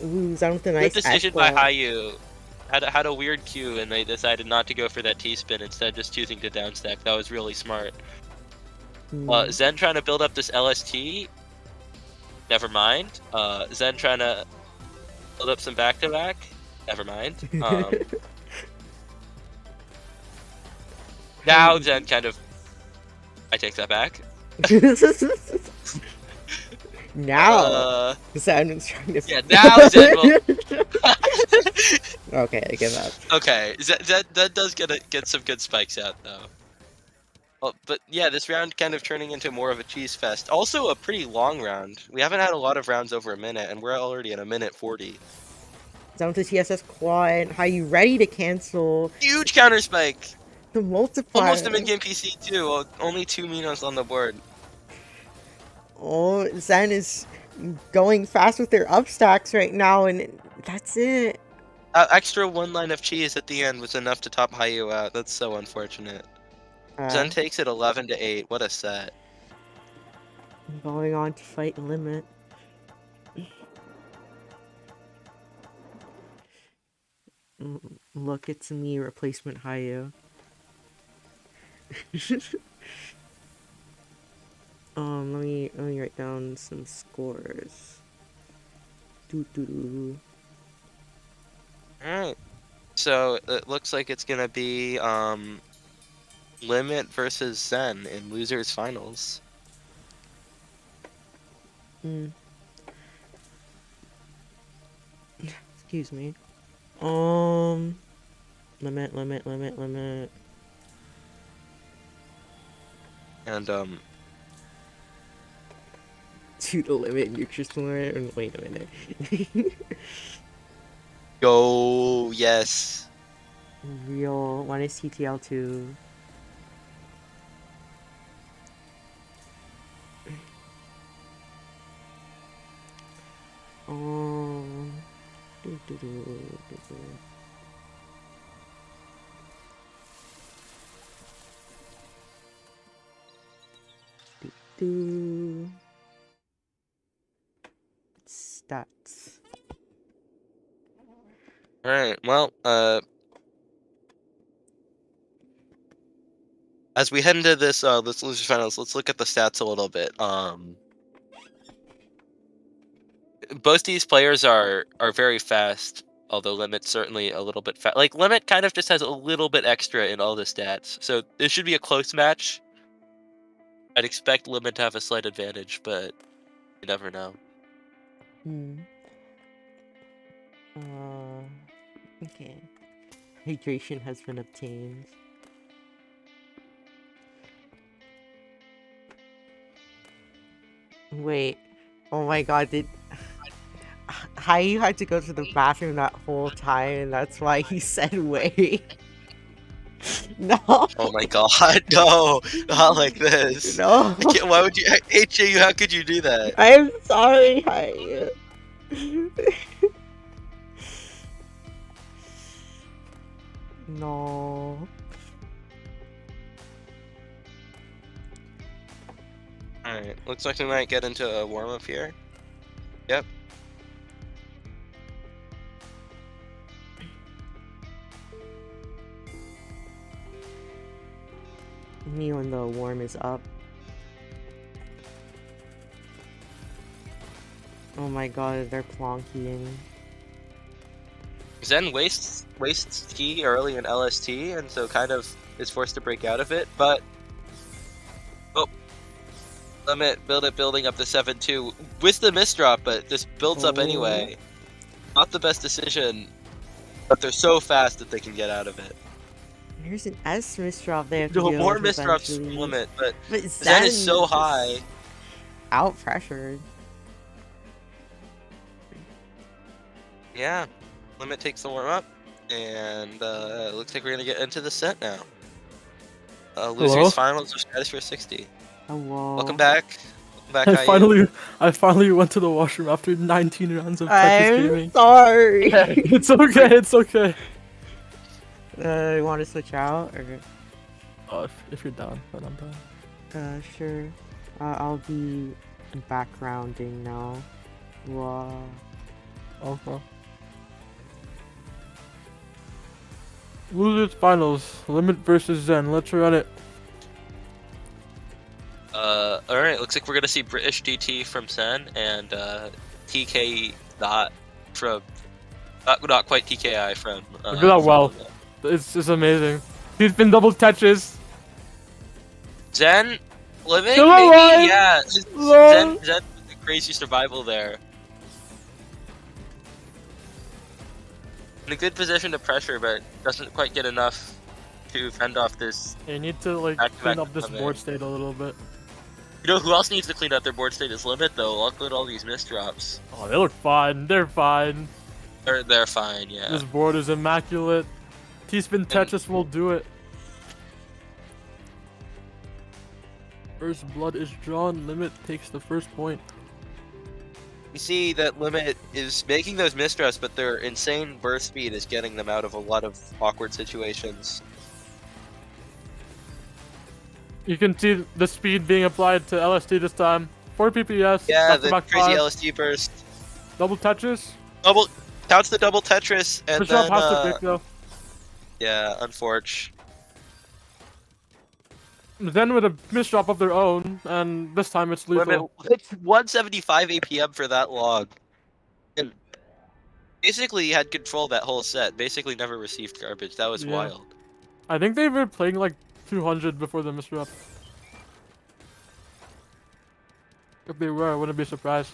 Ooh, Zen with a Good nice decision by echo. Hayu. Had a weird cue, and they decided not to go for that T-spin, instead just choosing to downstack. That was really smart. Zen trying to build up this LST. Never mind. Zen trying to build up some back-to-back. Never mind. Now Zen kind of... I take that back. Now, Zen is trying to. Yeah, now Zen will... Okay, I give up. Okay, that does get some good spikes out, though. Well, but yeah, this round kind of turning into more of a cheese fest. Also a pretty long round. We haven't had a lot of rounds over a minute, and we're already at a minute 40. Down to TSS quad. How you ready to cancel Huge counter spike! the multiplier? Almost a mid-game PC too. Well, only 2 Minos on the board. Oh, Zen is going fast with their upstacks right now, and that's it. Extra 1 line of cheese at the end was enough to top Hayu out. That's so unfortunate. Zen takes it 11-8. What a set. Going on to fight limit. Look, it's me, replacement Hayu. Let me write down some scores. Doo doo doo. Alright. So it looks like it's gonna be Limit versus Zen in losers finals. Mm. Excuse me. Um, limit. And To the limit, Nutrismore. Wait a minute. go yes. Real. One is TTL2. Um. Doo doo doo doo doo. Doo. Stats. Alright, well, as we head into this losers finals, let's look at the stats a little bit. Both these players are very fast, although Limit's certainly a little bit fast. Like Limit kind of just has a little bit extra in all the stats, so this should be a close match. I'd expect Limit to have a slight advantage, but you never know. Hmm. Okay. Hydration has been obtained. Wait. Oh my god, did Hayu had to go to the bathroom that whole time and that's why he said wait. No. Oh my god, no, not like this. No. I can't, why would you, HJ, how could you do that? I'm sorry, Hayu. No. Alright, looks like we might get into a warm-up here. Yep. Me when the warm is up. Oh my god, they're plonking. Zen wastes T early in LST, and so kind of is forced to break out of it, but oh, Limit building up the 7-2 with the misdrop, but this builds up anyway. Not the best decision, but they're so fast that they can get out of it. There's an S misdrop they have to No deal more with misdrops from eventually. Limit, but But Zen is so high. Out pressured. Yeah, Limit takes the warm up, and looks like we're gonna get into the set now. Losers Hello? finals of Stratosphere 60. Hello. Welcome back. Welcome back, I finally went to the washroom after 19 rounds of Tetris I'm gaming. sorry. It's okay, it's okay. You want to switch out or? Oh, if you're down, then I'm down. Sure. I'll be backgrounding now. Wow. Okay. Losers finals, Limit versus Zen. Let's run it. Alright, looks like we're gonna see British DT from Sen and TK Dot from not quite TKI from I did that well. It's amazing. He's been double Tetris. Zen living Still maybe? alive! Yeah. Zen with the crazy survival there. In a good position to pressure, but doesn't quite get enough to fend off this. You need to like Back-to-back clean up this Limit. board state a little bit. You know who else needs to clean up their board state is Limit though. Look at all these misdrops. Oh, they look fine. They're fine. They're fine, yeah. This board is immaculate. T-spin Tetris will do it. First blood is drawn. Limit takes the first point. You see that Limit is making those misdrops, but their insane burst speed is getting them out of a lot of awkward situations. You can see the speed being applied to LST this time. 4 PPS. Yeah, the back-to-back crazy 5. LSD burst. Double Tetris. Double counts the double Tetris, and Bishop then has to pick though. yeah, unfortunate. Zen with a misdrop of their own, and this time it's Limit lethal. it's 175 APM for that long. And basically had control that whole set. Basically never received garbage. That was Yeah. wild. I think they were playing like 200 before the misdrop. If they were, I wouldn't be surprised.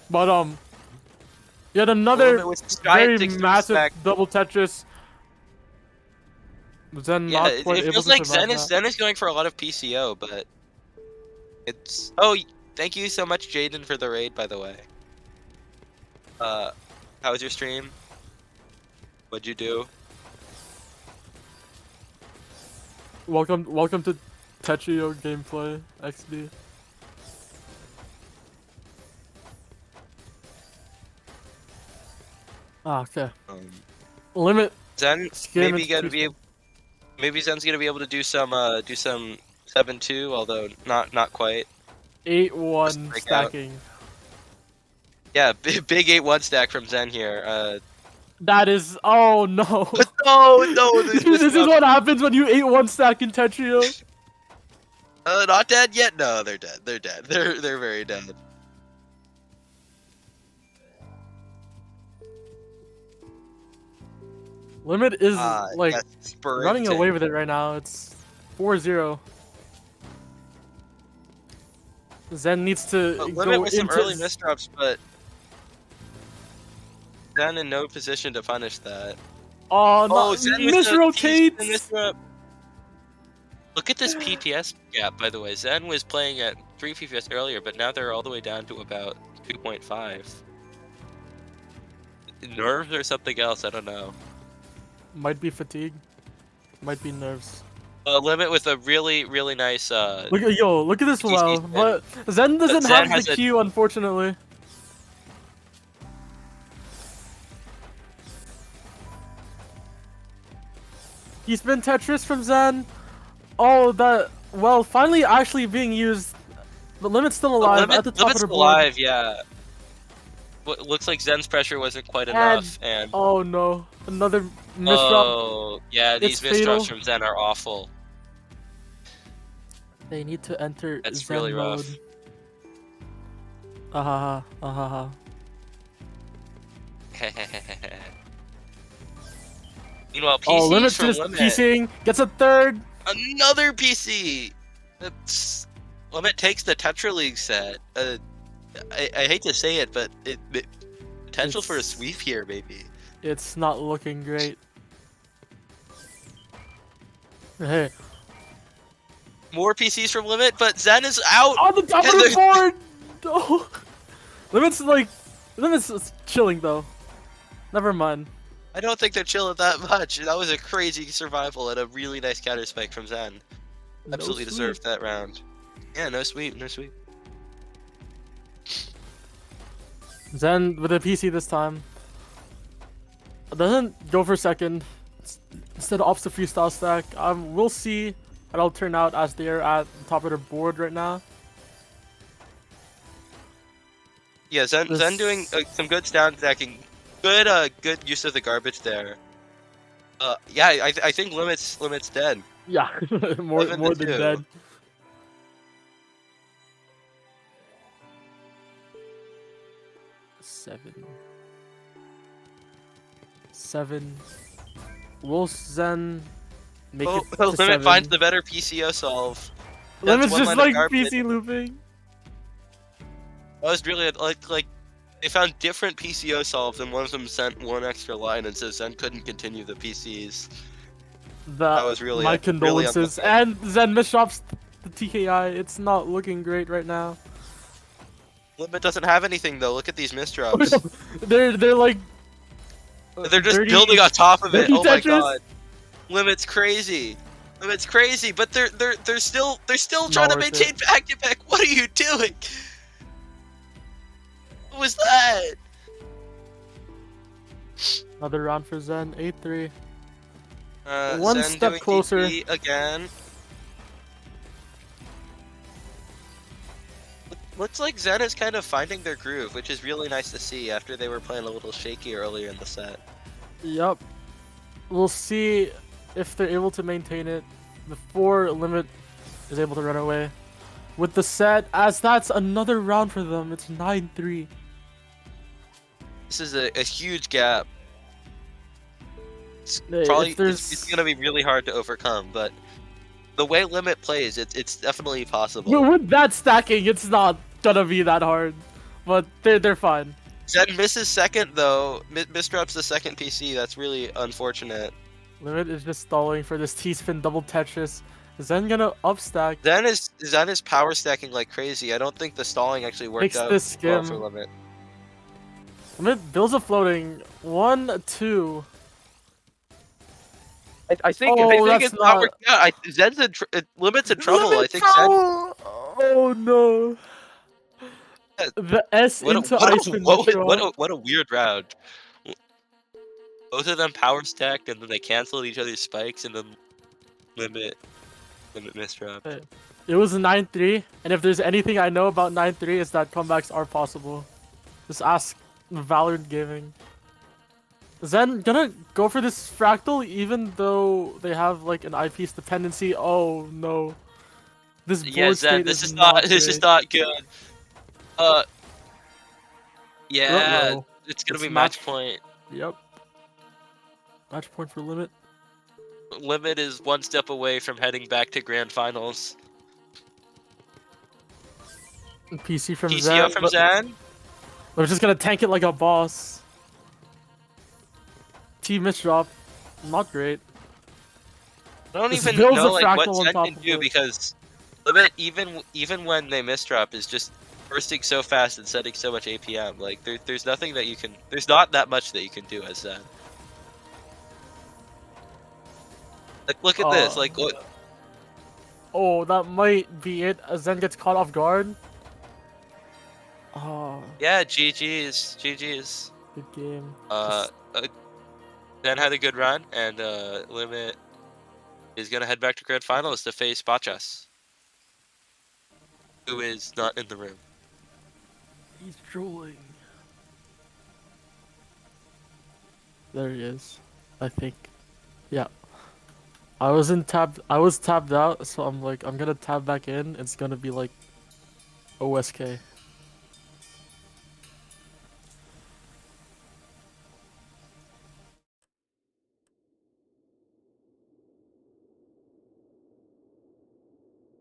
But yet another Limit with shy very 6 massive stack. double Tetris. Zen Yeah, not it, quite it able feels to like survive that. Zen is going for a lot of PCO, but it's thank you so much, Jaden, for the raid, by the way. How was your stream? What'd you do? Welcome to Tetrio gameplay XD. Ah, okay. Limit Zen skim maybe into gonna two be skim. maybe Zen's gonna be able to do some 7-2, although not quite. 8-1 break out. stacking. Yeah, big 8-1 stack from Zen here. That is, oh no. No, This is what happens when you 8-1 stack in Tetrio. Not dead yet. No, they're dead. They're dead. They're very dead. Ah, Limit is like Yes, running away with it right now. It's 4-0. Zen needs to Limit go with some into early misdrops, but Zen in no position to punish that. Oh no! Zen with Misrotates. the misdrop. Look at this PPS gap, by the way. Zen was playing at 3 PPS earlier, but now they're all the way down to about 2.5. Nerves or something else, I don't know. Might be fatigue. Might be nerves. Limit with a really nice Look at this PTC well, spin. but Zen doesn't Zen have has the a- Q, unfortunately. He's been Tetris from Zen. Oh, that well, finally actually being used. The Limit's still alive at the top of the board. alive, yeah. Looks like Zen's pressure wasn't quite enough, and oh no, another misdrop. oh yeah, these It's fatal. misdrops from Zen are awful. They need to enter That's Zen really mode. rough. Ahaha, ahaha. Meanwhile, PCs Oh, Limit's from just Limit. PCing, gets a third. Another PC. Limit takes the Tetra League set. I hate to say it, but potential for a sweep here, maybe. It's not looking great. Hey, More PCs from Limit, but Zen is out. on the top of And the board. Oh. Limit's chilling though. Never mind. I don't think they're chilling that much. That was a crazy survival and a really nice counter spike from Zen. Absolutely No deserved that round. Yeah, no sweep, no sweep. Zen with a PC this time. Doesn't go for second. Instead opts the freestyle stack. We'll see how it'll turn out as they're at the top of their board right now. Yeah, Zen doing some good down stacking. Good use of the garbage there. Yeah, I think Limit's dead. Yeah, more than 2. dead. Seven. Will Zen make it to Limit 7? finds the better PCO solve. Limit's one just line of like garbage. PC looping. That was really like they found different PCO solves, and one of them sent one extra line and says Zen couldn't continue the PCs. That was really my really condolences. unlucky. And Zen misdrops the TKI. It's not looking great right now. Limit doesn't have anything though. Look at these misdrops. they're like They're just 30 building on top of it. 30 Oh my Tetris? god. Limit's crazy. Limit's crazy, but they're still trying to worth maintain back to back. What are you doing? What was that? Another round for Zen. 8-3. One step closer. again. Looks like Zen is kind of finding their groove, which is really nice to see after they were playing a little shaky earlier in the set. Yep. We'll see if they're able to maintain it. before Limit is able to run away. With the set, as that's another round for them. It's 9-3. This is a huge gap. It's If there's it's gonna be really hard to overcome, but the way Limit plays, it's definitely possible. with that stacking, it's not gonna be that hard, but they're fine. Zen misses second though. Misdrops the second PC. That's really unfortunate. Limit is just stalling for this T-spin double Tetris. Zen gonna upstack. Zen is power stacking like crazy. I don't think the stalling actually worked Takes out the well skim. for Limit. Limit builds a floating 1-2. I think Oh, it's that's not not- working out. Zen's Limit's in trouble. I think Zen. Oh no. The S into ice and What a weird round. Both of them power stacked and then they canceled each other's spikes and then Limit misdrop. It was a 9-3, and if there's anything I know about 9-3, it's that comebacks are possible. Just ask Valorant Gaming. Zen gonna go for this fractal even though they have like an eyepiece dependency. Oh no. This board Yeah, Zen, state this is is not great. good. Yeah, Uh-oh. it's gonna It's be match point. Yep. Match point for Limit. Limit is one step away from heading back to grand finals. PC from PCO Zen. from Zen. We're just gonna tank it like a boss. T misdrop. Not great. I don't This even builds know a like fractal what on Zen top can of do it. because Limit even when they misdrop is just bursting so fast and setting so much APM. Like there's nothing that you can. There's not that much that you can do as Zen. Like look at this. Like look. Oh, that might be it. Zen gets caught off guard. Oh, Yeah, GG's. good game. Zen had a good run, and Limit is gonna head back to grand finals to face Bachas, who is not in the room. He's drooling. There he is. I think. Yeah. I was tabbed out, so I'm like, I'm gonna tab back in. It's gonna be like OSK.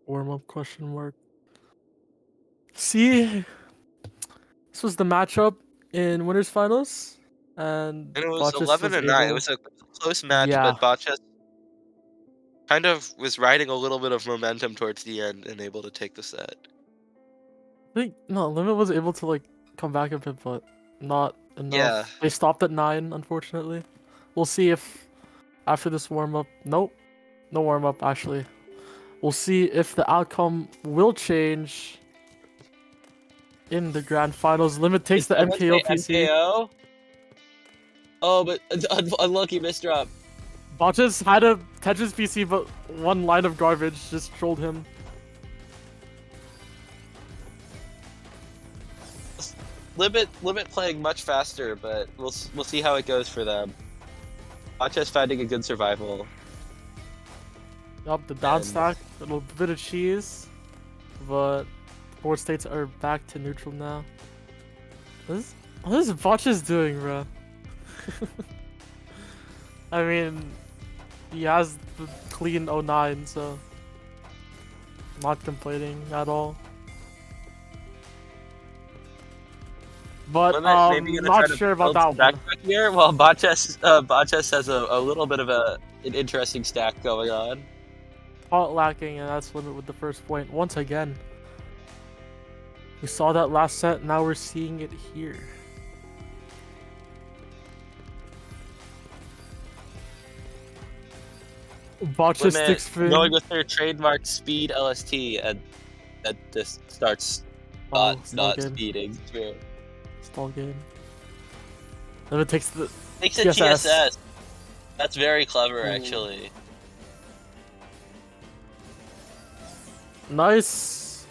Warm up question mark. See, this was the matchup in winners finals, and And it was Botchus 11-9. It able- was a close match, Yeah. but Bachas kind of was riding a little bit of momentum towards the end and able to take the set. I think no Limit was able to like come back a bit, but not enough. Yeah. They stopped at 9, unfortunately. We'll see if after this warm up. Nope, no warm up actually. We'll see if the outcome will change in the grand finals. Limit takes the MKO PC. MKO? Oh, but unlucky misdrop. Botches had a Tetris PC, but one line of garbage just trolled him. Limit playing much faster, but we'll see how it goes for them. Bachas finding a good survival. Yup, the down stack, a little bit of cheese, but board states are back to neutral now. What is Botches doing, bro? I mean, he has the clean 09, so not complaining at all. But Maybe gonna not try to sure about build that some one. backpack here. Well, Bachas has a little bit of an interesting stack going on. Pot lacking, and that's Limit with the first point once again. We saw that last set, now we're seeing it here. Botcha Limit sticks for going with their trademark speed LST, and that just starts not game. speeding through. Stall game. Limit takes the Takes a TSS. TSS. That's very clever, Ooh. actually. Nice.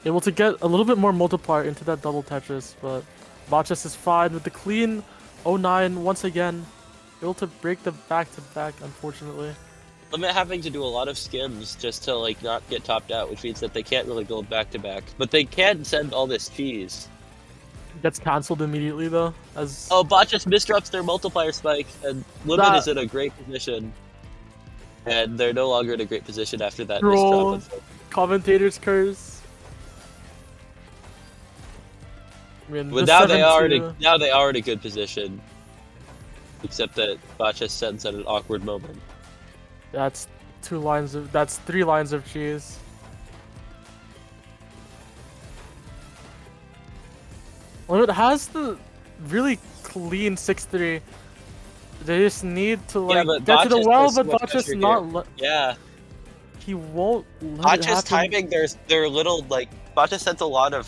Able to get a little bit more multiplier into that double Tetris, but Botchus is fine with the clean 09 once again. Able to break the back-to-back, unfortunately. Limit having to do a lot of skims just to like not get topped out, which means that they can't really build back to back. But they can send all this cheese. Gets cancelled immediately though. As Oh, bot just misdrops their multiplier spike, and Limit is in a great position. And they're no longer in a great position after that troll misdrop. commentator's curse. I mean, But the now they are 7-2 in a good position. Except that bot just sends at an awkward moment. That's 3 lines of cheese. Well, it has the really clean 6-3. They just need to like get to the well, but bot just not. Yeah. He won't let Bot it just happen. timing their little like bot just sent a lot of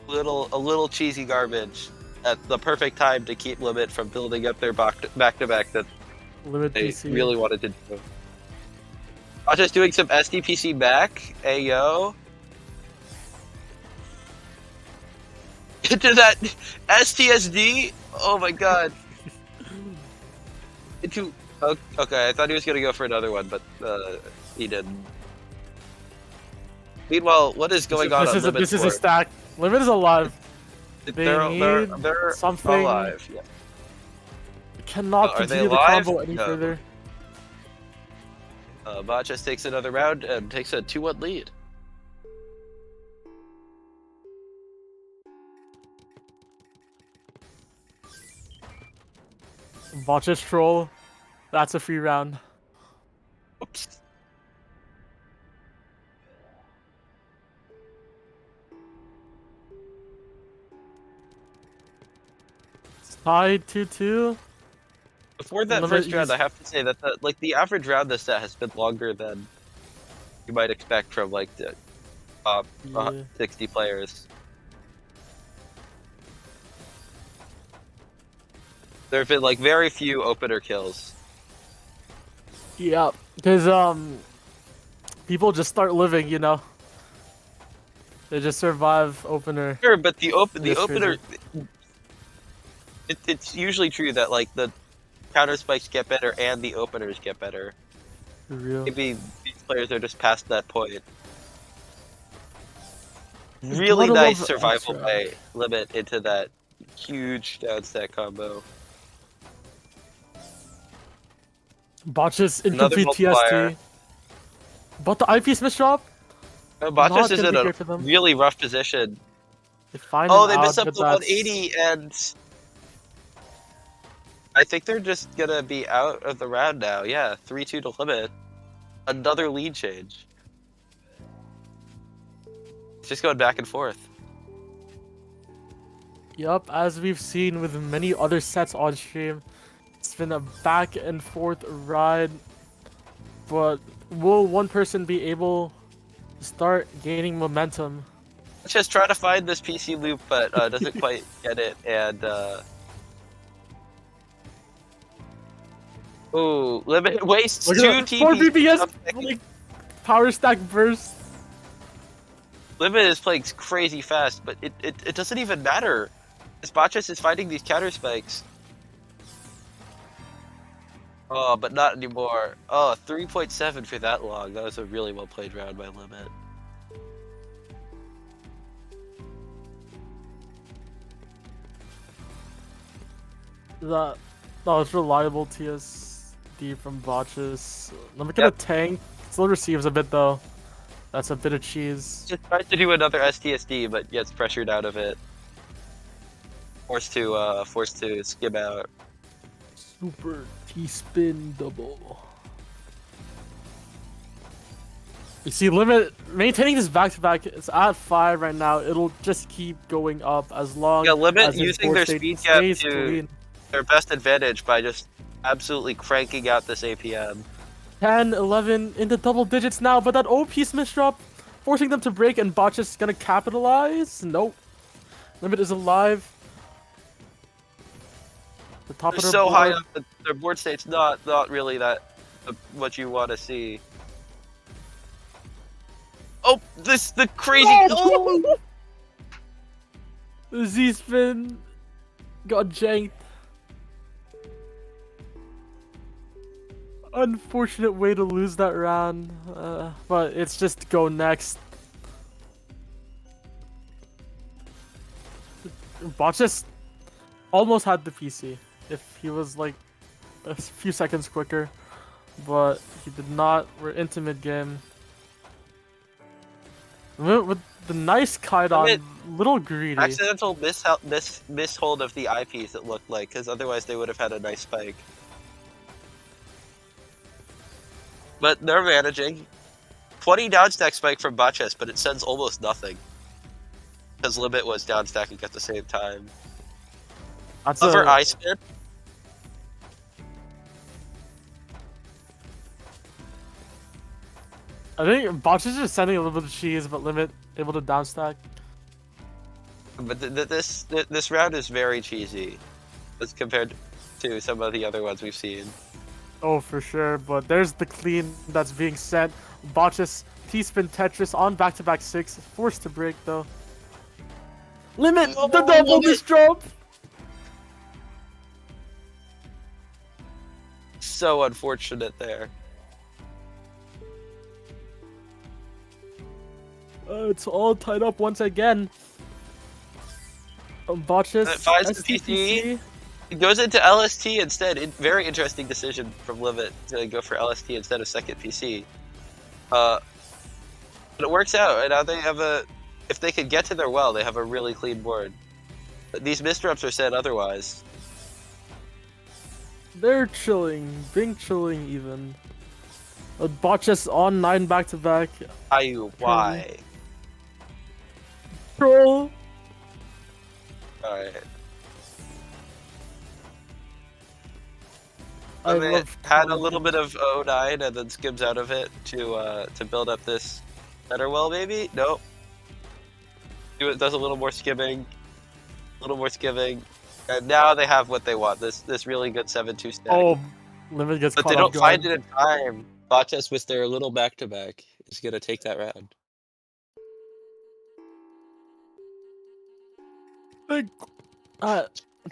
a little cheesy garbage at the perfect time to keep Limit from building up their back to back that Limit they PC. really wanted to do. Bot just doing some SDPC back. Ayo. Into that STSD. Oh my god. Into okay, I thought he was gonna go for another one, but he didn't. Meanwhile, what is going on Limit? This is a stack. Limit is alive. They're something. alive. Yeah. Cannot Are they continue the alive? combo any No. further. Bot just takes another round and takes a 2-1 lead. Botch's troll. That's a free round. Oops. Tied 2-2. Before that first round, I have to say that the average round this set has been longer than you might expect from like the top 60 players. There have been like very few opener kills. Yeah, because people just start living, you know. They just survive opener. Sure, but the opener, it's usually true that like the counter spikes get better and the openers get better. For real. Maybe these players are just past that point. Really nice survival by Limit into that huge downstack combo. Botch's incomplete TST. But the IP's misdrop? No, Botch's is in a really rough position. They missed up the 180 and I think they're just gonna be out of the round now. Yeah, 3-2 to Limit. Another lead change. It's just going back and forth. Yup, as we've seen with many other sets on stream, it's been a back and forth ride. But will one person be able to start gaining momentum? Let's just try to find this PC loop, but doesn't quite get it. And ooh, Limit wastes 2 TPs. 4 BPS, like, power stack burst. Limit is playing crazy fast, but it doesn't even matter. This Botchus is fighting these counter spikes. Oh, but not anymore. Oh, 3.7 for that long. That was a really well played round by Limit. That was reliable TSD from Botches. Let me get a tank. Still receives a bit though. That's a bit of cheese. Just tries to do another STSD, but gets pressured out of it. Forced to skim out. Super T-spin double. You see, Limit maintaining this back-to-back. It's at 5 right now. It'll just keep going up as long. Yeah, Limit as using their speed gap to their best advantage by just absolutely cranking out this APM. 10, 11 into double digits now, but that OP's misdrop forcing them to break, and Botch's gonna capitalize. Nope. Limit is alive. The top of their so board. high up that their board state's not really that what you want to see. Oh, the crazy. Oh! The Z-spin got janked. Unfortunate way to lose that round, but it's just go next. Bot just almost had the PC if he was like a few seconds quicker, but he did not. We're into mid game. With the nice Kaidan, little greedy. Accidental mishold of the eyepiece, it looked like, because otherwise they would have had a nice spike. But they're managing. 20 downstack spike from Botchess, but it sends almost nothing. Because Limit was downstacking at the same time. That's Over Ice Man. I think Box is just sending a little bit of cheese, but Limit able to downstack. But this round is very cheesy, as compared to some of the other ones we've seen. Oh, for sure. But there's the clean that's being sent. Botchus T-spin Tetris on back-to-back 6, forced to break though. Limit Oh, the double Limit. miss drop. So unfortunate there. It's all tied up once again. Botchus It finds the STPC. PC. It goes into LST instead. Very interesting decision from Limit to go for LST instead of second PC. But it works out, and now they have a. If they could get to their well, they have a really clean board. But these misdrops are said otherwise. They're chilling, being chilling even. Botchus on 9 back-to-back. Ayu, why? Troll. Alright. I Limit love had a little bit of 09 and then skims out of it to build up this better well, maybe? Nope. Does a little more skimming. And now they have what they want. This really good 7-2 stack. Oh, Limit gets But caught they don't off guard. find it in time. Botchess with their little back-to-back is gonna take that round.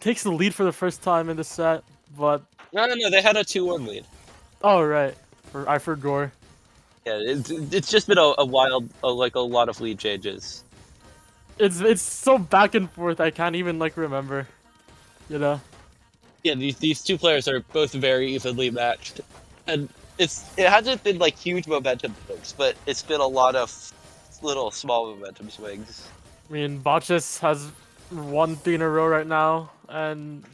Takes the lead for the first time in the set, but No, they had a 2-1 lead. oh right, I forgot. Yeah, it's just been a wild, like a lot of lead changes. It's so back and forth. I can't even like remember, you know. Yeah, these two players are both very evenly matched, and it hasn't been like huge momentum swings, but it's been a lot of little small momentum swings. I mean, Botchus has won 3 in a row right now, and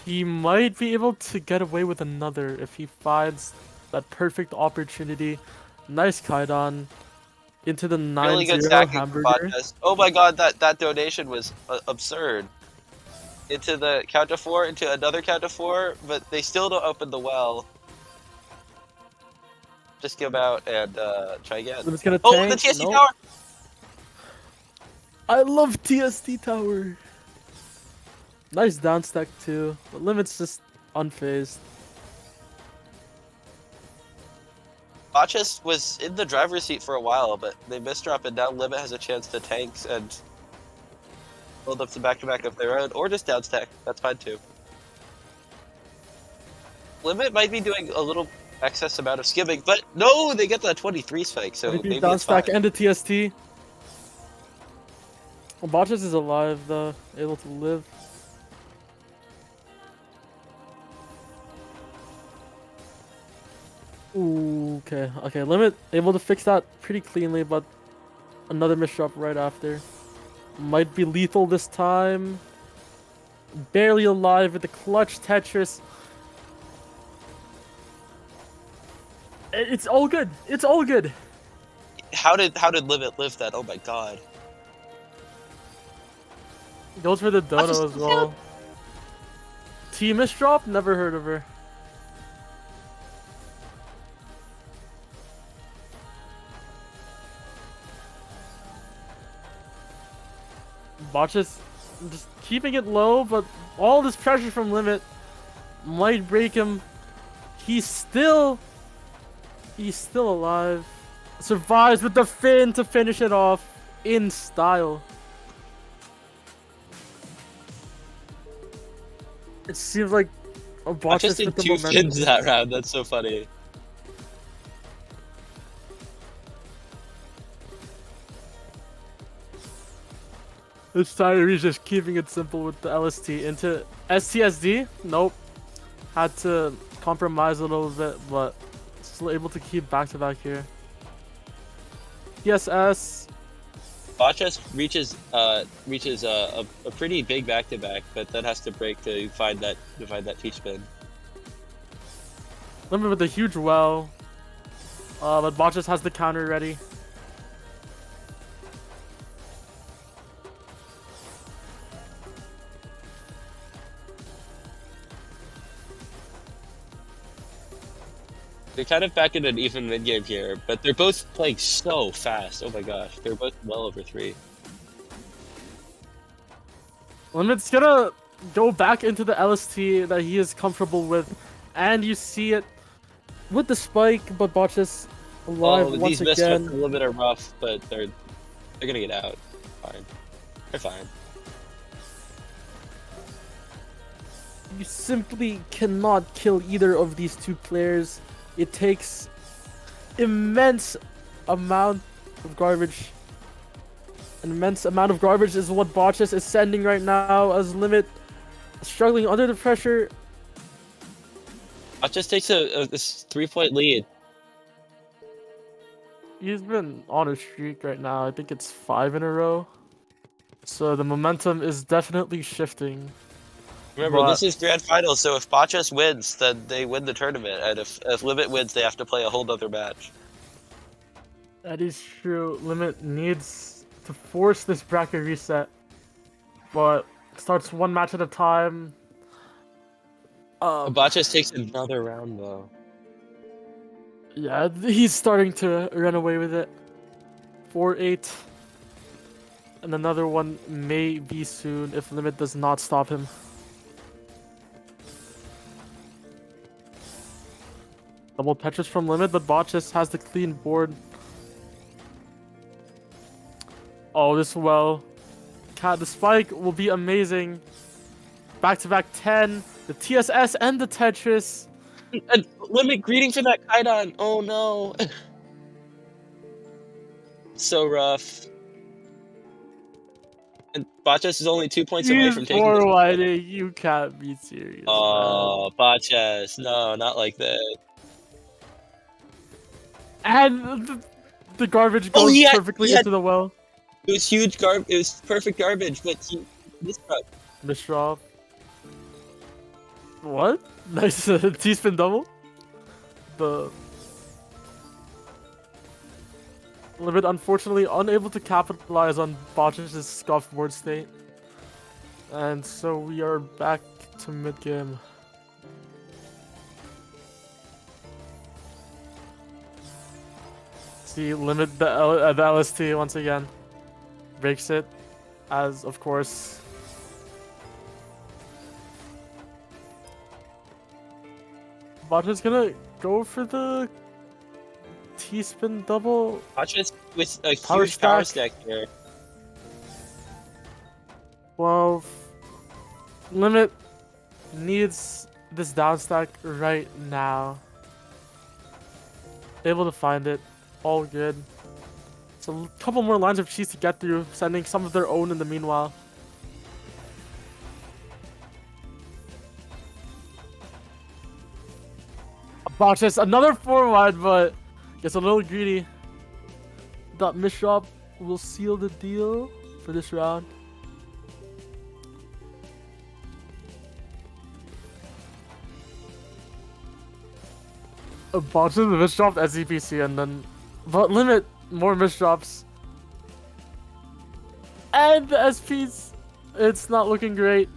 he might be able to get away with another if he finds that perfect opportunity. Nice Kaidan into the 9-0 Really good stacking from hamburger. Botchess. Oh my god, that donation was absurd. Into the count of 4, into another count of 4, but they still don't open the well. Just go out and try again. Limit's gonna Oh, tank. the TSC Nope. tower! I love TST tower. Nice down stack too, but Limit's just unfazed. Botchess was in the driver's seat for a while, but they misdrop, and now Limit has a chance to tanks and build up to back-to-back of their own, or just downstack. That's fine too. Limit might be doing a little excess amount of skimming, but no, they get that 23 spike, so maybe down it's fine. stack and a TST. Well, Botchus is alive though, able to live. Ooh, okay, Limit able to fix that pretty cleanly, but another misdrop right after. Might be lethal this time. Barely alive with the clutch Tetris. It's all good. It's all good. How did Limit live that? Oh my god. Goes for the dodo as well. T misdrop? Never heard of her. Botchus just keeping it low, but all this pressure from Limit might break him. He's still alive. Survives with the fin to finish it off in style. It seems like Oh, I just Botches did with the 2 momentum. spins that round. That's so funny. This time he's just keeping it simple with the LST into STSD. Nope. Had to compromise a little bit, but still able to keep back to back here. TSS. Botches reaches a pretty big back to back, but then has to break to find that T spin. Limit with the huge well. But Botches has the counter ready. They're kind of back in an even mid game here, but they're both playing so fast. Oh my gosh, they're both well over 3. Limit's gonna go back into the LST that he is comfortable with, and you see it with the spike, but Botches alive Oh, once these missteps a again. little bit are rough, but they're gonna get out. Fine, they're fine. You simply cannot kill either of these two players. It takes immense amount of garbage. An immense amount of garbage is what Botches is sending right now as Limit struggling under the pressure. Botches takes this 3-point lead. He's been on a streak right now. I think it's 5 in a row. So the momentum is definitely shifting. Remember, But this is grand final, so if Botches wins, then they win the tournament, and if Limit wins, they have to play a whole other match. that is true. Limit needs to force this bracket reset. But starts one match at a time. Botches takes another round though. Yeah, he's starting to run away with it. 4-8. And another one may be soon if Limit does not stop him. Double Tetris from Limit, but Botches has the clean board. Oh, this well. The spike will be amazing. Back-to-back 10. The TSS and the Tetris. And Limit greeting for that Kaidan. Oh no. So rough. And Botches is only 2 points away He's from taking this. forwarding. You can't be serious, man. Oh, Botches. No, not like that. And the garbage goes perfectly into the well. It was huge it was perfect garbage, but he misstruck. Misdraw. What? Nice T-spin double. The Limit unfortunately unable to capitalize on Botches' scuffed board state. And so we are back to mid-game. See, Limit the LST once again. Breaks it, as of course. Botches gonna go for the T-spin double. Botches with a Power huge power stack. stack here. 12. Limit needs this down stack right now. Able to find it. All good. So a couple more lines of cheese to get through, sending some of their own in the meanwhile. Botches, another 4 wide, but gets a little greedy. That misdrop will seal the deal for this round. Botches misdropped SCPC and then... But Limit, more misdrops. And the SPs, it's not looking great.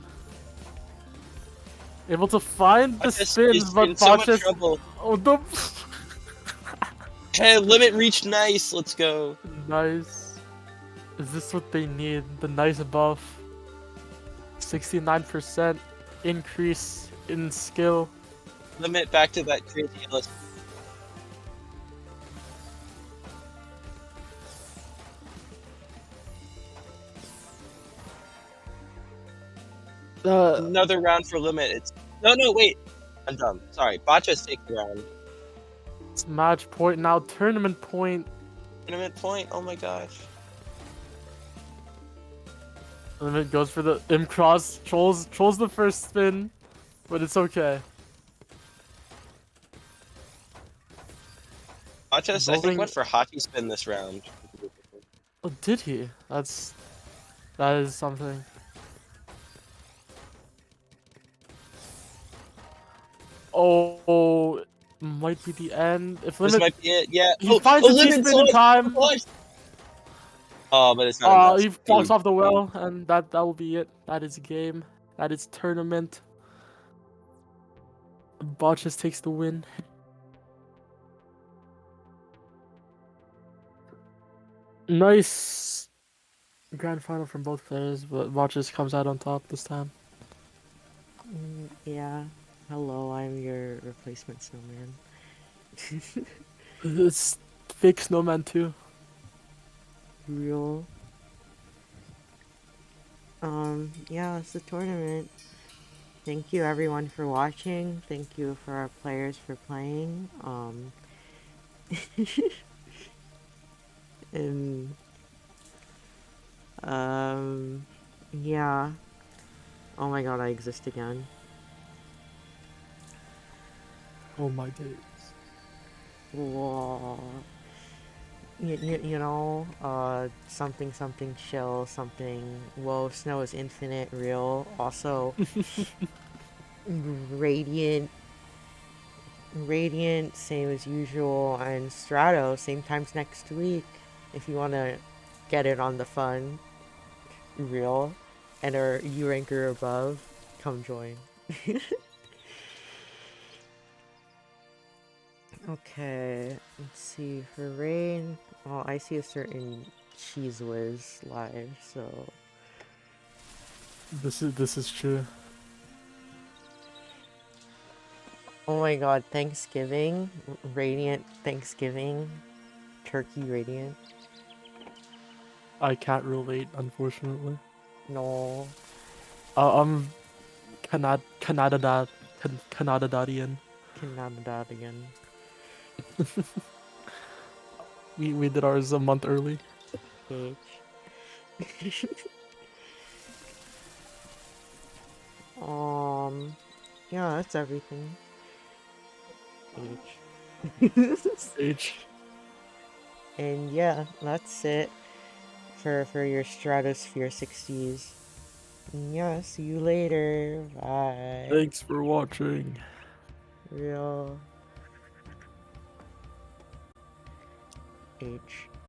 Able to find the spins, but so much Botches... trouble. Oh, the... Hey, Limit reached nice. Let's go. Nice. Is this what they need? The nice buff. 69% increase in skill. Limit back to that crazy LS. Another round for Limit. It's no, wait. I'm dumb. Sorry, Botcha's taking round. It's match point now. Tournament point. Tournament point. Oh my gosh. Limit goes for the M cross. Trolls the first spin, but it's okay. Botcha's, I think, Building. went for hockey spin this round. Oh, did he? That is something. Oh, might be the end. If This limit might be it. Yeah. he Oh, finds a T lemon spin in sauce. time. Oh, but it's not enough. He walks off the well, and that will be it. That is game. That is tournament. Botches takes the win. Nice grand final from both players, but Botches comes out on top this time. Yeah. Hello, I'm your replacement snowman. It's fake snowman too. Real. Yeah, it's the tournament. Thank you everyone for watching. Thank you for our players for playing. And yeah. Oh my god, I exist again. Oh my days. Whoa. You know, something something chill, something. Whoa, snow is infinite, real. Also, radiant, radiant, same as usual, and Strato, same times next week. If you want to get it on the fun, real, and our U rank or above, come join. Okay, let's see. For rain, well, I see a certain Cheese Whiz live, so This is true. oh my god, Thanksgiving, Radiant Thanksgiving, Turkey Radiant. I can't relate, unfortunately. No, I'm Canadadian. cannot that again. We did ours a month early. H. Yeah, that's everything. H. H. And yeah, that's it for your Stratosphere 60s. Yeah, see you later. Bye. Thanks for watching. Real H.